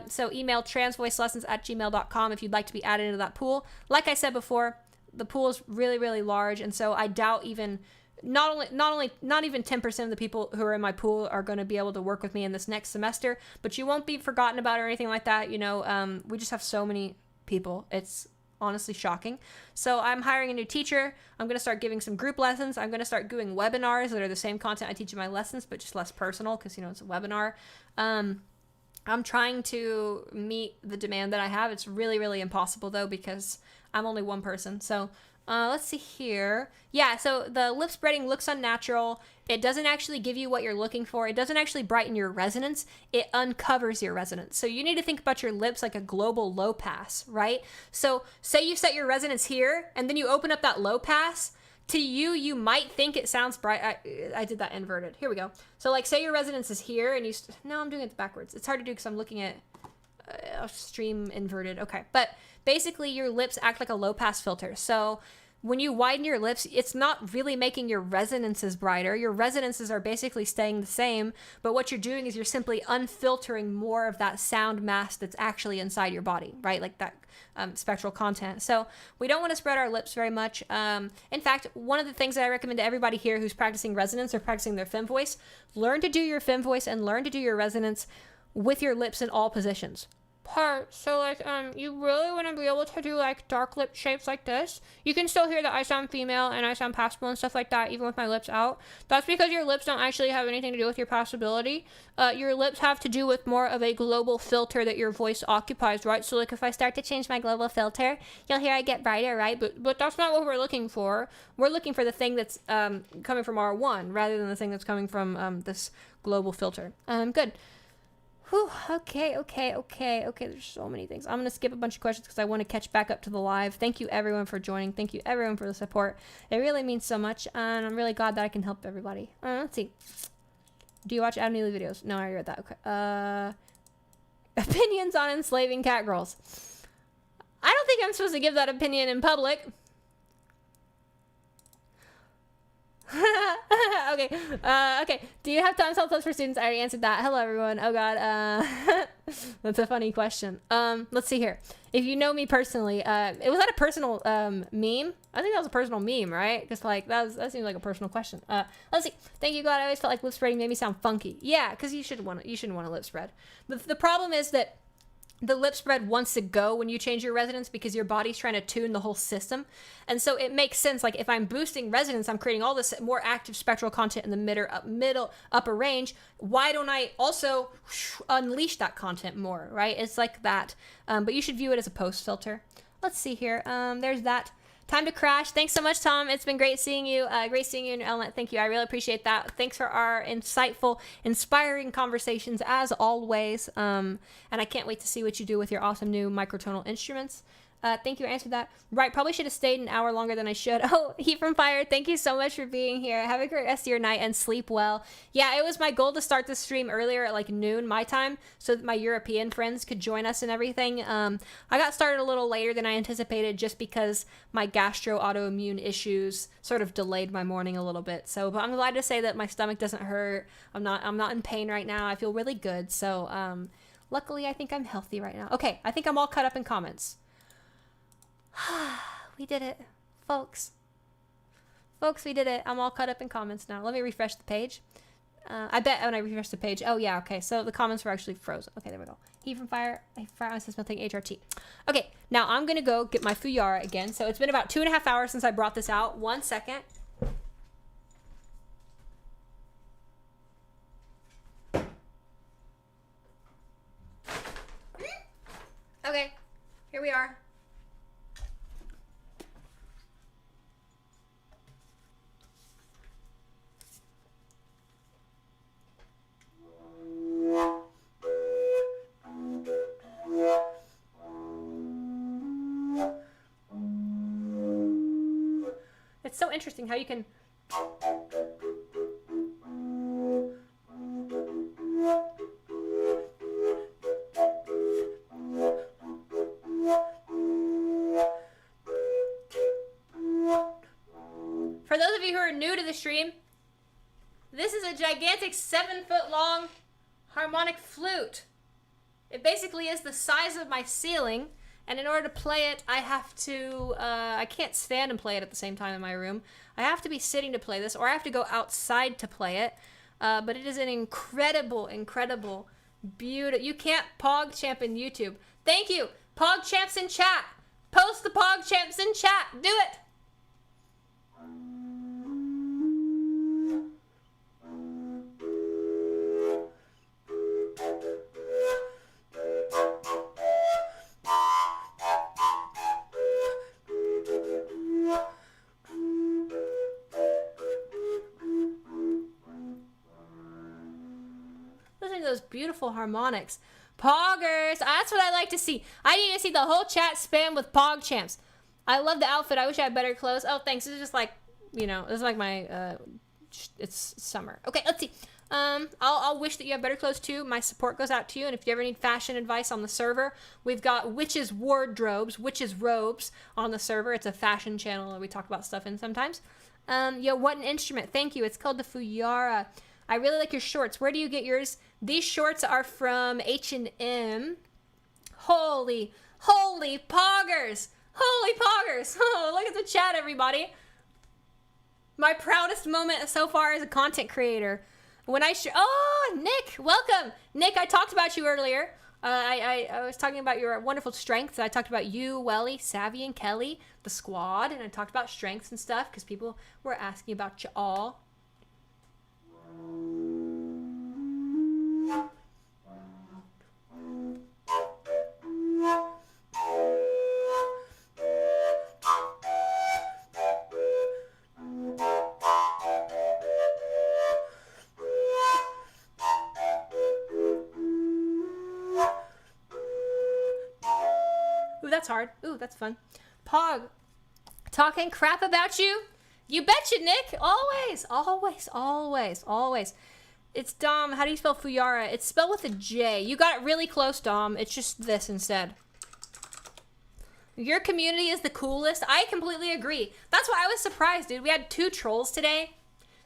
So email transvoicelessons@gmail.com if you'd like to be added into that pool. Like I said before, the pool is really, really large. And so I doubt even... not even 10% of the people who are in my pool are going to be able to work with me in this next semester, but you won't be forgotten about or anything like that. You know, we just have so many people. It's honestly shocking. So I'm hiring a new teacher. I'm going to start giving some group lessons. I'm going to start doing webinars that are the same content I teach in my lessons, but just less personal because, you know, it's a webinar. I'm trying to meet the demand that I have. It's really, really impossible though, because I'm only one person. So let's see here. Yeah, so the lip spreading looks unnatural. It doesn't actually give you what you're looking for. It doesn't actually brighten your resonance. It uncovers your resonance. So you need to think about your lips like a global low pass, right? So say you set your resonance here, and then you open up that low pass. To you, you might think it sounds bright. I did that inverted. Here we go. So like say your resonance is here, and no, I'm doing it backwards. It's hard to do because I'm looking at stream inverted. Okay, but basically your lips act like a low pass filter. So when you widen your lips, it's not really making your resonances brighter. Your resonances are basically staying the same, but what you're doing is you're simply unfiltering more of that sound mass that's actually inside your body, right? Like that spectral content. So we don't want to spread our lips very much. In fact, one of the things that I recommend to everybody here who's practicing resonance or practicing their fem voice, learn to do your fem voice and learn to do your resonance with your lips in all positions. So like you really want to be able to do like dark lip shapes like this. You can still hear that I sound female and I sound passable and stuff like that even with my lips out. That's because your lips don't actually have anything to do with your passability. Your lips have to do with more of a global filter that your voice occupies, right? So like if I start to change my global filter, you'll hear I get brighter, right? But that's not what we're looking for. We're looking for the thing that's coming from R1 rather than the thing that's coming from this global filter. Good. Whew, okay. There's so many things. I'm going to skip a bunch of questions because I want to catch back up to the live. Thank you, everyone, for joining. Thank you, everyone, for the support. It really means so much, and I'm really glad that I can help everybody. Let's see. Do you watch Adam Neely videos? No, I already read that. Okay. Opinions on enslaving cat girls. I don't think I'm supposed to give that opinion in public. Okay. Do you have time slots for students? I already answered that. Hello, everyone. Oh, God. That's a funny question. Let's see here. If you know me personally, was that a personal meme? I think that was a personal meme, right? Because like that seems like a personal question. Let's see. Thank you, God. I always felt like lip spreading made me sound funky. Yeah, because you shouldn't want to lip spread. The problem is that the lip spread wants to go when you change your resonance because your body's trying to tune the whole system. And so it makes sense. Like if I'm boosting resonance, I'm creating all this more active spectral content in the upper range. Why don't I also unleash that content more, right? It's like that. But you should view it as a post filter. Let's see here. There's that. Time to crash. Thanks so much, Tom. It's been great seeing you. Great seeing you in your element. Thank you. I really appreciate that. Thanks for our insightful, inspiring conversations as always. And I can't wait to see what you do with your awesome new microtonal instruments. Thank you. I answered that. Right. Probably should have stayed an hour longer than I should. Oh, Heat from Fire. Thank you so much for being here. Have a great rest of your night and sleep well. Yeah, it was my goal to start this stream earlier at like noon my time so that my European friends could join us and everything. I got started a little later than I anticipated just because my gastro autoimmune issues sort of delayed my morning a little bit. So, but I'm glad to say that my stomach doesn't hurt. I'm not in pain right now. I feel really good. So, luckily I think I'm healthy right now. Okay. I think I'm all caught up in comments. We did it, folks. We did it. I'm all caught up in comments now. Let me refresh the page. I bet when I refresh the page. Oh, yeah, okay. So the comments were actually frozen. Okay, there we go. Heat from Fire. Fire says nothing. HRT. Okay, now I'm going to go get my fujara again. So it's been about 2.5 hours since I brought this out. 1 second. Okay, here we are. It's so interesting how you can... For those of you who are new to the stream, this is a gigantic 7-foot-long harmonic flute. It basically is the size of my ceiling, and in order to play it, I have to, I can't stand and play it at the same time in my room. I have to be sitting to play this, or I have to go outside to play it. But it is an incredible, incredible, beautiful... You can't PogChamp in YouTube. Thank you! PogChamps in chat! Post the PogChamps in chat! Do it! Listen to those beautiful harmonics. Poggers! That's what I like to see. I need to see the whole chat spam with PogChamps. I love the outfit. I wish I had better clothes. Oh, thanks. This is just like, you know, this is like my, it's summer. Okay, let's see. I'll wish that you have better clothes too. My support goes out to you. And if you ever need fashion advice on the server, we've got witches' wardrobes, witches' robes on the server. It's a fashion channel that we talk about stuff in sometimes. Yo, what an instrument. Thank you. It's called the fujara. I really like your shorts. Where do you get yours? These shorts are from H&M. Holy poggers. Holy poggers. Oh, look at the chat, everybody. My proudest moment so far as a content creator. When I oh, Nick, welcome. Nick, I talked about you earlier. I was talking about your wonderful strengths. I talked about you, Welly, Savvy, and Kelly, the squad, and I talked about strengths and stuff because people were asking about you all. Ooh, that's hard. Ooh, that's fun. Pog, talking crap about you? You betcha, Nick. Always, always, always, always. It's Dom. How do you spell fujara? It's spelled with a J. You got it really close, Dom. It's just this instead. Your community is the coolest. I completely agree. That's why I was surprised, dude. We had 2 trolls today.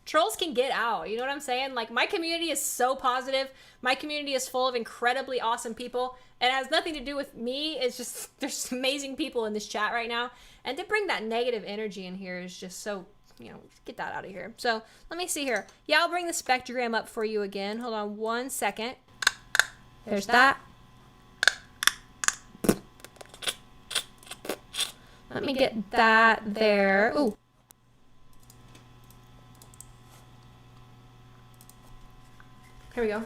Trolls can get out. You know what I'm saying? Like, my community is so positive. My community is full of incredibly awesome people. It has nothing to do with me. It's just, there's amazing people in this chat right now. And to bring that negative energy in here is just so, you know, get that out of here. So, let me see here. Yeah, I'll bring the spectrogram up for you again. Hold on 1 second. There's that. Let me get that there. Ooh. Here we go.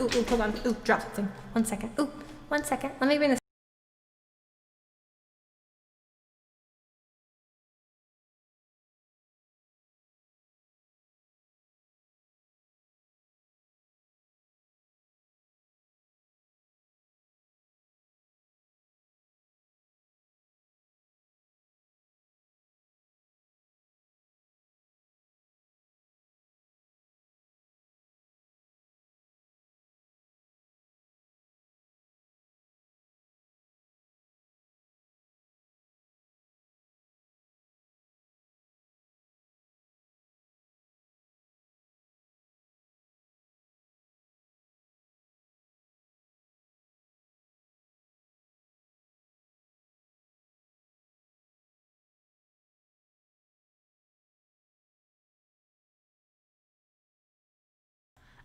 Ooh, hold on. Ooh, drop something. 1 second. Ooh, 1 second. Let me bring this.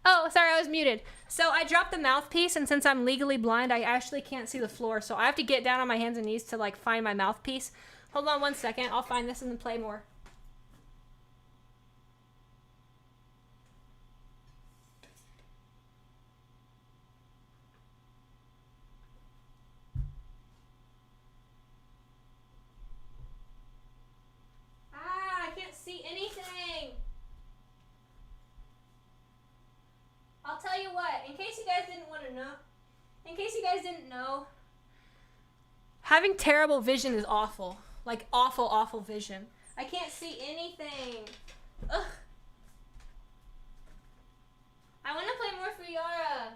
Oh, sorry, I was muted. So I dropped the mouthpiece, and since I'm legally blind, I actually can't see the floor. So I have to get down on my hands and knees to like find my mouthpiece. Hold on 1 second. I'll find this and then play more. Ah, I can't see anything. I'll tell you what, in case you guys didn't know, having terrible vision is awful. Like awful, awful vision. I can't see anything. Ugh. I want to play more fujara.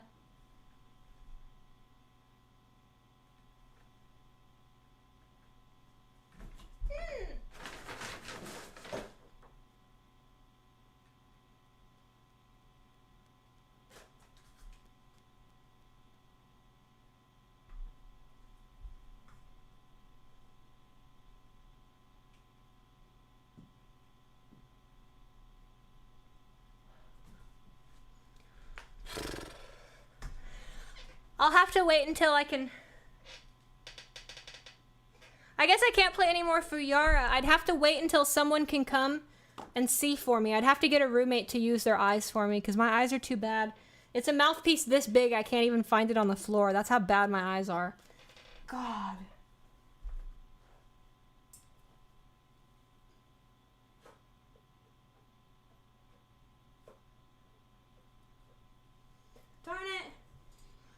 I'll have to wait until I can... I guess I can't play any more fujara. I'd have to wait until someone can come and see for me. I'd have to get a roommate to use their eyes for me because my eyes are too bad. It's a mouthpiece this big, I can't even find it on the floor. That's how bad my eyes are. God. Darn it.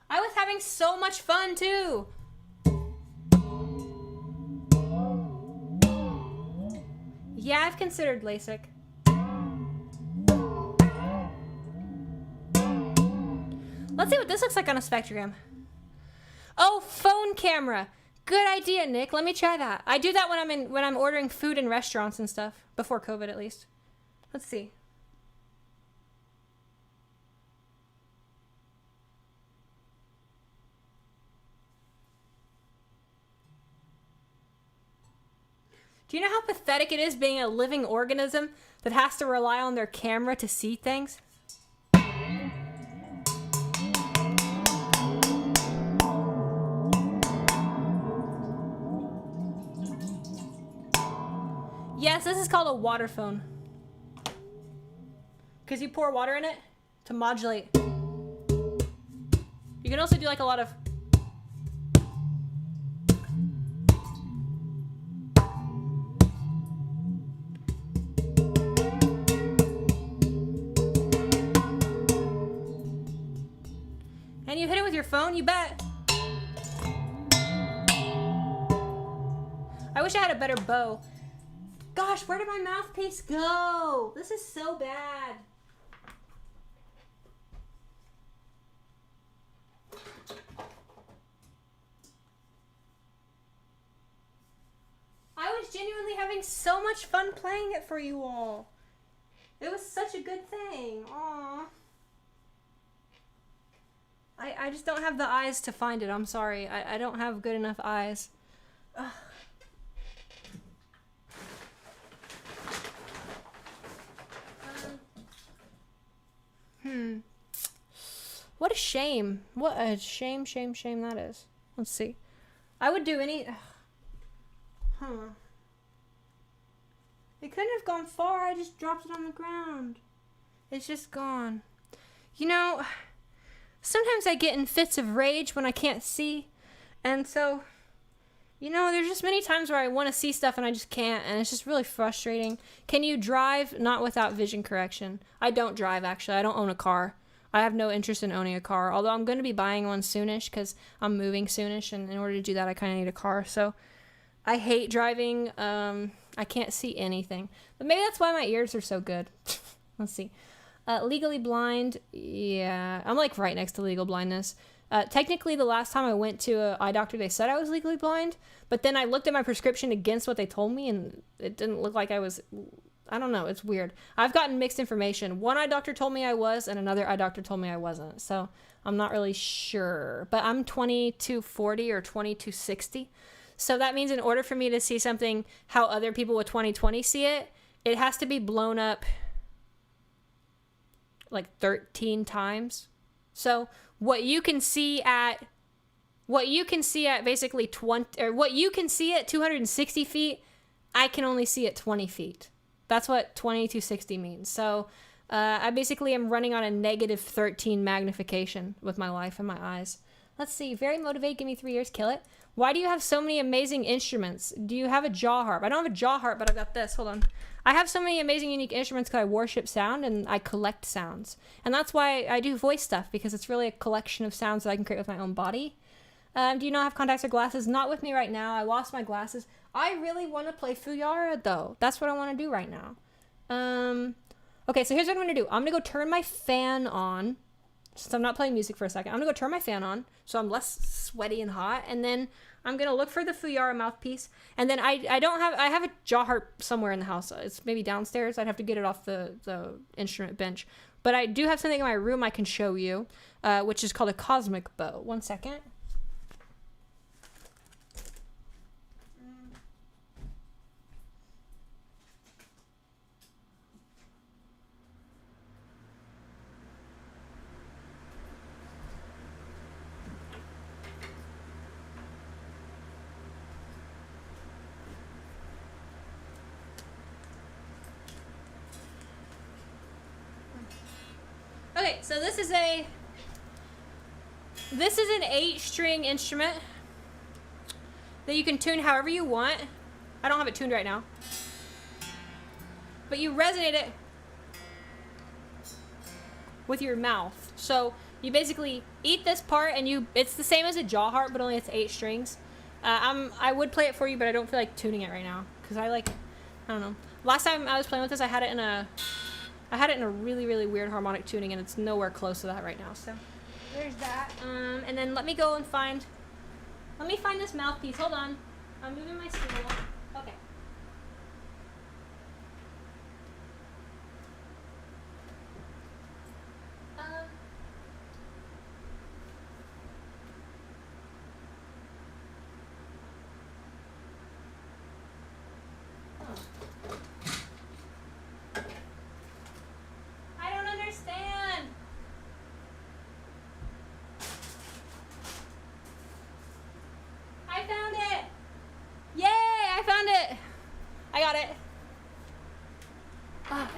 I was having so much fun too. Yeah, I've considered LASIK. Let's see what this looks like on a spectrogram. Oh, phone camera. Good idea, Nick. Let me try that. I do that when I'm ordering food in restaurants and stuff. Before COVID, at least. Let's see. Do you know how pathetic it is being a living organism that has to rely on their camera to see things? Yes, this is called a water phone. Because you pour water in it to modulate. You can also do like a lot of... And you hit it with your phone, you bet. I wish I had a better bow. Gosh, where did my mouthpiece go? This is so bad. I was genuinely having so much fun playing it for you all. It was such a good thing. Aww. I just don't have the eyes to find it. I'm sorry. I don't have good enough eyes. Ugh. What a shame. What a shame that is. Let's see. I would do any... Huh. It couldn't have gone far. I just dropped it on the ground. It's just gone. You know, sometimes I get in fits of rage when I can't see. And so, you know, there's just many times where I want to see stuff and I just can't. And it's just really frustrating. Can you drive? Not without vision correction. I don't drive, actually. I don't own a car. I have no interest in owning a car. Although I'm going to be buying one soonish because I'm moving soonish. And in order to do that, I kind of need a car. So I hate driving. I can't see anything. But maybe that's why my ears are so good. Let's see. Legally blind. Yeah. I'm like right next to legal blindness. Technically, the last time I went to an eye doctor, they said I was legally blind. But then I looked at my prescription against what they told me, and it didn't look like I was... I don't know. It's weird. I've gotten mixed information. One eye doctor told me I was, and another eye doctor told me I wasn't. So I'm not really sure. But I'm 2240 or 2260. So that means in order for me to see something how other people with 20/20 see it, it has to be blown up like 13 times. So what you can see at basically 20, or what you can see at 260 feet, I can only see at 20 feet. That's what 20 to 60 means. So I basically am running on a negative 13 magnification with my life and my eyes. Let's see. Very motivated. Give me 3 years. Kill it. Why do you have so many amazing instruments? Do you have a jaw harp? I don't have a jaw harp, but I've got this. Hold on. I have so many amazing, unique instruments because I worship sound and I collect sounds. And that's why I do voice stuff, because it's really a collection of sounds that I can create with my own body. Do you not have contacts or glasses? Not with me right now. I lost my glasses. I really want to play fujara, though. That's what I want to do right now. Okay, so here's what I'm going to do. I'm going to go turn my fan on. Since I'm not playing music for a second, I'm going to go turn my fan on so I'm less sweaty and hot. And then I'm going to look for the fujara mouthpiece. And then I have a jaw harp somewhere in the house. It's maybe downstairs. I'd have to get it off the instrument bench. But I do have something in my room I can show you, which is called a cosmic bow. 1 second. Okay, so this is an 8-string instrument that you can tune however you want. I don't have it tuned right now. But you resonate it with your mouth. So you basically eat this part and it's the same as a jaw harp, but only it's 8 strings. I would play it for you, but I don't feel like tuning it right now because I don't know. Last time I was playing with this, I had it in a really, really weird harmonic tuning, and it's nowhere close to that right now. So there's that. And then let me find this mouthpiece. Hold on. I'm moving my stool. Okay.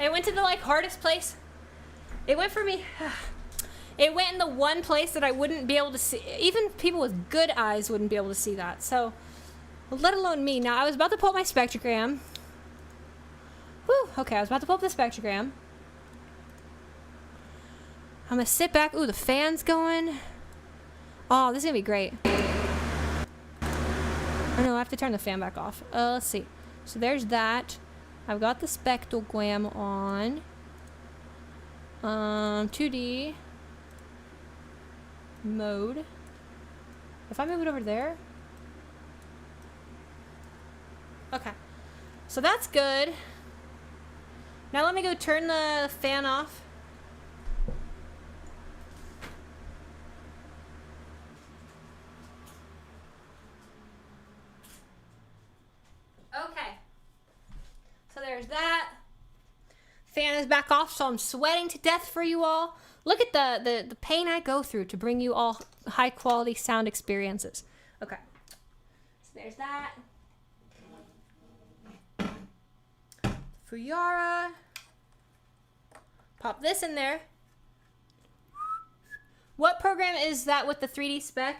It went to the hardest place. It went for me. It went in the one place that I wouldn't be able to see. Even people with good eyes wouldn't be able to see that. So, let alone me. Now, I was about to pull up my spectrogram. Whew. Okay, I was about to pull up the spectrogram. I'm gonna sit back. Ooh, the fan's going. Oh, this is gonna be great. Oh no, I have to turn the fan back off. Let's see. So there's that. I've got the spectrogram on. 2D mode. If I move it over there. Okay. So that's good. Now let me go turn the fan off. Okay. So there's that. Fan is back off, so I'm sweating to death for you all. Look at the pain I go through to bring you all high quality sound experiences. Okay. So there's that. Fujara. Pop this in there. What program is that with the 3D spec?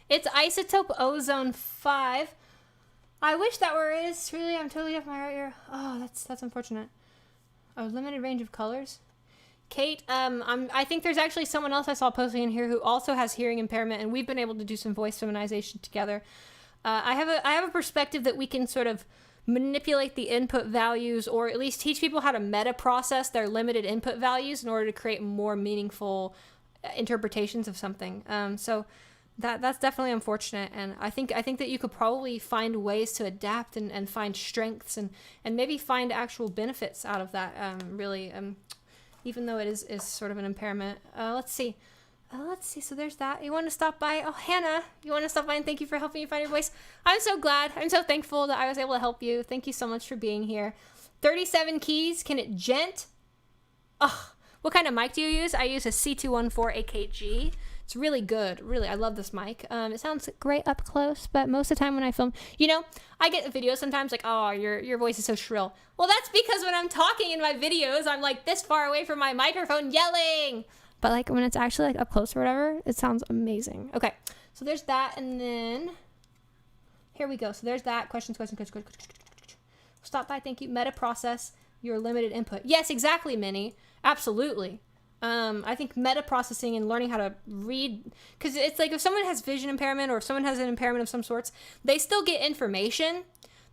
It's Isotope Ozone 5. I wish that were is. Really, I'm totally off my right ear. Oh, that's unfortunate. A limited range of colors. Kate, I think there's actually someone else I saw posting in here who also has hearing impairment, and we've been able to do some voice feminization together. I have a perspective that we can sort of manipulate the input values, or at least teach people how to meta process their limited input values in order to create more meaningful interpretations of something. So that's definitely unfortunate, and I think that you could probably find ways to adapt and find strengths and maybe find actual benefits out of that. Really, even though it is sort of an impairment. Let's see. Let's see. So there's that. You want to stop by? Oh, Hannah, you want to stop by and thank you for helping me find your voice. I'm so glad. I'm so thankful that I was able to help you. Thank you so much for being here. 37 keys. Can it gent? Oh, what kind of mic do you use? I use a C214 AKG. It's really good. Really, I love this mic. It sounds great up close, but most of the time when I film, you know, I get videos sometimes like, oh, your voice is so shrill. Well, that's because when I'm talking in my videos, I'm like this far away from my microphone yelling. But like when it's actually like up close or whatever, it sounds amazing. Okay, so there's that, and then here we go. So there's that. Questions. Stop by. Thank you. Meta process your limited input. Yes, exactly, Minnie. Absolutely. I think meta processing and learning how to read, because it's like if someone has vision impairment or if someone has an impairment of some sorts, they still get information.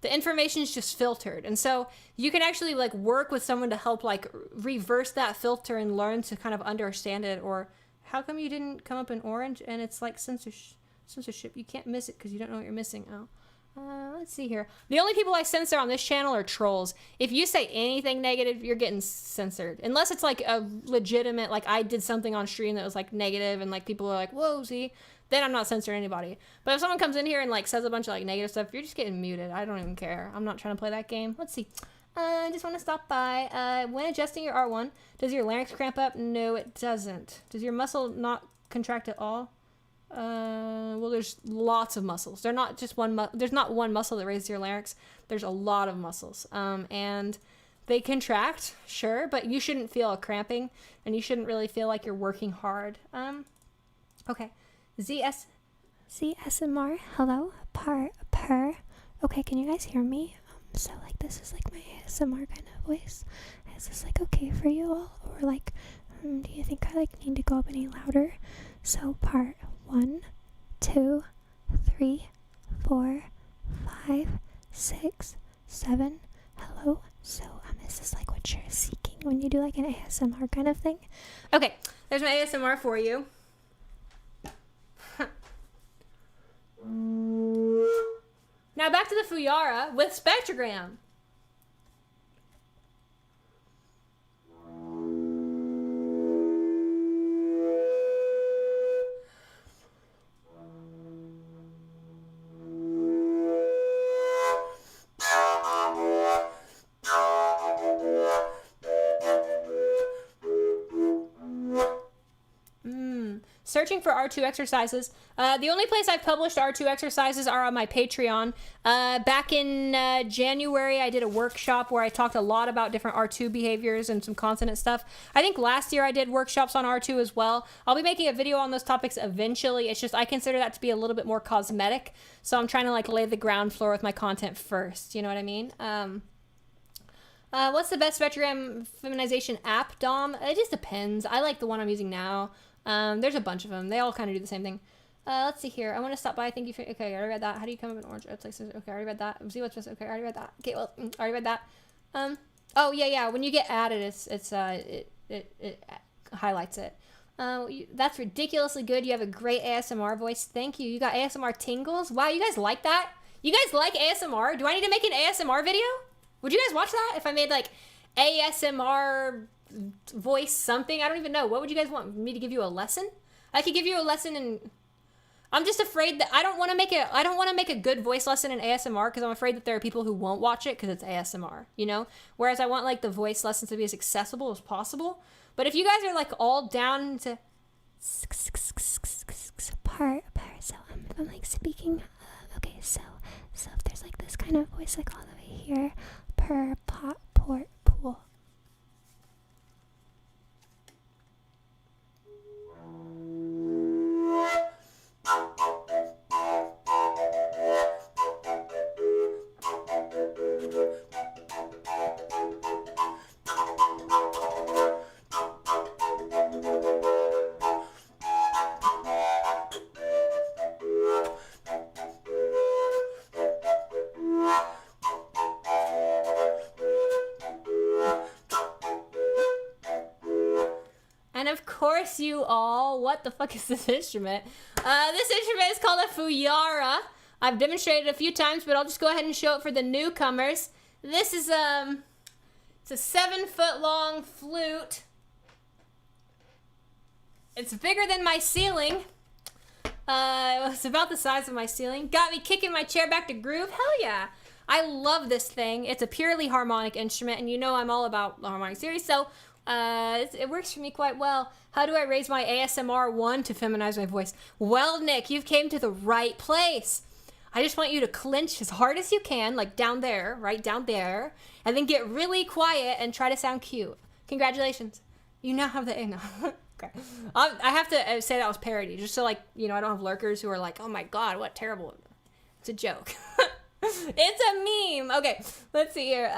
The information is just filtered. And so you can actually like work with someone to help like reverse that filter and learn to kind of understand it. Or how come you didn't come up in orange? And it's like censorship. You can't miss it because you don't know what you're missing. Oh. Let's see here. The only people I censor on this channel are trolls. If you say anything negative, you're getting censored. Unless it's like a legitimate, like I did something on stream that was like negative and like people are like, whoa, see? Then I'm not censoring anybody. But if someone comes in here and like says a bunch of like negative stuff, you're just getting muted. I don't even care. I'm not trying to play that game. Let's see. I just want to stop by. When adjusting your R1, does your larynx cramp up? No, it doesn't. Does your muscle not contract at all? Well, there's lots of muscles. They're not just there's not one muscle that raises your larynx. There's a lot of muscles. And they contract, sure, but you shouldn't feel a cramping and you shouldn't really feel like you're working hard. Okay. CSMR, hello, purr. Okay, can you guys hear me? So like this is like my ASMR kind of voice. Is this like okay for you all? Or like, do you think I like need to go up any louder? So part 1, 2, 3, 4, 5, 6, 7. Hello. So is this like what you're seeking when you do like an ASMR kind of thing? Okay, there's my ASMR for you. Now back to the fujara with spectrogram. Searching for R2 exercises. The only place I've published R2 exercises are on my Patreon. Back in January, I did a workshop where I talked a lot about different R2 behaviors and some consonant stuff. I think last year I did workshops on R2 as well. I'll be making a video on those topics eventually. It's just I consider that to be a little bit more cosmetic. So I'm trying to like lay the ground floor with my content first. You know what I mean? What's the best spectrogram feminization app, Dom? It just depends. I like the one I'm using now. There's a bunch of them. They all kind of do the same thing. Let's see here. I want to stop by. Thank you for... Okay, I already read that. How do you come up in orange? It's like, okay, I already read that. See what's... Okay, I already read that. Okay, well, I already read that. Oh, yeah. When you get added, it highlights it. That's ridiculously good. You have a great ASMR voice. Thank you. You got ASMR tingles. Wow, you guys like that? You guys like ASMR? Do I need to make an ASMR video? Would you guys watch that if I made, like, ASMR... voice something? I don't even know. What would you guys want me to give you a lesson? I could give you a lesson and I'm just afraid that I don't want to make a good voice lesson in ASMR because I'm afraid that there are people who won't watch it because it's ASMR, you know? Whereas I want like the voice lessons to be as accessible as possible. But if you guys are like all down to part, so if I'm like speaking, okay, so if there's like this kind of voice like all the way here, per, pot, port, pool. And of course you all, what the fuck is this instrument? This instrument is called a fujara. I've demonstrated it a few times, but I'll just go ahead and show it for the newcomers. This is, it's a 7-foot long flute. It's bigger than my ceiling. It's about the size of my ceiling. Got me kicking my chair back to groove. Hell yeah. I love this thing. It's a purely harmonic instrument, and you know I'm all about the harmonic series, so it works for me quite well. How do I raise my ASMR 1 to feminize my voice? Well, Nick, you've came to the right place. I just want you to clench as hard as you can, like down there, right down there, and then get really quiet and try to sound cute. Congratulations. You now have the A now. Okay. I have to say that was parody, just so, like, you know, I don't have lurkers who are like, oh my god, what terrible. It's a joke. It's a meme. Okay, let's see here.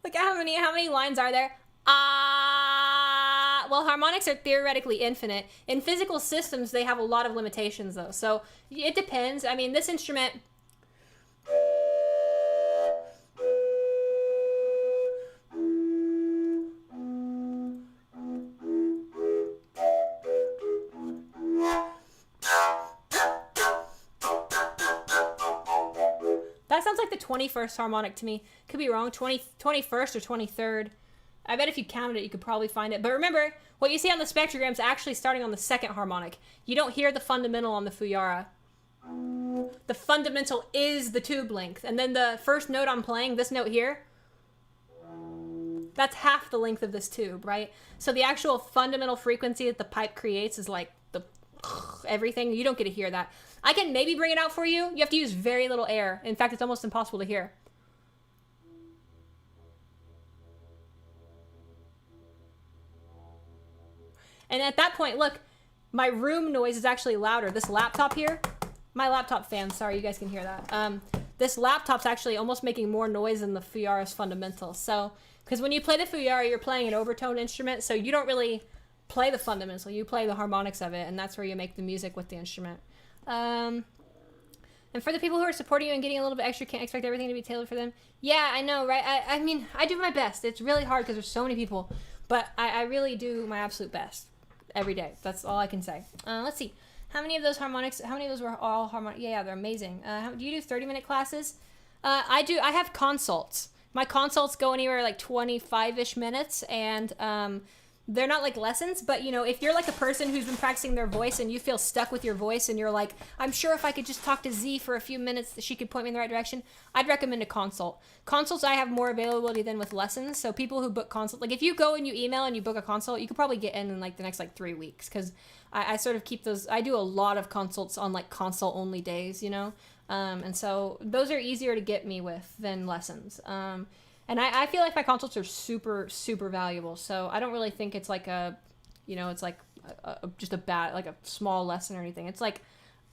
Look at how many lines are there. Well, harmonics are theoretically infinite. In physical systems, they have a lot of limitations, though. So it depends. I mean, this instrument. That sounds like the 21st harmonic to me. Could be wrong. 21st or 23rd. I bet if you counted it, you could probably find it. But remember, what you see on the spectrogram is actually starting on the second harmonic. You don't hear the fundamental on the fujara. The fundamental is the tube length. And then the first note I'm playing, this note here, that's half the length of this tube, right? So the actual fundamental frequency that the pipe creates is like the everything. You don't get to hear that. I can maybe bring it out for you. You have to use very little air. In fact, it's almost impossible to hear. And at that point, look, my room noise is actually louder. This laptop here, my laptop fan, sorry, you guys can hear that. This laptop's actually almost making more noise than the fujara's fundamental. So, because when you play the fujara, you're playing an overtone instrument, so you don't really play the fundamental. You play the harmonics of it, and that's where you make the music with the instrument. And for the people who are supporting you and getting a little bit extra, can't expect everything to be tailored for them. Yeah, I know, right? I mean, I do my best. It's really hard because there's so many people, but I really do my absolute best every day. That's all I can say. Let's see. How many of those harmonics, how many of those were all harmonic? Yeah, they're amazing. Do you do 30-minute classes? I do. I have consults. My consults go anywhere like 25-ish minutes, and they're not like lessons, but you know, if you're like a person who's been practicing their voice and you feel stuck with your voice and you're like, I'm sure if I could just talk to Z for a few minutes, she could point me in the right direction, I'd recommend a consult. Consults, I have more availability than with lessons. So people who book consult, like if you go and you email and you book a consult, you could probably get in like the next like 3 weeks. Cause I sort of keep those, I do a lot of consults on like consult only days, you know? And so those are easier to get me with than lessons. And I feel like my consults are super, super valuable. So I don't really think it's like a, you know, it's like just a bad, like a small lesson or anything. It's like,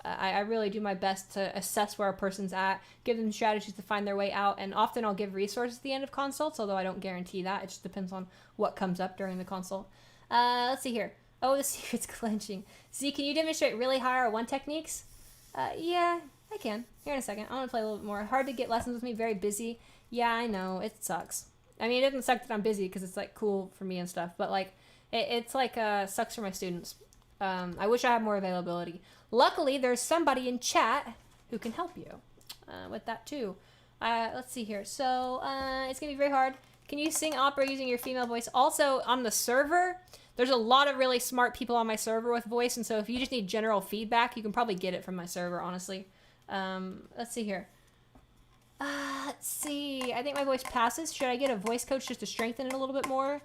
I really do my best to assess where a person's at, give them strategies to find their way out. And often I'll give resources at the end of consults, although I don't guarantee that. It just depends on what comes up during the consult. Let's see here. Oh, the secret's clenching. Z, can you demonstrate really high R1 techniques? Yeah, I can. Here in a second. I want to play a little bit more. Hard to get lessons with me, very busy. Yeah, I know. It sucks. I mean, it doesn't suck that I'm busy because it's, like, cool for me and stuff. But, like, it's like, sucks for my students. I wish I had more availability. Luckily, there's somebody in chat who can help you with that, too. Let's see here. So, it's going to be very hard. Can you sing opera using your female voice? Also, on the server, there's a lot of really smart people on my server with voice. And so if you just need general feedback, you can probably get it from my server, honestly. Let's see here. Let's see. I think my voice passes. Should I get a voice coach just to strengthen it a little bit more?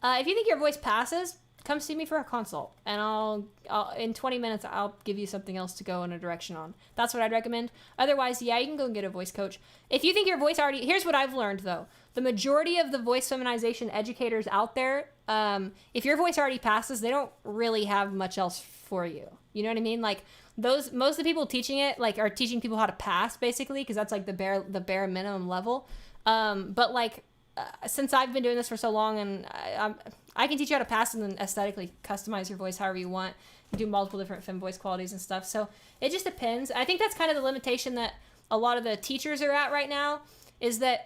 If you think your voice passes, come see me for a consult. And I'll in 20 minutes, I'll give you something else to go in a direction on. That's what I'd recommend. Otherwise, yeah, you can go and get a voice coach. If you think your voice already... Here's what I've learned, though. The majority of the voice feminization educators out there, if your voice already passes, they don't really have much else for you. You know what I mean? Like... most of the people teaching it like are teaching people how to pass basically because that's like the bare minimum level. But like since I've been doing this for so long and I can teach you how to pass and then aesthetically customize your voice however you want. You do multiple different fem voice qualities and stuff. So it just depends. I think that's kind of the limitation that a lot of the teachers are at right now is that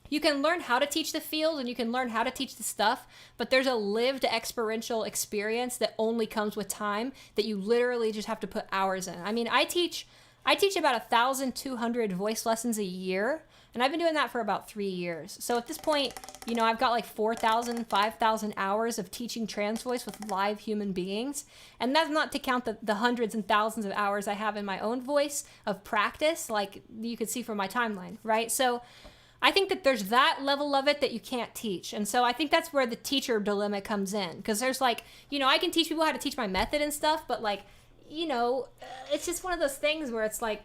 you can learn how to teach the field and you can learn how to teach the stuff, but there's a lived experiential experience that only comes with time that you literally just have to put hours in. I mean, I teach I teach about 1,200 voice lessons a year, and I've been doing that for about 3 years. So at this point, you know, I've got like 4,000, 5,000 hours of teaching trans voice with live human beings. And that's not to count the hundreds and thousands of hours I have in my own voice of practice, like you could see from my timeline, right? So I think that there's that level of it that you can't teach. And so I think that's where the teacher dilemma comes in. Because there's like, you know, I can teach people how to teach my method and stuff, but like, you know, it's just one of those things where it's like,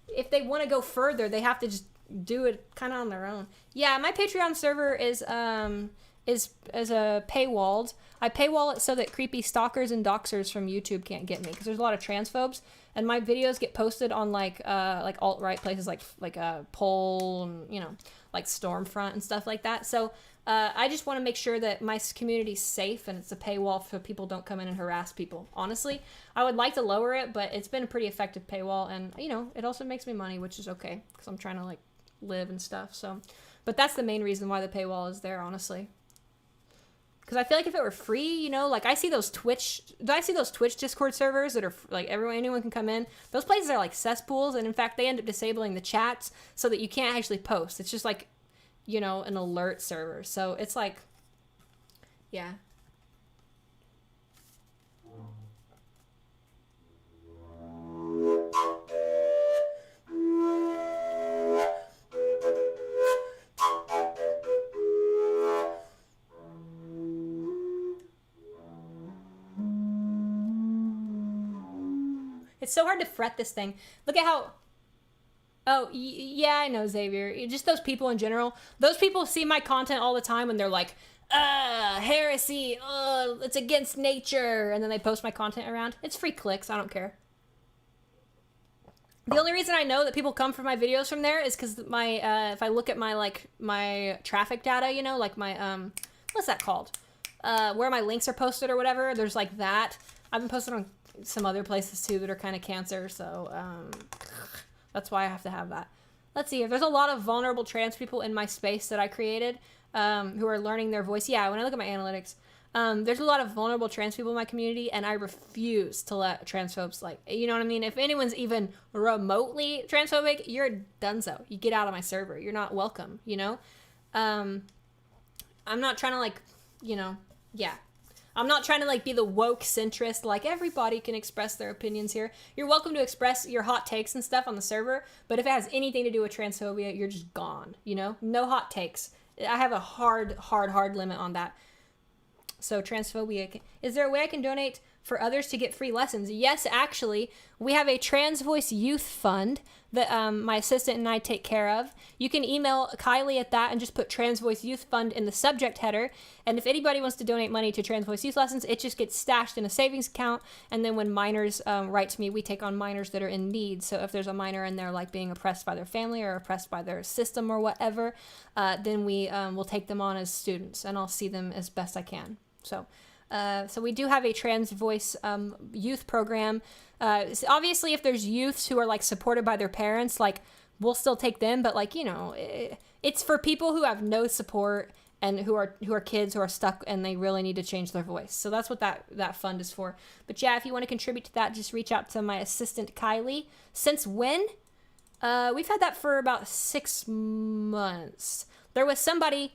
if they want to go further, they have to just do it kind of on their own. Yeah, my Patreon server is a paywalled. I paywall it so that creepy stalkers and doxers from YouTube can't get me, because there's a lot of transphobes, and my videos get posted on like alt-right places like Poll and, you know, like Stormfront and stuff like that. So I just want to make sure that my community's safe, and it's a paywall so people don't come in and harass people. Honestly, I would like to lower it, but it's been a pretty effective paywall, and you know, it also makes me money, which is okay because I'm trying to like live and stuff. So, but that's the main reason why the paywall is there, honestly. Because I feel like if it were free, you know, like I see those Twitch Discord servers that are like anyone can come in. Those places are like cesspools, and in fact, they end up disabling the chats so that you can't actually post. It's just like, you know, an alert server. So it's like, yeah. It's so hard to fret this thing. Look at how... Oh, yeah, I know, Xavier. Just those people in general. Those people see my content all the time and they're like, heresy, it's against nature. And then they post my content around. It's free clicks. I don't care. The only reason I know that people come for my videos from there is because my, if I look at my traffic data, you know, like my, what's that called? Where my links are posted or whatever. There's like that. I've been posted on some other places too that are kind of cancer. So, that's why I have to have that. Let's see. There's a lot of vulnerable trans people in my space that I created who are learning their voice. Yeah, when I look at my analytics, there's a lot of vulnerable trans people in my community, and I refuse to let transphobes, like, you know what I mean? If anyone's even remotely transphobic, you're donezo. You get out of my server. You're not welcome, you know? I'm not trying to, like, you know, yeah. I'm not trying to like be the woke centrist, like everybody can express their opinions here. You're welcome to express your hot takes and stuff on the server, but if it has anything to do with transphobia, you're just gone, you know? No hot takes. I have a hard limit on that. So transphobia, is there a way I can donate for others to get free lessons? Yes, actually, we have a Trans Voice Youth Fund that my assistant and I take care of. You can email Kylie at that and just put Trans Voice Youth Fund in the subject header. And if anybody wants to donate money to Trans Voice Youth Lessons, it just gets stashed in a savings account. And then when minors write to me, we take on minors that are in need. So if there's a minor and they're like being oppressed by their family or oppressed by their system or whatever, then we will take them on as students, and I'll see them as best I can. So we do have a Trans Voice youth program. So obviously, if there's youths who are like supported by their parents, like we'll still take them. But like, you know, it's for people who have no support and who are kids who are stuck and they really need to change their voice. So that's what that fund is for. But yeah, if you want to contribute to that, just reach out to my assistant Kylie. Since when? We've had that for about 6 months. There was somebody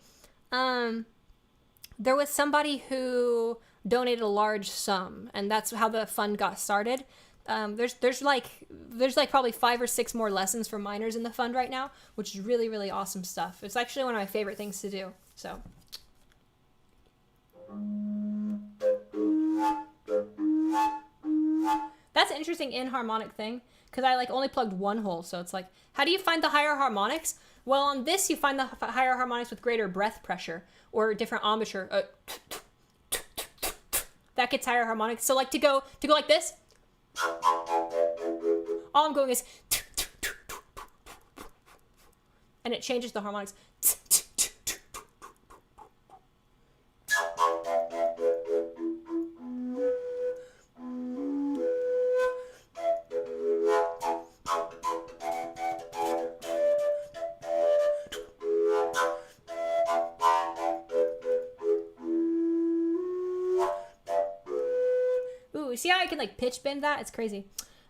who donated a large sum, and that's how the fund got started. There's like probably 5 or 6 more lessons for minors in the fund right now, which is really, really awesome stuff. It's actually one of my favorite things to do. So. That's an interesting inharmonic thing, because I like only plugged one hole, so it's like, how do you find the higher harmonics? Well, on this, you find the higher harmonics with greater breath pressure or different embouchure. That gets higher harmonics. So like to go like this, all I'm going is, and it changes the harmonics. See how I can like pitch bend that? It's crazy.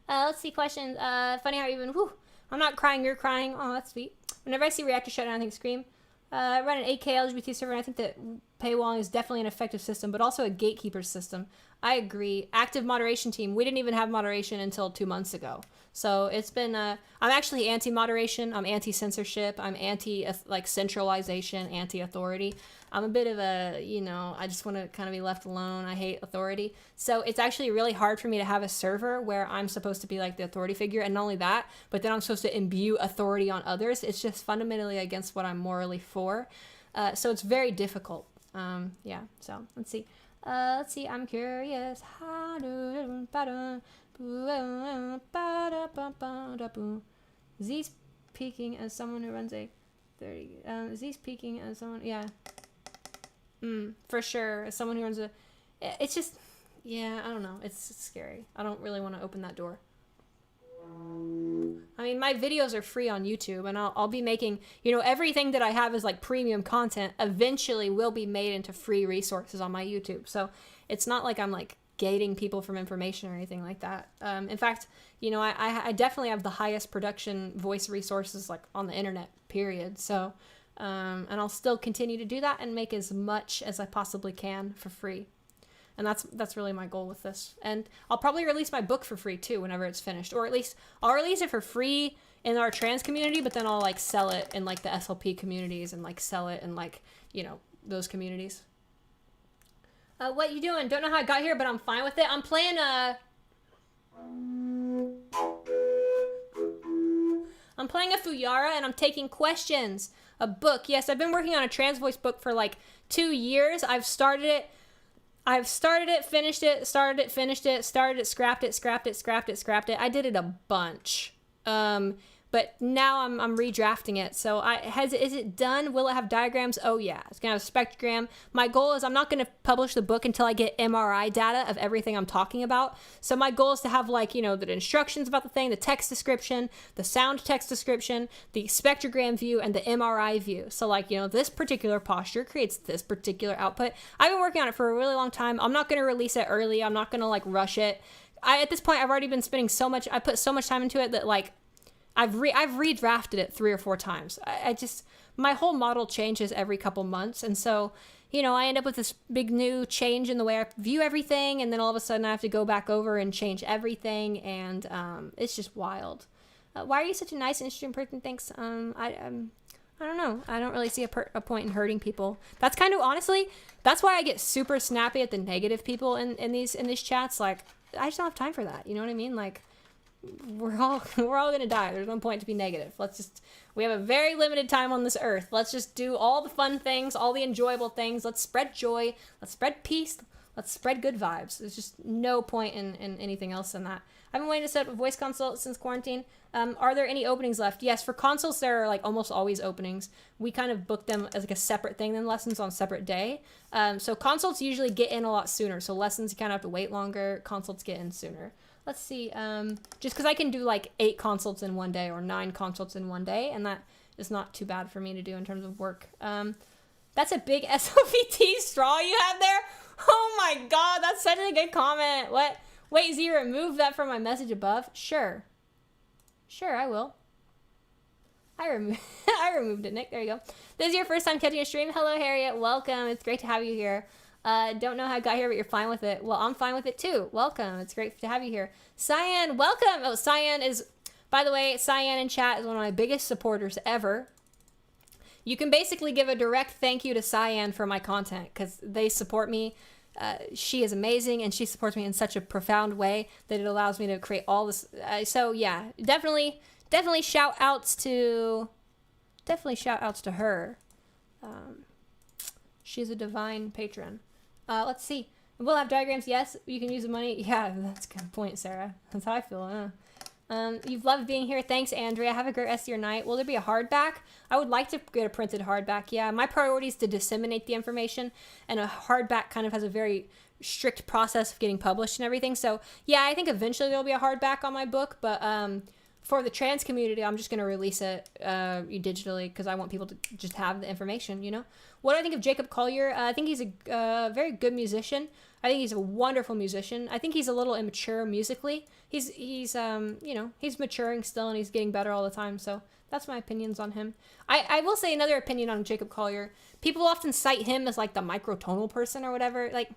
Let's see questions. Funny how even, whew, I'm not crying, you're crying. Oh, that's sweet. Whenever I see reactor shut down, I think scream. I run an 8K LGBT server, and I think that paywalling is definitely an effective system, but also a gatekeeper system. I agree. Active moderation team. We didn't even have moderation until 2 months ago. So it's been, I'm actually anti-moderation. I'm anti-censorship. I'm anti, like, centralization, anti-authority. I'm a bit of a, you know, I just want to kind of be left alone. I hate authority. So it's actually really hard for me to have a server where I'm supposed to be like the authority figure. And not only that, but then I'm supposed to imbue authority on others. It's just fundamentally against what I'm morally for. So it's very difficult. Yeah, so let's see. I'm curious. Z's peaking as someone who runs a 30. Z's peaking as someone, yeah. For sure. As someone who runs a, it's just, yeah, I don't know. It's scary. I don't really want to open that door. I mean, my videos are free on YouTube, and I'll be making, you know, everything that I have is like premium content eventually will be made into free resources on my YouTube. So it's not like I'm like gating people from information or anything like that. In fact, you know, I definitely have the highest production voice resources like on the internet, period. So, and I'll still continue to do that and make as much as I possibly can for free. And that's really my goal with this. And I'll probably release my book for free too whenever it's finished. Or at least I'll release it for free in our trans community, but then I'll like sell it in like the SLP communities and like sell it in like, you know, those communities. What you doing? Don't know how I got here, but I'm fine with it. I'm playing a fujara, and I'm taking questions. A book. Yes, I've been working on a trans voice book for like 2 years. I've started it, finished it, started it, finished it, started it, scrapped it, scrapped it, scrapped it, scrapped it. I did it a bunch. But now I'm redrafting it. So is it done? Will it have diagrams? Oh yeah, it's gonna have a spectrogram. My goal is I'm not gonna publish the book until I get MRI data of everything I'm talking about. So my goal is to have like, you know, the instructions about the thing, the text description, the sound text description, the spectrogram view, and the MRI view. So like, you know, this particular posture creates this particular output. I've been working on it for a really long time. I'm not gonna release it early. I'm not gonna like rush it. At this point, I've already been spending so much, I put so much time into it that like, I've redrafted it 3 or 4 times. I just, my whole model changes every couple months. And so, you know, I end up with this big new change in the way I view everything. And then all of a sudden I have to go back over and change everything. And it's just wild. Why are you such a nice, interesting person? Thanks. I don't know. I don't really see a point in hurting people. That's kind of, honestly, that's why I get super snappy at the negative people in these chats. Like, I just don't have time for that. You know what I mean? Like, we're all gonna die. There's no point to be negative. We have a very limited time on this earth. Let's just do all the fun things, all the enjoyable things. Let's spread joy. Let's spread peace. Let's spread good vibes. There's just no point in anything else than that. I've been waiting to set up a voice consult since quarantine. Are there any openings left? Yes, for consults there are like almost always openings. We kind of book them as like a separate thing than lessons on a separate day. So consults usually get in a lot sooner. So lessons you kind of have to wait longer. Consults get in sooner. Let's see, just because I can do like 8 consults in one day or 9 consults in one day, and that is not too bad for me to do in terms of work. That's a big SLVT straw you have there. Oh my God, that's such a good comment. What? Wait, Z, remove that from my message above? Sure, I will. I removed it, Nick. There you go. This is your first time catching a stream. Hello, Harriet. Welcome. It's great to have you here. Don't know how I got here, but you're fine with it. Well, I'm fine with it too. Welcome. It's great to have you here. Cyan, welcome. Oh, Cyan is, by the way, Cyan in chat is one of my biggest supporters ever. You can basically give a direct thank you to Cyan for my content because they support me. She is amazing, and she supports me in such a profound way that it allows me to create all this. So yeah, definitely shout outs to her. She's a divine patron. Let's see. We'll have diagrams. Yes, you can use the money. Yeah, that's a good point, Sarah. That's how I feel. You've loved being here. Thanks, Andrea. Have a great rest of your night. Will there be a hardback? I would like to get a printed hardback. Yeah, my priority is to disseminate the information, and a hardback kind of has a very strict process of getting published and everything. So yeah, I think eventually there'll be a hardback on my book, but for the trans community, I'm just going to release it digitally because I want people to just have the information, you know? What do I think of Jacob Collier? I think he's a very good musician. I think he's a wonderful musician. I think he's a little immature musically. He's maturing still and he's getting better all the time. So that's my opinions on him. I will say another opinion on Jacob Collier. People often cite him as like the microtonal person or whatever. Like,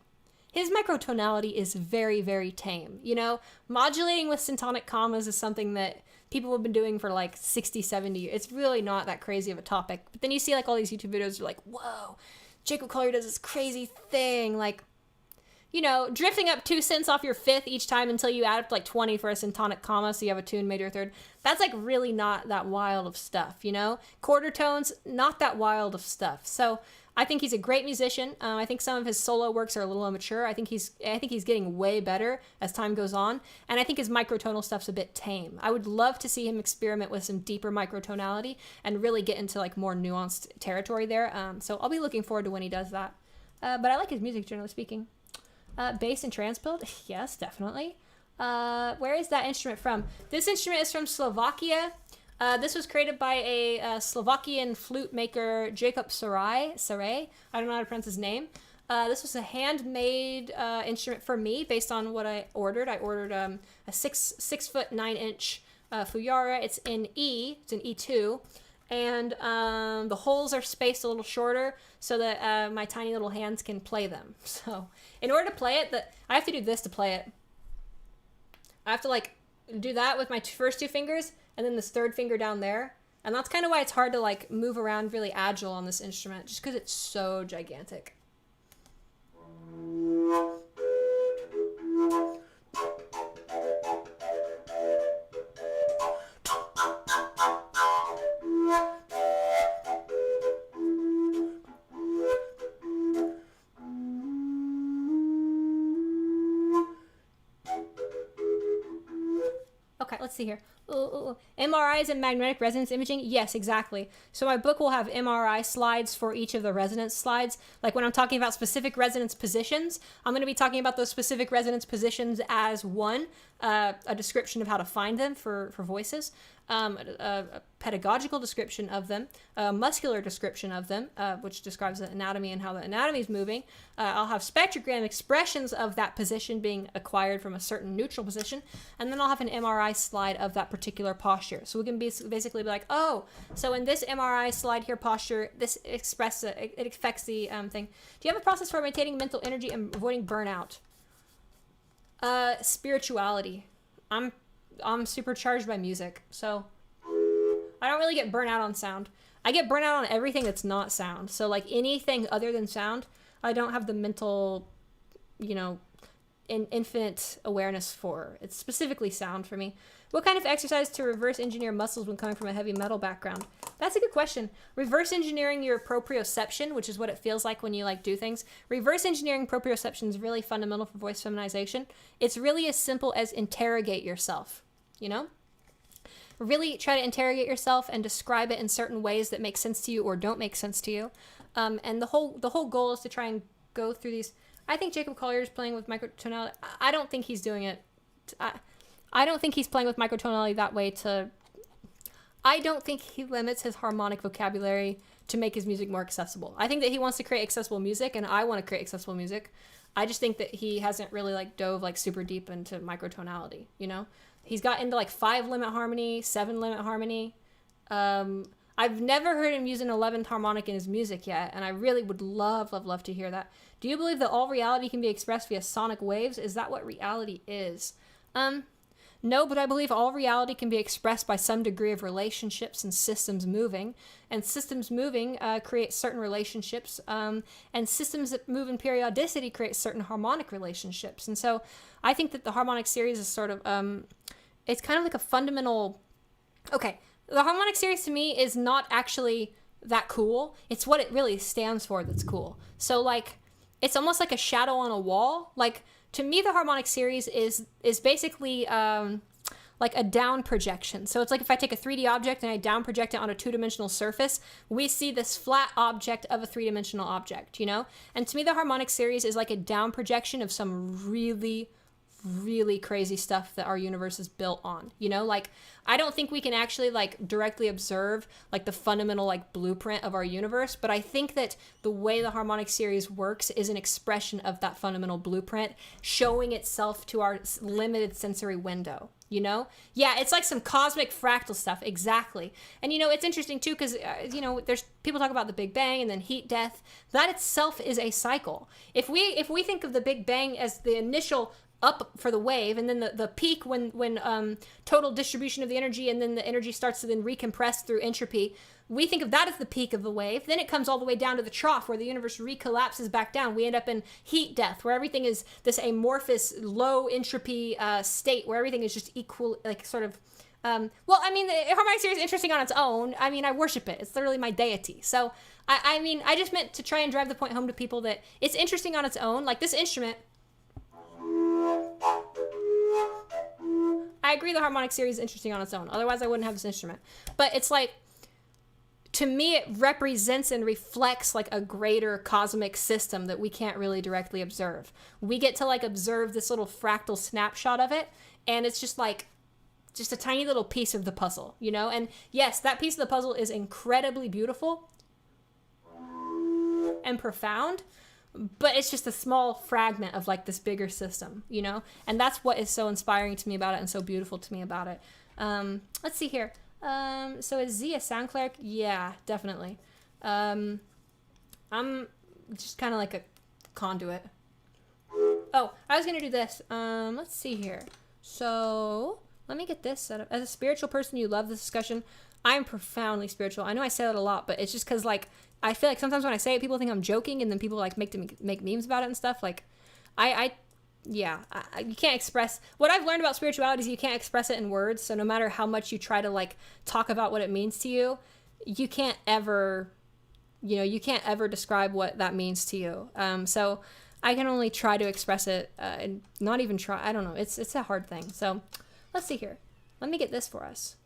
his microtonality is very, very tame. You know, modulating with syntonic commas is something that people have been doing for like 60, 70 years. It's really not that crazy of a topic. But then you see like all these YouTube videos, you're like, whoa, Jacob Collier does this crazy thing. Like, you know, drifting up 2 cents off your fifth each time until you add up to like 20 for a syntonic comma, so you have a tune major third. That's like really not that wild of stuff, you know? Quarter tones, not that wild of stuff. So I think he's a great musician. I think some of his solo works are a little immature. I think he's getting way better as time goes on, and I think his microtonal stuff's a bit tame. I would love to see him experiment with some deeper microtonality and really get into like more nuanced territory there. So I'll be looking forward to when he does that. But I like his music, generally speaking. Bass and transbuild, yes, definitely. Where is that instrument from? This instrument is from Slovakia. This was created by a Slovakian flute maker, Jacob Sarai. I don't know how to pronounce his name. This was a handmade instrument for me based on what I ordered. I ordered a 6 foot 9 inch fujara. It's in E. It's an E2. And the holes are spaced a little shorter so that my tiny little hands can play them. So in order to play it, I have to do this to play it. I have to like do that with my first 2 fingers and then this third finger down there. And that's kind of why it's hard to like move around really agile on this instrument, just because it's so gigantic. Okay, let's see here. MRIs and magnetic resonance imaging? Yes, exactly. So my book will have MRI slides for each of the resonance slides. Like when I'm talking about specific resonance positions, I'm going to be talking about those specific resonance positions as one, a description of how to find them for voices, a pedagogical description of them, a muscular description of them, which describes the anatomy and how the anatomy is moving. I'll have spectrogram expressions of that position being acquired from a certain neutral position, and then I'll have an MRI slide of that particular posture. So we can basically be like, oh, so in this MRI slide here posture, this it affects the thing. Do you have a process for maintaining mental energy and avoiding burnout? Spirituality. I'm supercharged by music, so I don't really get burnt out on sound. I get burnt out on everything that's not sound. So like anything other than sound, I don't have the mental, infinite awareness for. It's specifically sound for me. What kind of exercise to reverse engineer muscles when coming from a heavy metal background? That's a good question. Reverse engineering your proprioception, which is what it feels like when you do things. Reverse engineering proprioception is really fundamental for voice feminization. It's really as simple as interrogate yourself, Really try to interrogate yourself and describe it in certain ways that make sense to you or don't make sense to you. And the whole goal is to try and go through these. I think Jacob Collier is playing with microtonality. I don't think he's doing it. I don't think he's playing with microtonality that way I don't think he limits his harmonic vocabulary to make his music more accessible. I think that he wants to create accessible music, and I want to create accessible music. I just think that he hasn't really dove super deep into microtonality, He's got into 5-limit harmony, 7-limit harmony. I've never heard him use an 11th harmonic in his music yet, and I really would love to hear that. Do you believe that all reality can be expressed via sonic waves? Is that what reality is? No, but I believe all reality can be expressed by some degree of relationships and systems moving. And systems moving create certain relationships, and systems that move in periodicity create certain harmonic relationships. And so I think that the harmonic series is sort of, it's kind of like a fundamental, okay, the harmonic series to me is not actually that cool. It's what it really stands for that's cool. So it's almost like a shadow on a wall. To me, the harmonic series is basically like a down projection. So it's like if I take a 3D object and I down project it on a 2-dimensional surface, we see this flat object of a 3-dimensional object, And to me, the harmonic series is like a down projection of some really, really crazy stuff that our universe is built on, you know? Like, I don't think we can actually like directly observe like the fundamental like blueprint of our universe, but I think that the way the harmonic series works is an expression of that fundamental blueprint showing itself to our limited sensory window, you know? Yeah, it's like some cosmic fractal stuff, exactly. And you know, it's interesting too because you know, there's people talk about the Big Bang and then heat death. That itself is a cycle. If we think of the Big Bang as the initial up for the wave, and then the peak when total distribution of the energy, and then the energy starts to then recompress through entropy, we think of that as the peak of the wave. Then it comes all the way down to the trough where the universe recollapses back down. We end up in heat death, where everything is this amorphous low entropy state where everything is just equal, like sort of well, I mean, the harmonic series is interesting on its own. I mean, I worship it. It's literally my deity. So I mean, I just meant to try and drive the point home to people that it's interesting on its own. Like this instrument, I agree the harmonic series is interesting on its own. Otherwise, I wouldn't have this instrument. But it's like, to me, it represents and reflects like a greater cosmic system that we can't really directly observe. We get to like observe this little fractal snapshot of it, and it's just like, just a tiny little piece of the puzzle, you know? And yes, that piece of the puzzle is incredibly beautiful and profound, but it's just a small fragment of like this bigger system, you know? And that's what is so inspiring to me about it and so beautiful to me about it. Let's see here. So is Z a sound cleric? Yeah, definitely. I'm just kind of like a conduit. Oh, I was going to do this. Let's see here. So let me get this set up. As a spiritual person, you love this discussion. I'm profoundly spiritual. I know I say that a lot, but it's just because like, I feel like sometimes when I say it, people think I'm joking, and then people like make memes about it and stuff. Like, you can't express what I've learned about spirituality is you can't express it in words. So no matter how much you try to like talk about what it means to you, you can't ever describe what that means to you. So I can only try to express it, and not even try. I don't know. It's a hard thing. So let's see here. Let me get this for us.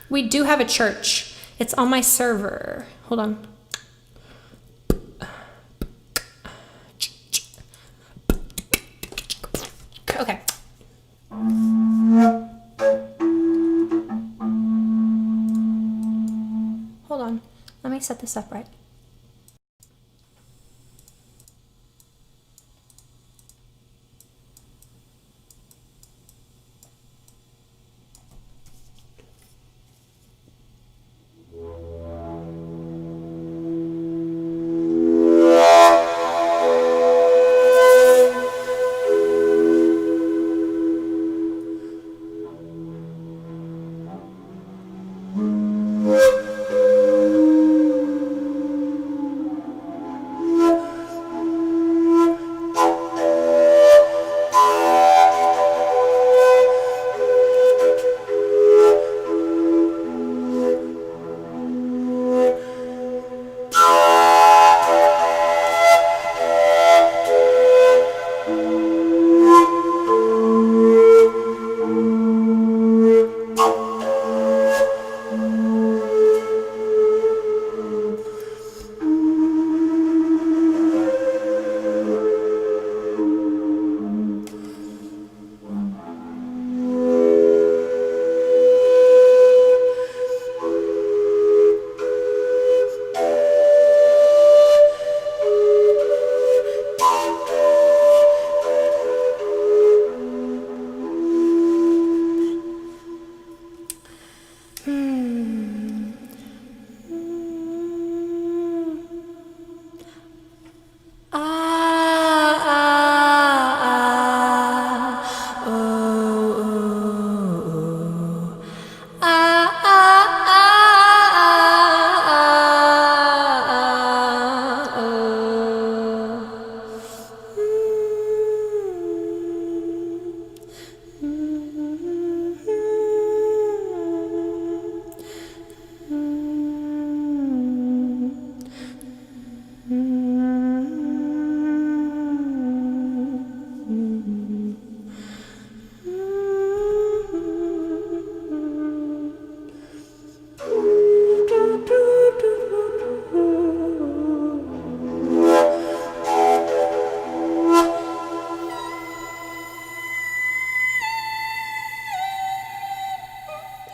We do have a church. It's on my server. Hold on. Okay. Hold on. Let me set this up right.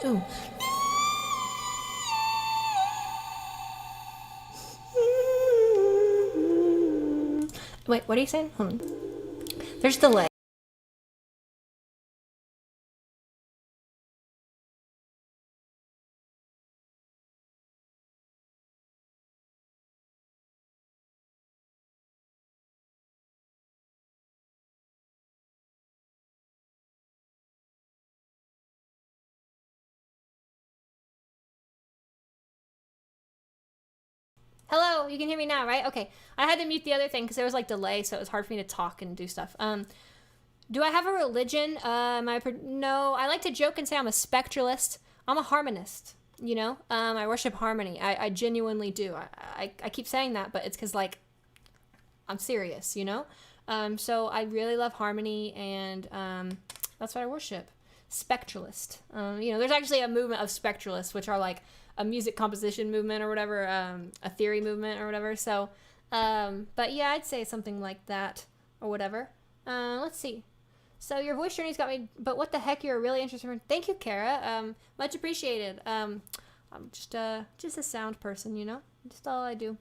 Ooh. Wait, what are you saying? Hold on. There's delay. Hello, you can hear me now, right? Okay. I had to mute the other thing because there was like delay, so it was hard for me to talk and do stuff. Do I have a religion? No, I like to joke and say I'm a spectralist. I'm a harmonist, you know? I worship harmony. I genuinely do. I keep saying that, but it's because, like, I'm serious, you know? So I really love harmony, and that's what I worship. Spectralist. There's actually a movement of spectralists, which are like a music composition movement or whatever, a theory movement or whatever. So, but yeah, I'd say something like that or whatever. Let's see. So your voice journey's got me, but what the heck, you're really interested in. Thank you, Kara. Much appreciated. I'm just a sound person, you know? Just all I do.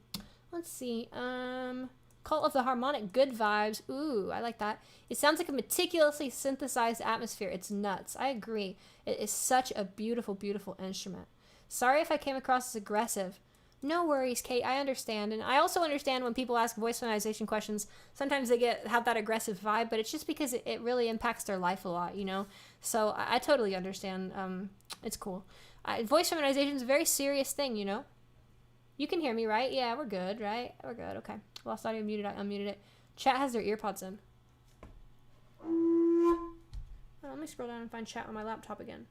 Let's see. Cult of the Harmonic, good vibes. Ooh, I like that. It sounds like a meticulously synthesized atmosphere. It's nuts. I agree. It is such a beautiful, beautiful instrument. Sorry if I came across as aggressive. No worries, Kate. I understand. And I also understand when people ask voice feminization questions, sometimes they have that aggressive vibe, but it's just because it really impacts their life a lot, you know? So I totally understand. It's cool. Voice feminization is a very serious thing, you know? You can hear me, right? Yeah, we're good, right? We're good. Okay. Lost audio muted. I unmuted it. Chat has their earpods in. Let me scroll down and find chat on my laptop again.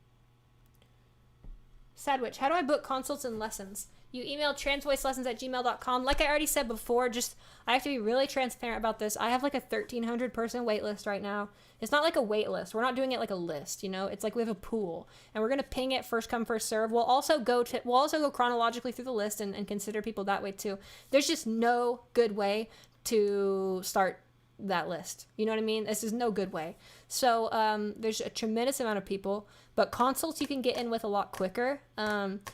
Sadwitch, how do I book consults and lessons? You email transvoicelessons@gmail.com. Like I already said before, I have to be really transparent about this. I have like a 1,300 person wait list right now. It's not like a wait list. We're not doing it like a list, you know? It's like we have a pool, and we're going to ping it first come, first serve. We'll also go chronologically through the list and consider people that way too. There's just no good way to start that list. You know what I mean? This is no good way. So there's a tremendous amount of people, but consults you can get in with a lot quicker.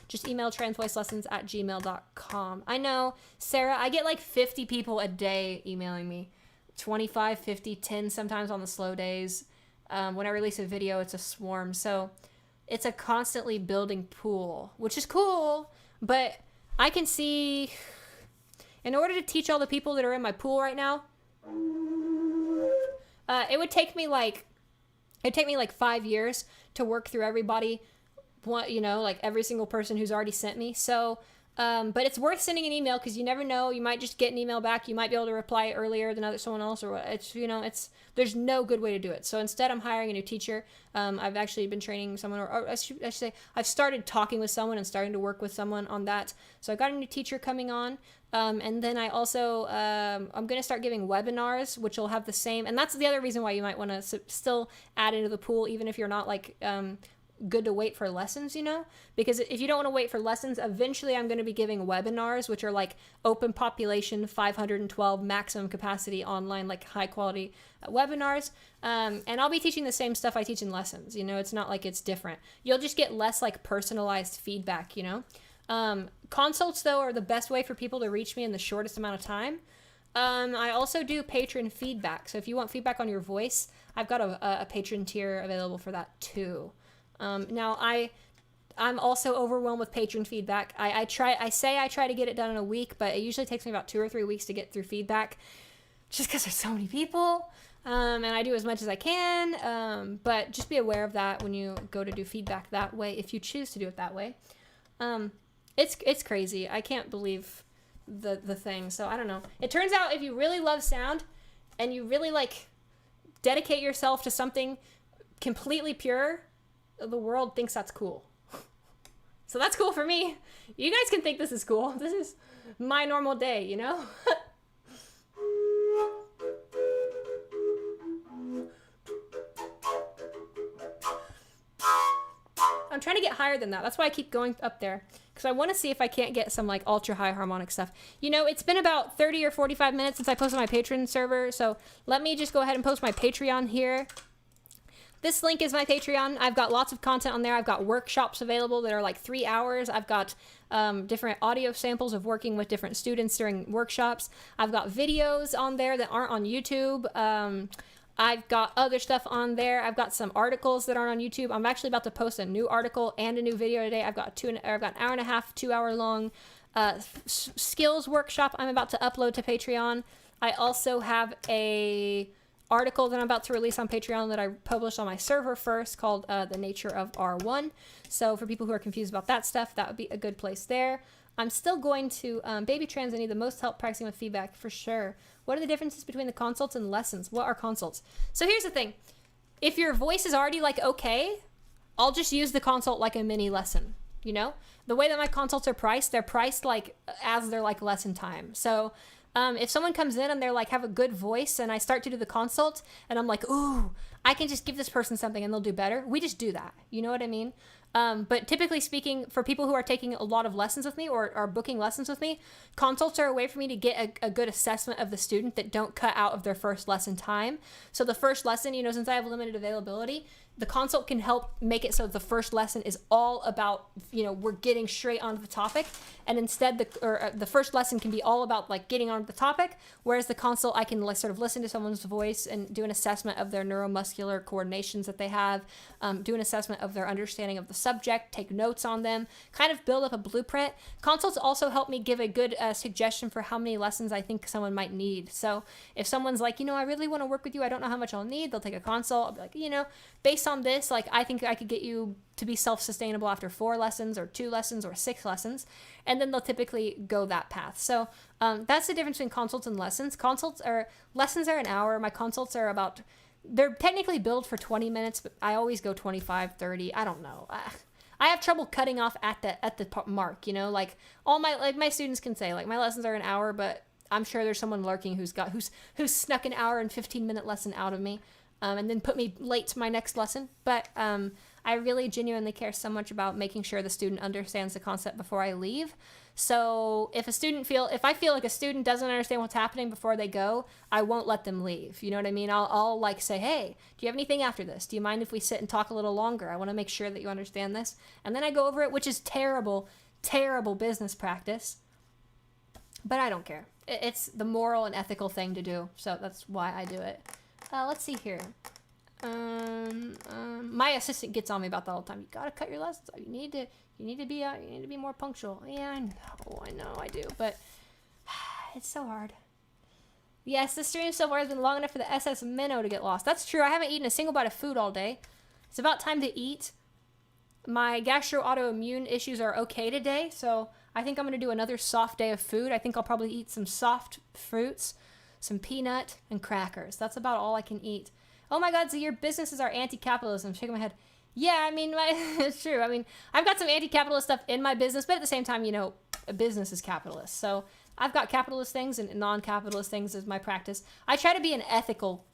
Just email transvoicelessons@gmail.com. I know, Sarah, I get like 50 people a day emailing me. 25, 50, 10 sometimes on the slow days. When I release a video, it's a swarm. So it's a constantly building pool, which is cool, but I can see, in order to teach all the people that are in my pool right now, it would take me like 5 years to work through everybody, you know, like every single person who's already sent me. So, but it's worth sending an email because you never know. You might just get an email back. You might be able to reply earlier than someone else, or it's, you know, there's no good way to do it. So instead, I'm hiring a new teacher. I've actually been training someone, or I should say, I've started talking with someone and starting to work with someone on that. So I got a new teacher coming on. And then I also, I'm going to start giving webinars, which will have the same, and that's the other reason why you might want to still add into the pool, even if you're not like, good to wait for lessons, you know, because if you don't want to wait for lessons, eventually I'm going to be giving webinars, which are like open population, 512 maximum capacity online, like high quality webinars. And I'll be teaching the same stuff I teach in lessons. You know, it's not like it's different. You'll just get less like personalized feedback, you know? Consults though are the best way for people to reach me in the shortest amount of time. I also do patron feedback. So if you want feedback on your voice, I've got a patron tier available for that too. Now I'm also overwhelmed with patron feedback. I try to get it done in a week, but it usually takes me about 2 or 3 weeks to get through feedback just because there's so many people. And I do as much as I can. But just be aware of that when you go to do feedback that way, if you choose to do it that way. It's crazy. I can't believe the thing. So I don't know. It turns out if you really love sound and you really like dedicate yourself to something completely pure, the world thinks that's cool. So that's cool for me. You guys can think this is cool. This is my normal day, you know? I'm trying to get higher than that. That's why I keep going up there, because I want to see if I can't get some like ultra high harmonic stuff. You know, it's been about 30 or 45 minutes since I posted my Patreon server, so let me just go ahead and post my Patreon here. this link is my Patreon. I've got lots of content on there. I've got workshops available that are like 3 hours. I've got different audio samples of working with different students during workshops. I've got videos on there that aren't on YouTube. I've got other stuff on there. I've got some articles that aren't on YouTube. I'm actually about to post a new article and a new video today. I've got an hour and a half, 2 hour long skills workshop I'm about to upload to Patreon. I also have a article that I'm about to release on Patreon that I published on my server first called The Nature of R1. So for people who are confused about that stuff, that would be a good place there. I'm still going to baby trans. I need the most help practicing with feedback for sure. What are the differences between the consults and lessons? What are consults? So here's the thing. If your voice is already like okay, I'll just use the consult like a mini lesson, you know? The way that my consults are priced, they're priced like as they're like lesson time. So if someone comes in and they're like have a good voice and I start to do the consult and I'm like, ooh, I can just give this person something and they'll do better. We just do that. You know what I mean? But typically speaking, for people who are taking a lot of lessons with me or are booking lessons with me, consults are a way for me to get a good assessment of the student that don't cut out of their first lesson time. So the first lesson, you know, since I have limited availability, the consult can help make it so the first lesson is all about, you know, we're getting straight onto the topic. And instead the first lesson can be all about like getting onto the topic. Whereas the consult, I can sort of listen to someone's voice and do an assessment of their neuromuscular coordinations that they have, do an assessment of their understanding of the subject, take notes on them, kind of build up a blueprint. Consults also help me give a good suggestion for how many lessons I think someone might need. So if someone's like, you know, I really want to work with you, I don't know how much I'll need, they'll take a consult. I'll be like, you know, based on this, like I think I could get you to be self-sustainable after 4 lessons or 2 lessons or 6 lessons, and then they'll typically go that path. So that's the difference between consults and lessons. Lessons are an hour. My consults are they're technically billed for 20 minutes, but I always go 25, 30. I don't know. I have trouble cutting off at the mark, you know, like my students can say like my lessons are an hour, but I'm sure there's someone lurking who's snuck an hour and 15-minute lesson out of me. And then put me late to my next lesson. But I really genuinely care so much about making sure the student understands the concept before I leave. So if I feel like a student doesn't understand what's happening before they go, I won't let them leave. You know what I mean? I'll like say, hey, do you have anything after this? Do you mind if we sit and talk a little longer? I want to make sure that you understand this. And then I go over it, which is terrible, terrible business practice. But I don't care. It's the moral and ethical thing to do. So that's why I do it. Let's see here. My assistant gets on me about that all the time. You gotta cut your lessons. You need to be more punctual. Yeah, I know, I do, but it's so hard. Yes, the stream so far has been long enough for the SS minnow to get lost. That's true. I haven't eaten a single bite of food all day. It's about time to eat. My gastro-autoimmune issues are okay today, so I think I'm gonna do another soft day of food. I think I'll probably eat some soft fruits, some peanut, and crackers. That's about all I can eat. Oh my god, so your businesses are anti-capitalism. I'm shaking my head. Yeah, I mean, it's true. I mean, I've got some anti-capitalist stuff in my business, but at the same time, you know, a business is capitalist. So I've got capitalist things and non-capitalist things as my practice. I try to be an ethical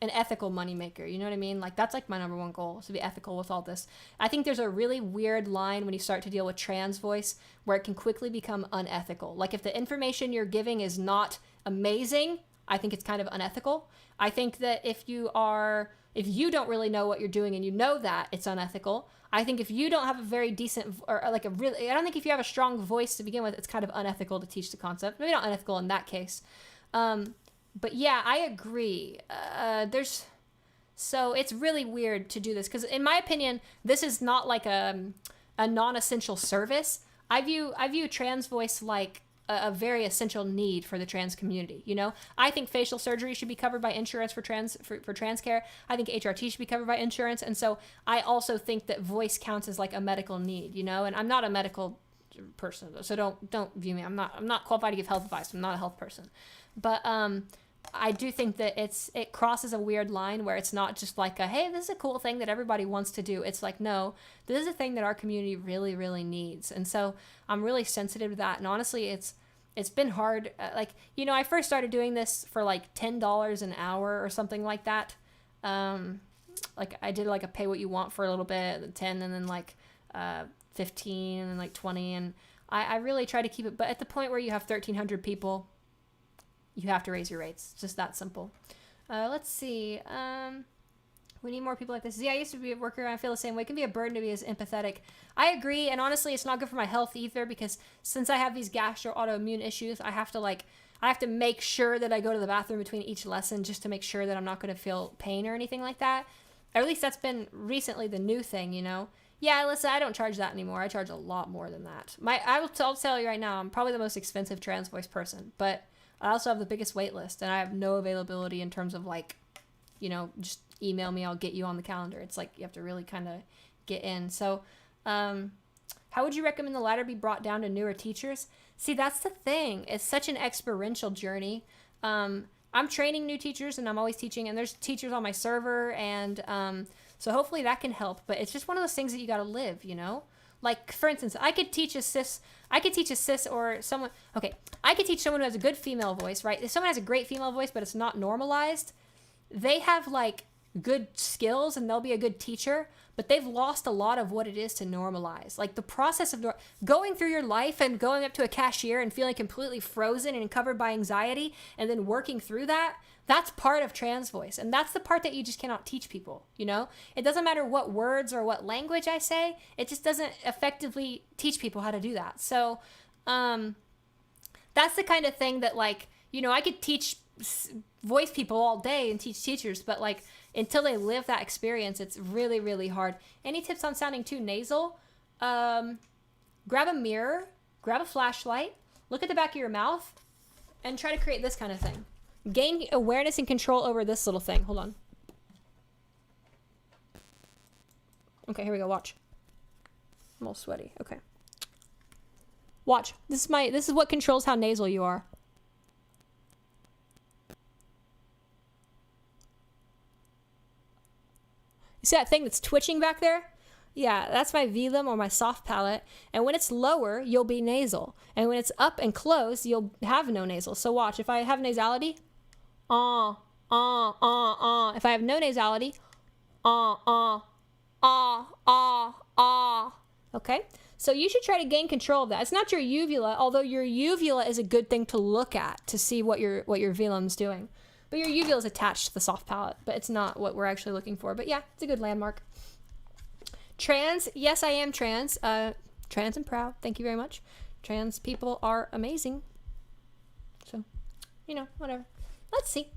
moneymaker. You know what I mean? Like, that's like my number one goal, is to be ethical with all this. I think there's a really weird line when you start to deal with trans voice where it can quickly become unethical. Like, if the information you're giving is not amazing, I think it's kind of unethical. I think that if you don't really know what you're doing and you know that, it's unethical. I think if you don't have a very decent, I don't think if you have a strong voice to begin with, it's kind of unethical to teach the concept. Maybe not unethical in that case. But yeah, I agree. So it's really weird to do this because in my opinion, this is not like a non-essential service. I view trans voice like a very essential need for the trans community. You know, I think facial surgery should be covered by insurance for trans care. I think HRT should be covered by insurance. And so I also think that voice counts as like a medical need, you know, and I'm not a medical person, so don't view me. I'm not qualified to give health advice. I'm not a health person, but, I do think that it crosses a weird line where it's not just like hey, this is a cool thing that everybody wants to do. It's like, no, this is a thing that our community really, really needs. And so I'm really sensitive to that. And honestly, it's been hard. Like, you know, I first started doing this for like $10 an hour or something like that. Like I did like a pay what you want for a little bit, 10, and then like 15, and then like 20. And I really try to keep it. But at the point where you have 1,300 people, you have to raise your rates. It's just that simple. Let's see. We need more people like this. Yeah, I used to be a worker and I feel the same way. It can be a burden to be as empathetic. I agree, and honestly, it's not good for my health either, because since I have these gastro autoimmune issues, I have to make sure that I go to the bathroom between each lesson just to make sure that I'm not going to feel pain or anything like that. Or at least that's been recently the new thing, you know? Yeah, listen, I don't charge that anymore. I charge a lot more than that. I'll tell you right now, I'm probably the most expensive trans voice person, but I also have the biggest wait list, and I have no availability in terms of like, you know, just email me, I'll get you on the calendar. It's like you have to really kind of get in. So how would you recommend the ladder be brought down to newer teachers? See, that's the thing. It's such an experiential journey. I'm training new teachers, and I'm always teaching, and there's teachers on my server, and so hopefully that can help. But it's just one of those things that you got to live, you know? Like, for instance, I could teach a cis or someone, okay, I could teach someone who has a good female voice, right? If someone has a great female voice, but it's not normalized, they have like good skills and they'll be a good teacher, but they've lost a lot of what it is to normalize. Like the process of going through your life and going up to a cashier and feeling completely frozen and covered by anxiety and then working through that, that's part of trans voice. And that's the part that you just cannot teach people, you know? It doesn't matter what words or what language I say, it just doesn't effectively teach people how to do that. So that's the kind of thing that, like, you know, I could teach voice people all day and teach teachers, but like until they live that experience, it's really, really hard. Any tips on sounding too nasal? Grab a mirror, grab a flashlight, look at the back of your mouth, and try to create this kind of thing. Gain awareness and control over this little thing. Hold on. Okay, here we go. Watch. I'm all sweaty. Okay. Watch. This is what controls how nasal you are. You see that thing that's twitching back there? Yeah, that's my velum or my soft palate. And when it's lower, you'll be nasal. And when it's up and closed, you'll have no nasal. So watch, if I have nasality, if I have no nasality, okay? So you should try to gain control of that. It's not your uvula, although your uvula is a good thing to look at to see what your velum's doing. But your uvula is attached to the soft palate, but it's not what we're actually looking for. But yeah, it's a good landmark. Trans, yes, I am trans. Trans and proud. Thank you very much. Trans people are amazing. So, you know, whatever. Let's see.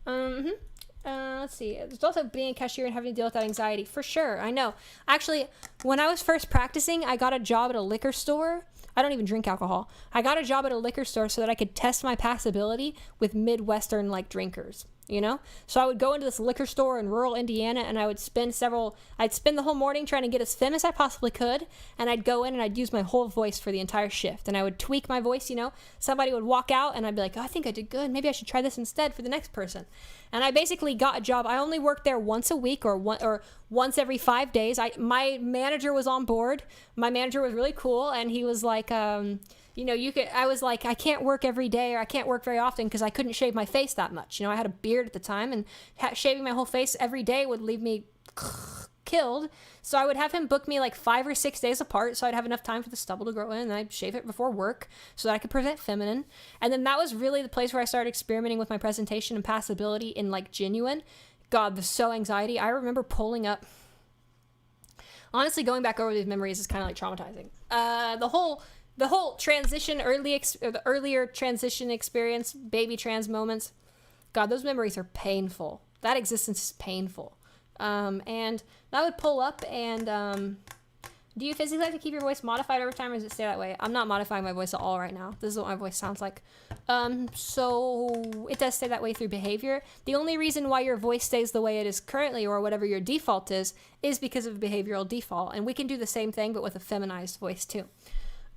Let's see. There's also being a cashier and having to deal with that anxiety. For sure, I know. Actually, when I was first practicing, I got a job at a liquor store. I don't even drink alcohol. I got a job at a liquor store so that I could test my passability with Midwestern like drinkers, you know? So I would go into this liquor store in rural Indiana and I would spend the whole morning trying to get as femme as I possibly could. And I'd go in and I'd use my whole voice for the entire shift. And I would tweak my voice, you know? Somebody would walk out and I'd be like, oh, I think I did good. Maybe I should try this instead for the next person. And I basically got a job. I only worked there once a week or once every 5 days. My manager was on board. My manager was really cool. And he was like, you know, I was like, I can't work every day or I can't work very often because I couldn't shave my face that much. You know, I had a beard at the time and shaving my whole face every day would leave me killed. So I would have him book me like 5 or 6 days apart so I'd have enough time for the stubble to grow in, and I'd shave it before work so that I could present feminine. And then that was really the place where I started experimenting with my presentation and passability in like genuine. God, the so anxiety. I remember pulling up. Honestly, going back over these memories is kind of like traumatizing. The whole transition, the earlier transition experience, baby trans moments, God, those memories are painful. That existence is painful. And I would pull up and, do you physically have to keep your voice modified over time or does it stay that way? I'm not modifying my voice at all right now. This is what my voice sounds like. So it does stay that way through behavior. The only reason why your voice stays the way it is currently or whatever your default is because of behavioral default. And we can do the same thing, but with a feminized voice too.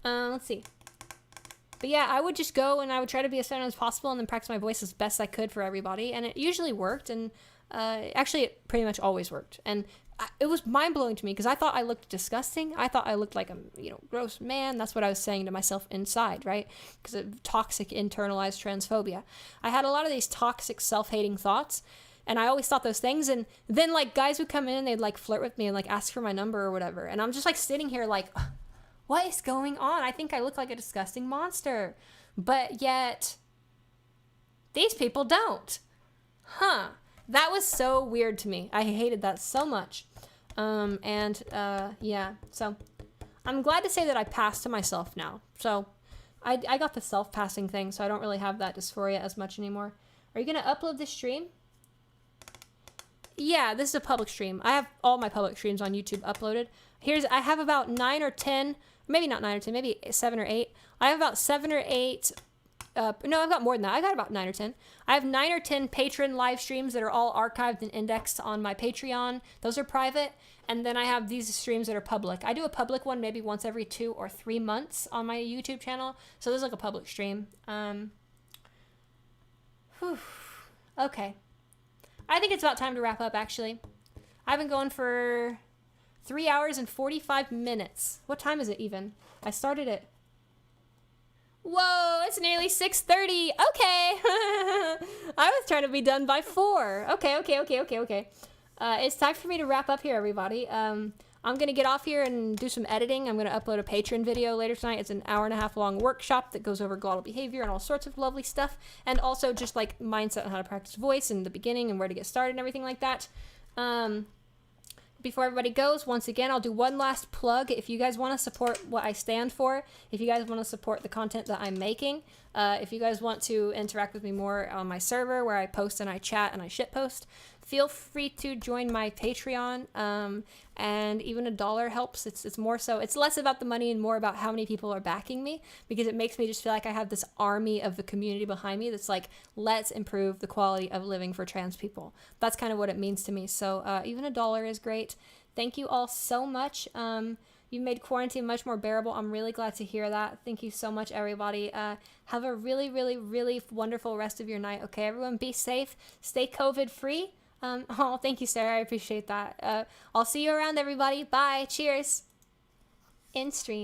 Let's see. But yeah, I would just go and I would try to be as feminine as possible and then practice my voice as best I could for everybody. And it usually worked. And actually, it pretty much always worked. And it was mind-blowing to me because I thought I looked disgusting. I thought I looked like a, gross man. That's what I was saying to myself inside, right? Because of toxic internalized transphobia. I had a lot of these toxic self-hating thoughts. And I always thought those things. And then, like, guys would come in and they'd, like, flirt with me and, like, ask for my number or whatever. And I'm just, like, sitting here, like, what is going on? I think I look like a disgusting monster. But yet, these people don't. Huh. That was so weird to me. I hated that so much. Yeah, so I'm glad to say that I passed to myself now. So I got the self-passing thing, so I don't really have that dysphoria as much anymore. Are you going to upload this stream? Yeah, this is a public stream. I have all my public streams on YouTube uploaded. I have about 9 or 10, maybe not 9 or 10, maybe 7 or 8. I have about 7 or 8, no, I've got more than that. I got about 9 or 10. I have 9 or 10 patron live streams that are all archived and indexed on my Patreon. Those are private. And then I have these streams that are public. I do a public one maybe once every 2 or 3 months on my YouTube channel. So this is like a public stream. Okay. I think it's about time to wrap up, actually. I've been going for 3 hours and 45 minutes. What time is it even? I started at... Whoa, it's nearly 6:30. Okay. I was trying to be done by 4. Okay. It's time for me to wrap up here, everybody. I'm going to get off here and do some editing. I'm going to upload a Patreon video later tonight. It's an 1.5 hour long workshop that goes over glottal behavior and all sorts of lovely stuff. And also just like mindset on how to practice voice in the beginning and where to get started and everything like that. Before everybody goes, once again, I'll do one last plug. If you guys want to support what I stand for, if you guys want to support the content that I'm making, if you guys want to interact with me more on my server where I post and I chat and I shitpost, feel free to join my Patreon, and even $1 helps. It's more so, it's less about the money and more about how many people are backing me, because it makes me just feel like I have this army of the community behind me that's like, let's improve the quality of living for trans people. That's kind of what it means to me. So even $1 is great. Thank you all so much. You made quarantine much more bearable. I'm really glad to hear that. Thank you so much, everybody. Have a really, really, really wonderful rest of your night. Okay, everyone, be safe. Stay COVID free. Oh, thank you, Sarah. I appreciate that. I'll see you around, everybody. Bye. Cheers. In stream.